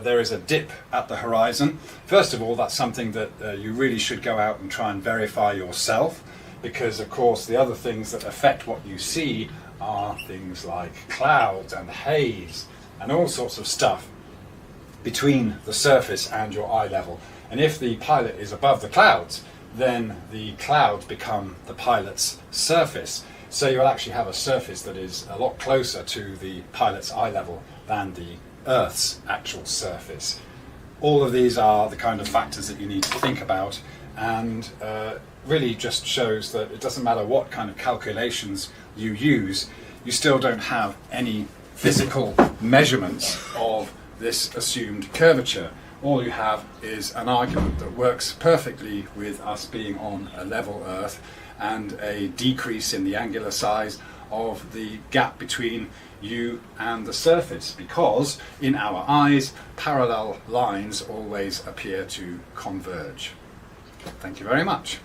There is a dip at the horizon. First of all, that's something that you really should go out and try and verify yourself, because of course the other things that affect what you see are things like clouds and haze and all sorts of stuff between the surface and your eye level. And if the pilot is above the clouds, then the clouds become the pilot's surface. So you'll actually have a surface that is a lot closer to the pilot's eye level than the Earth's actual surface. All of these are the kind of factors that you need to think about, and really just shows that it doesn't matter what kind of calculations you use, you still don't have any physical measurements of this assumed curvature. All you have is an argument that works perfectly with us being on a level Earth and a decrease in the angular size of the gap between you and the surface, because in our eyes parallel lines always appear to converge. Thank you very much.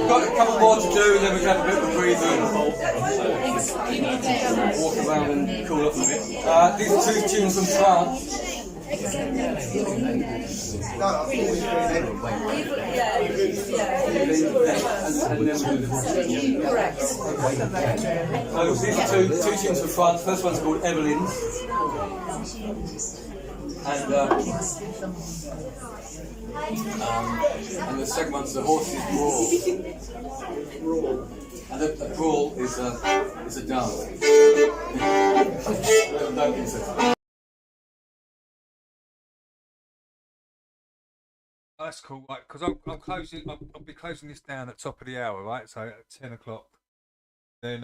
Got a couple more to do, and then we can have a bit of a breather and walk around and cool off a bit. These are two tunes from France. So these are two tunes from France. First one's called Evelyn's. And the second one's The Horse's Brawl. And the brawl is a dance. That's cool, right? Because I'm closing. I'll be closing this down at top of the hour, right? So at 10 o'clock. Then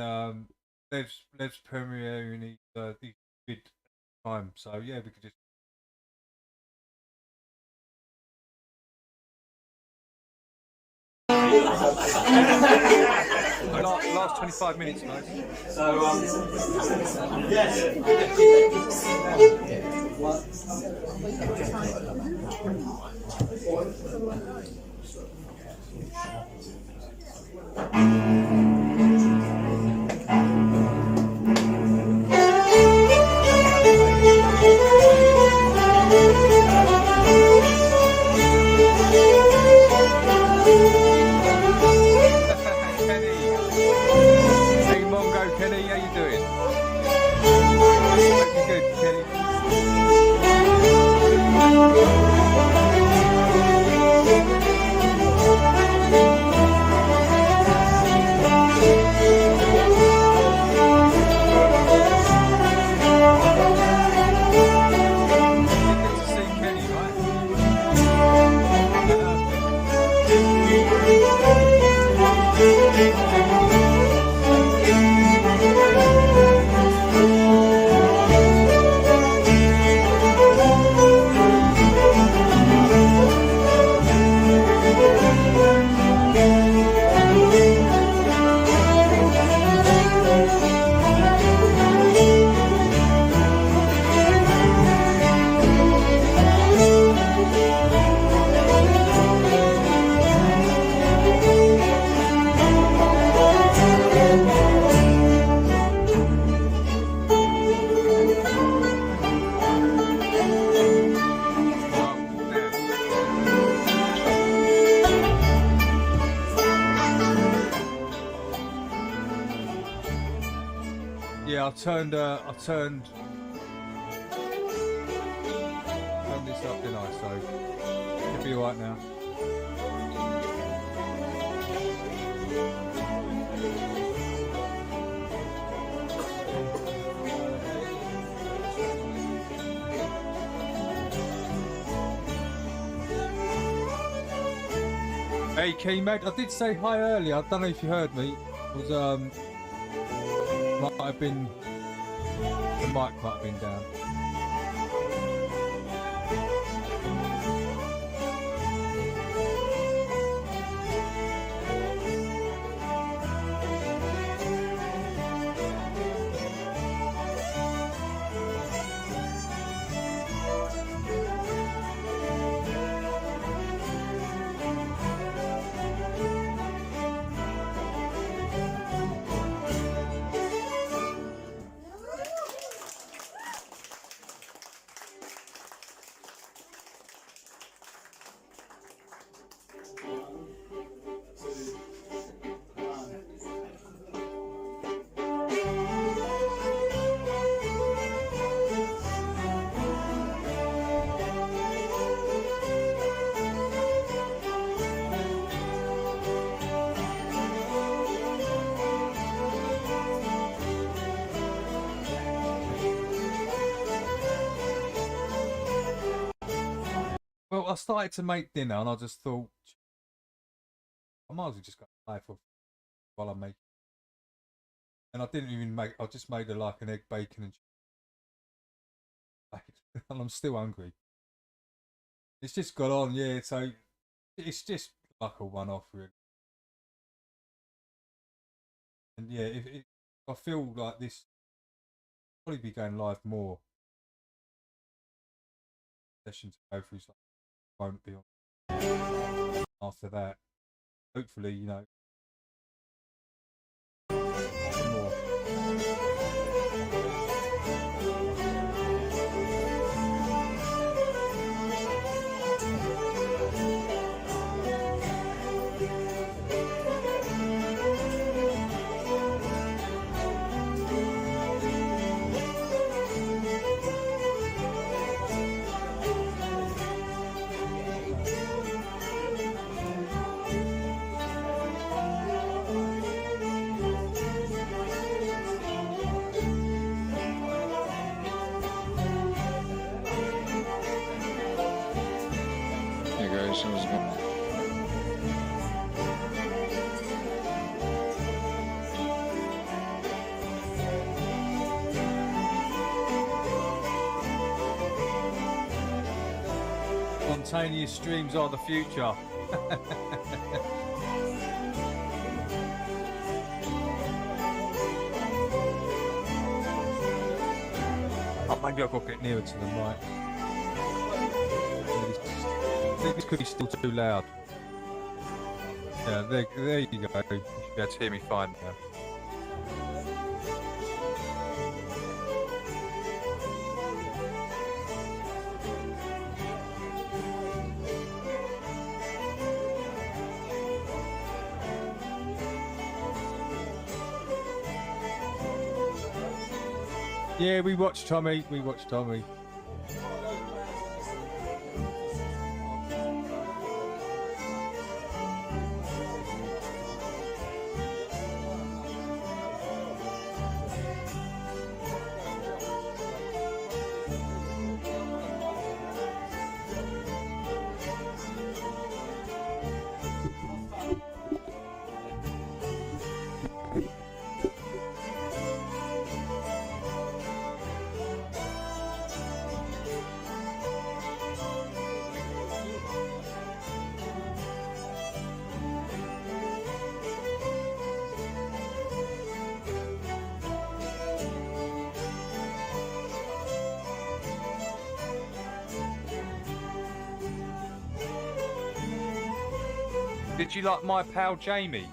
Lev's premiering the bid time. So yeah, we could just. Last 25 minutes, guys. So, yes. Kenny, how you doing? Good, Kenny. Yeah, I turned this up, didn't I? So it'll be right now. Hey, Keymed, I did say hi earlier. I don't know if you heard me. It was might have been the mic might have been down. Well, I started to make dinner, and I just thought I might as well just go play for while I make. And I didn't even make. I just made like an egg, bacon, and and I'm still hungry. It's just got on, yeah. So it's just like a one-off, really. And yeah, if I feel like this, I'll probably be going live more sessions to go through. So I won't be on after that. Hopefully, you know, more. Hey guys, how's it going? Spontaneous streams are the future. Oh, maybe I've got to get nearer to the mic. This could be still too loud. Yeah, there you go. You should be able to hear me fine now. Yeah, we watched Tommy. We watched Tommy. Did you like my pal Jamie?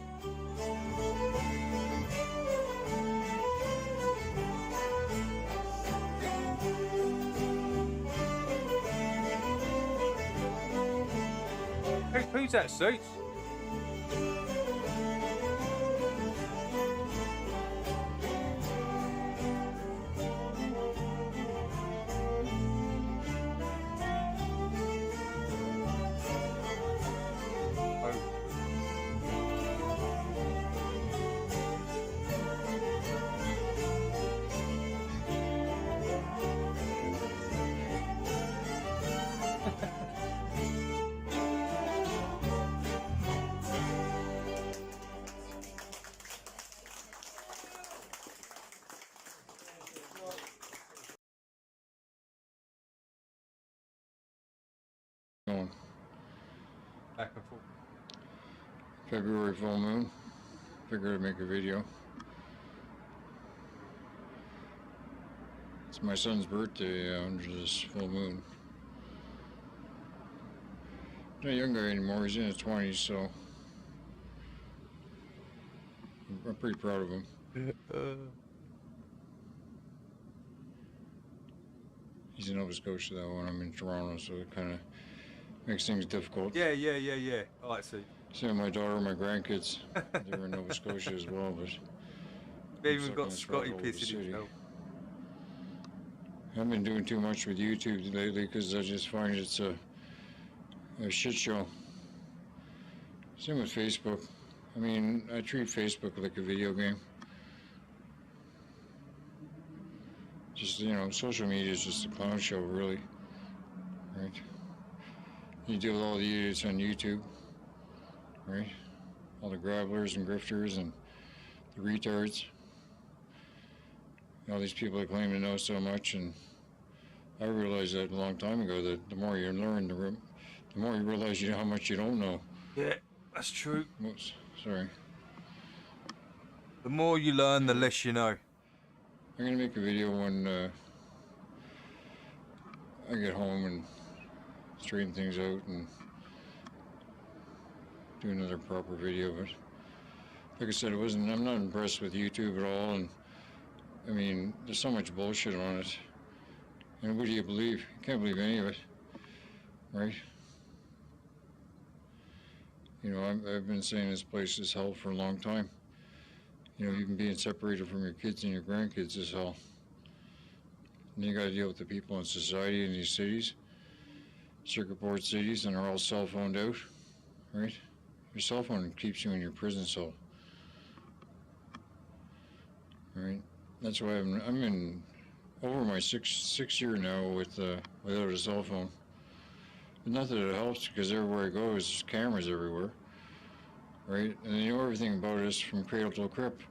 Who's that, Suits? Going. Back and forth. February full moon. Figured I'd make a video. It's my son's birthday under this full moon. Not a young guy anymore, he's in his 20s, so I'm pretty proud of him. He's in Nova Scotia, that one. I'm in Toronto, so it kind of makes things difficult. Yeah. I like to see. Same with my daughter and my grandkids. They're in Nova Scotia as well, but They've even got Scotty pissing himself. I haven't been doing too much with YouTube lately because I just find it's a shit show. Same with Facebook. I mean, I treat Facebook like a video game. Just, you know, social media is just a clown show, really. Right? You deal with all the idiots on YouTube, right? All the grabblers and grifters and the retards. All these people that claim to know so much, and I realized that a long time ago that the more you learn, the more you realize how much you don't know. Yeah, that's true. Oops, sorry. The more you learn, the less you know. I'm gonna make a video when I get home and straighten things out and do another proper video. But like I said, I'm not impressed with YouTube at all, and I mean, there's so much bullshit on it. And what do you believe? You can't believe any of it, right? You know, I've been saying this place is hell for a long time. You know, even being separated from your kids and your grandkids is hell. And you gotta deal with the people in society in these cities, circuit board cities, and they're all cell phoned out, right? Your cell phone keeps you in your prison cell, right? That's why I'm in over my sixth year now without a cell phone. But not that it helps, because everywhere I go there's cameras everywhere, right? And they know everything about us from cradle to crypt,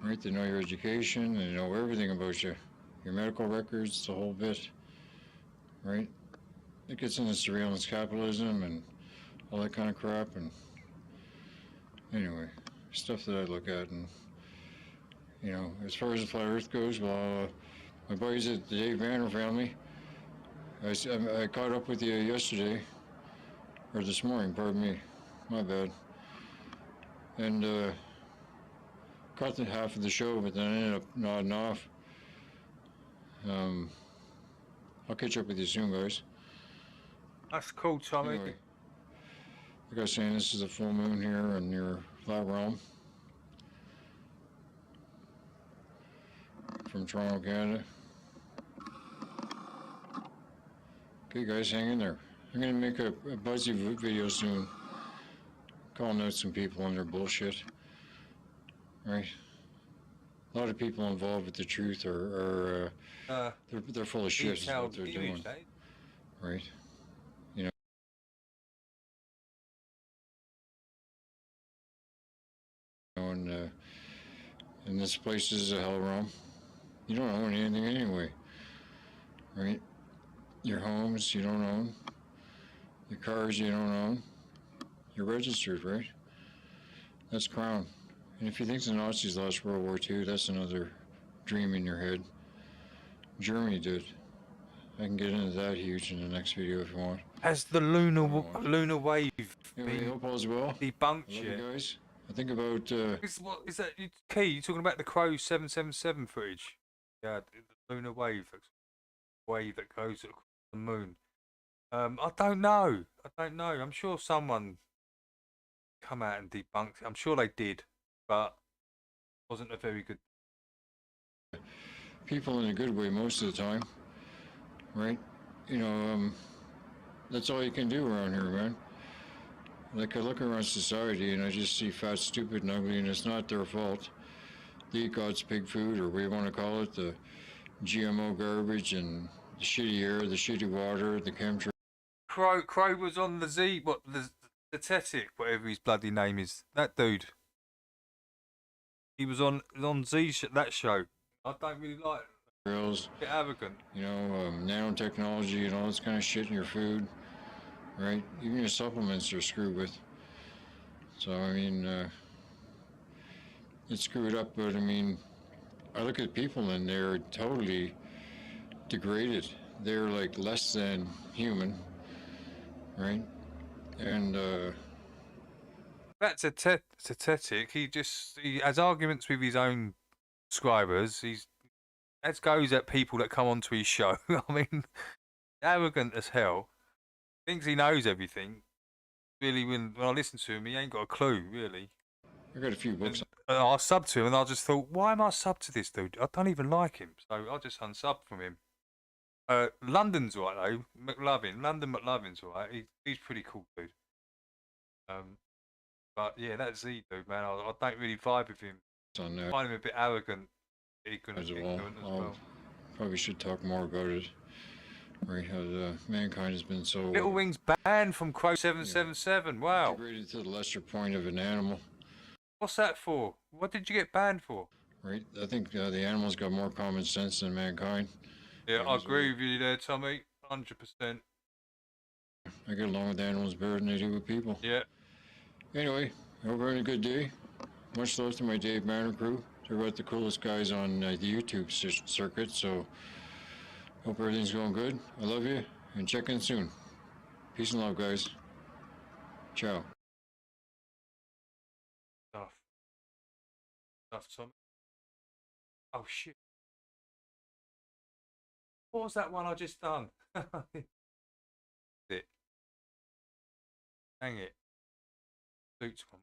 right? They know your education, they know everything about you, your medical records, the whole bit, right? It gets into surveillance capitalism and all that kind of crap. And anyway, stuff that I look at. And you know, as far as the flat Earth goes, well, my buddies at the Dave Banner family, I caught up with you yesterday, or this morning, pardon me, my bad, and caught the half of the show, but then I ended up nodding off. I'll catch up with you soon, guys. That's cool, Tommy. Anyway, like I was saying, this is a full moon here in your flat realm from Toronto, Canada. Okay, guys, hang in there. I'm gonna make a buzzy video soon, calling out some people on their bullshit. Right? A lot of people involved with the truth are they're full of shit. Is what they're doing. Right? You know, and this place is a hell realm. You don't own anything anyway, right? Your homes you don't own, your cars you don't own. You're registered, right? That's crown. And if you think the Nazis lost World War II, that's another dream in your head. Germany did. I can get into that huge in the next video if you want. Has the lunar wave anyway, been hope all's well. debunked I love yet? you guys. I think about What is that? Key, you talking about the Crow 777 footage? Yeah, the lunar wave that goes across the moon. I don't know. I'm sure someone come out and debunked it. I'm sure they did, but it wasn't a very good. people in a good way most of the time, right? You know, that's all you can do around here, man. Like, I look around society and I just see fat, stupid, and ugly, and it's not their fault. They eat God's pig food, or what you want to call it, the GMO garbage and the shitty air, the shitty water, the chemtrails. Crow was on the the Tetic, whatever his bloody name is. That dude. He was on that show. I don't really like it. A bit arrogant. You know, nanotechnology and all this kind of shit in your food, right? Even your supplements are screwed with. So, I mean, it's screwed up, but I mean, I look at people and they're totally degraded. They're like less than human, right? And that's a Tetic. He has arguments with his own subscribers. That goes at people that come onto his show. I mean, arrogant as hell. Thinks he knows everything. Really, when I listen to him, he ain't got a clue, really. I got a few books. And I subbed to him, and I just thought, why am I subbed to this dude? I don't even like him, so I just unsubbed from him. London's right though. London McLovin's right. He's pretty cool dude. But yeah, that Z dude, man, I don't really vibe with him. I find him a bit arrogant, ignorant as well. Probably should talk more about it. right? How mankind has been so Little Wing's banned from Crow 777. Wow. degraded to the lesser point of an animal, What's that for? What did you get banned for? right? I think the animals got more common sense than mankind. Yeah, I agree with you there, Tommy. 100%. I get along with animals better than I do with people. Yeah. Anyway, hope you're having a good day. Much love to my Dave Banner crew. They're about the coolest guys on the YouTube circuit, so hope everything's going good. I love you, and check in soon. Peace and love, guys. Ciao. Stuff, Tommy. Oh, shit. What was that one I just done? it. Hang it. Boots one.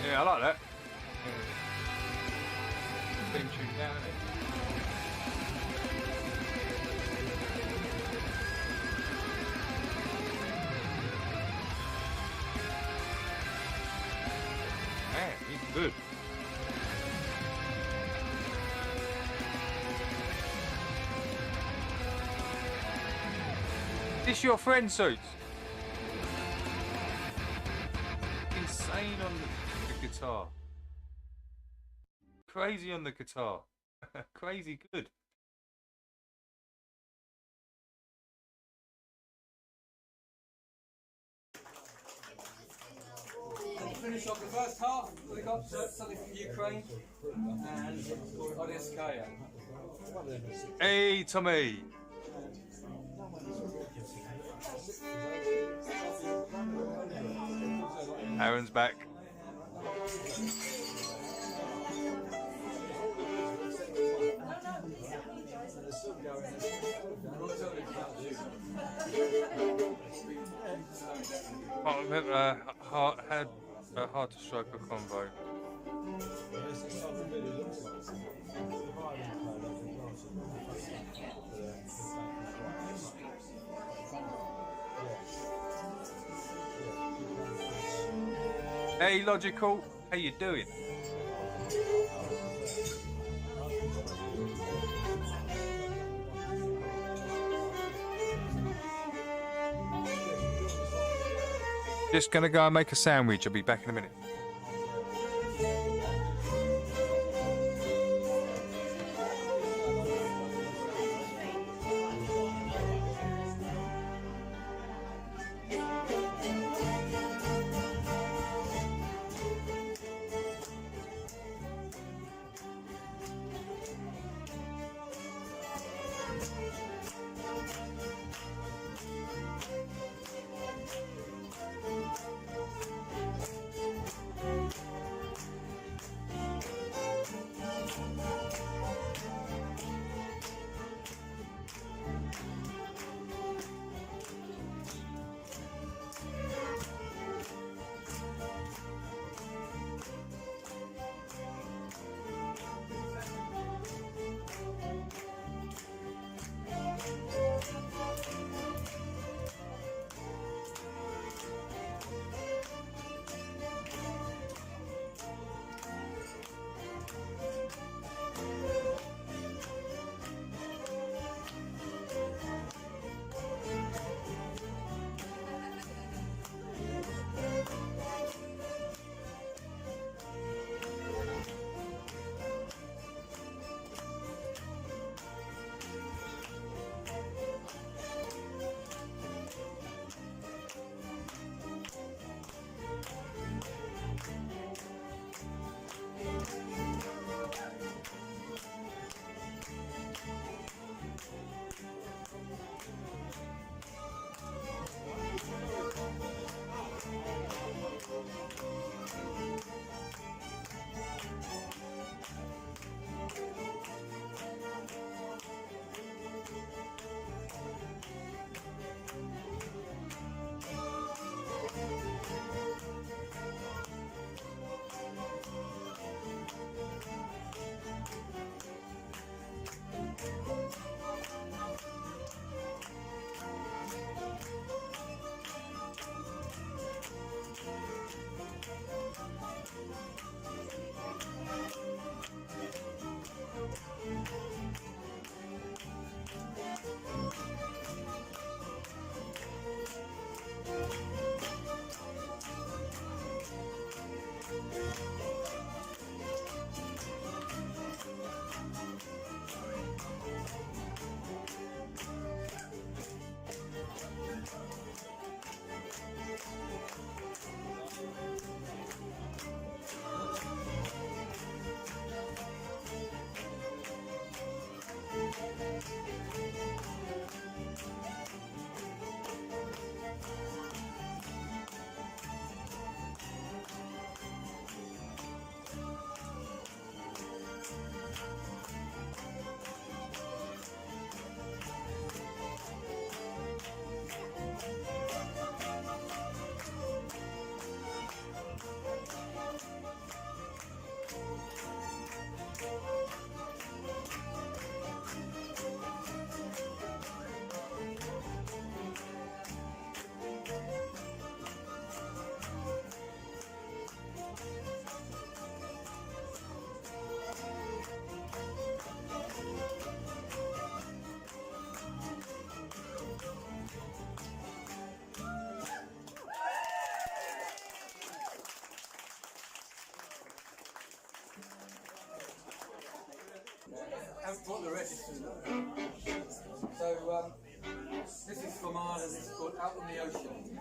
Yeah, I like that. Theme tune down, isn't it? Man, he's good. This your friend, Suits? Insane on the guitar. Crazy on the guitar. Crazy good. Finish off the first half. We got something from Ukraine and Odeskaya. Hey, Tommy. Aaron's back. Hard to strike a convo. Hey, Logical, how you doing? Just gonna go and make a sandwich. I'll be back in a minute. don't put the registers. So this is from Ireland. It's called Out in the Ocean.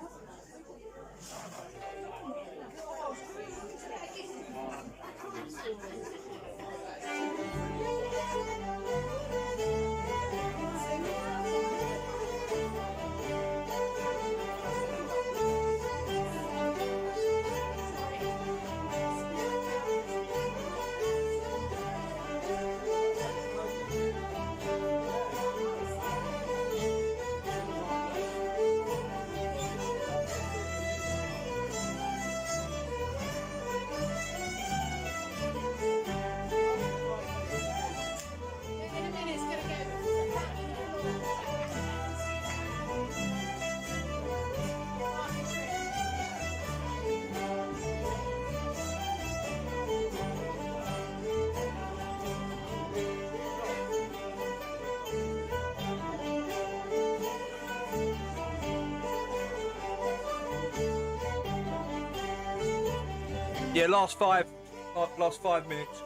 Yeah, last 5 minutes.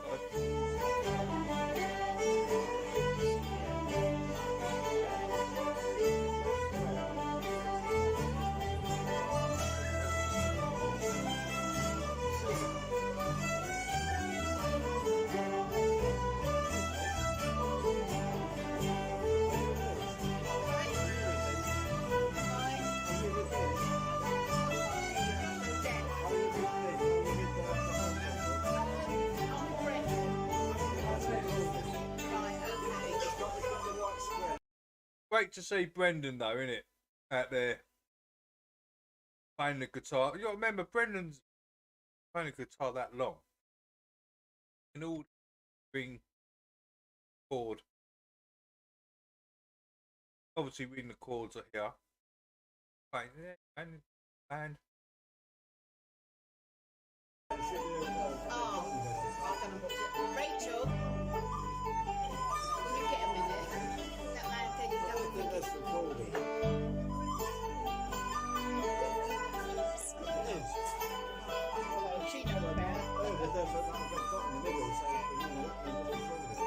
Great to see Brendan though, isn't it? Out there playing the guitar. You got to remember, Brendan's playing the guitar that long. In all being chord. Obviously reading the chords are here. Playing and Rachel, will you get a minute? That man said he's going to think it's recording. She knows about it. Oh, there's a dot in the middle, so you know that means it's recording.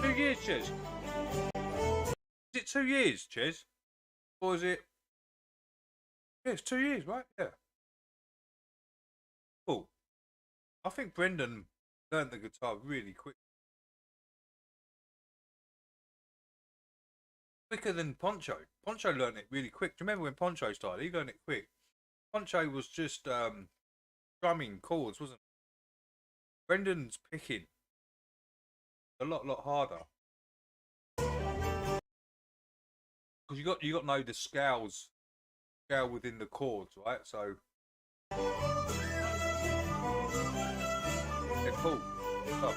2 years, Ches. Is it 2 years, Ches? Or is it? Yeah, it's 2 years, right? Yeah. Cool. I think Brendan learned the guitar really quick. Quicker than Poncho. Poncho learned it really quick. Do you remember when Poncho started? He learned it quick. Poncho was just drumming chords, wasn't it? Brendan's picking a lot harder. Because you got to know the scale within the chords, right? So yeah, cool. Oh.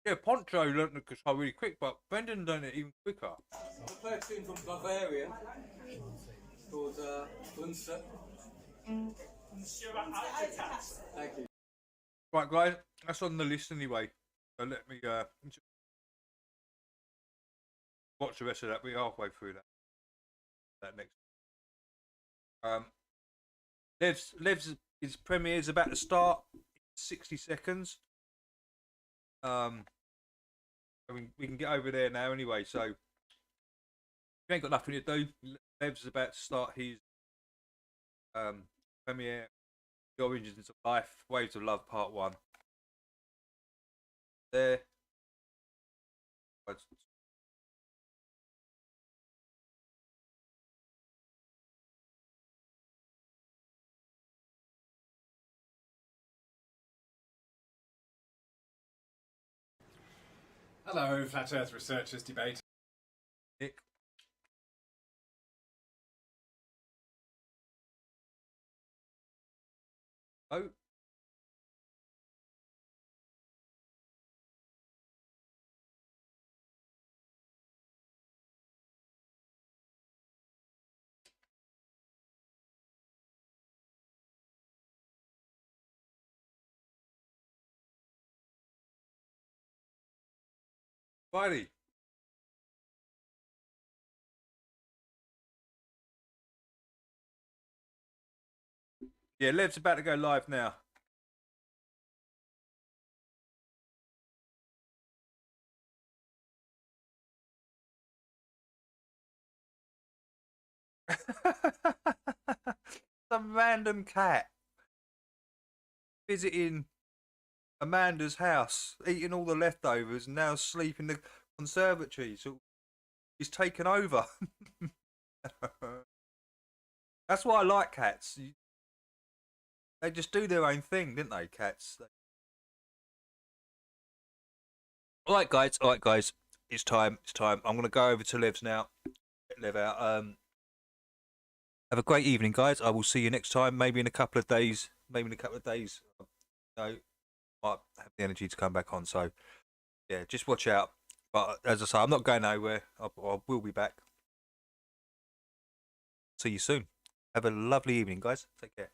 Yeah, Poncho learnt the guitar really quick, but Brendan learned it even quicker. I play a tune from Bavarian called Unser. Thank you. Right, guys, that's on the list anyway. So let me watch the rest of that. We're halfway through that next. Lev's his premiere is about to start. 60 seconds. I mean, we can get over there now anyway. So if you ain't got nothing to do, Lev's about to start his premiere. The Origins of Life, Waves of Love, Part 1. There. Hello, Flat Earth Researchers Debate. Nick. Oh. Spidey. Yeah, Lev's about to go live now. Some random cat visiting Amanda's house, eating all the leftovers, and now sleep in the conservatory. So he's taken over. That's why I like cats. They just do their own thing, didn't they, cats? All right, guys. All right, guys. It's time. It's time. I'm going to go over to Lev's now. Get Lev out. Have a great evening, guys. I will see you next time. Maybe in a couple of days. Maybe in a couple of days. No, might have the energy to come back on. So, yeah, just watch out. But as I say, I'm not going nowhere. I will be back. See you soon. Have a lovely evening, guys. Take care.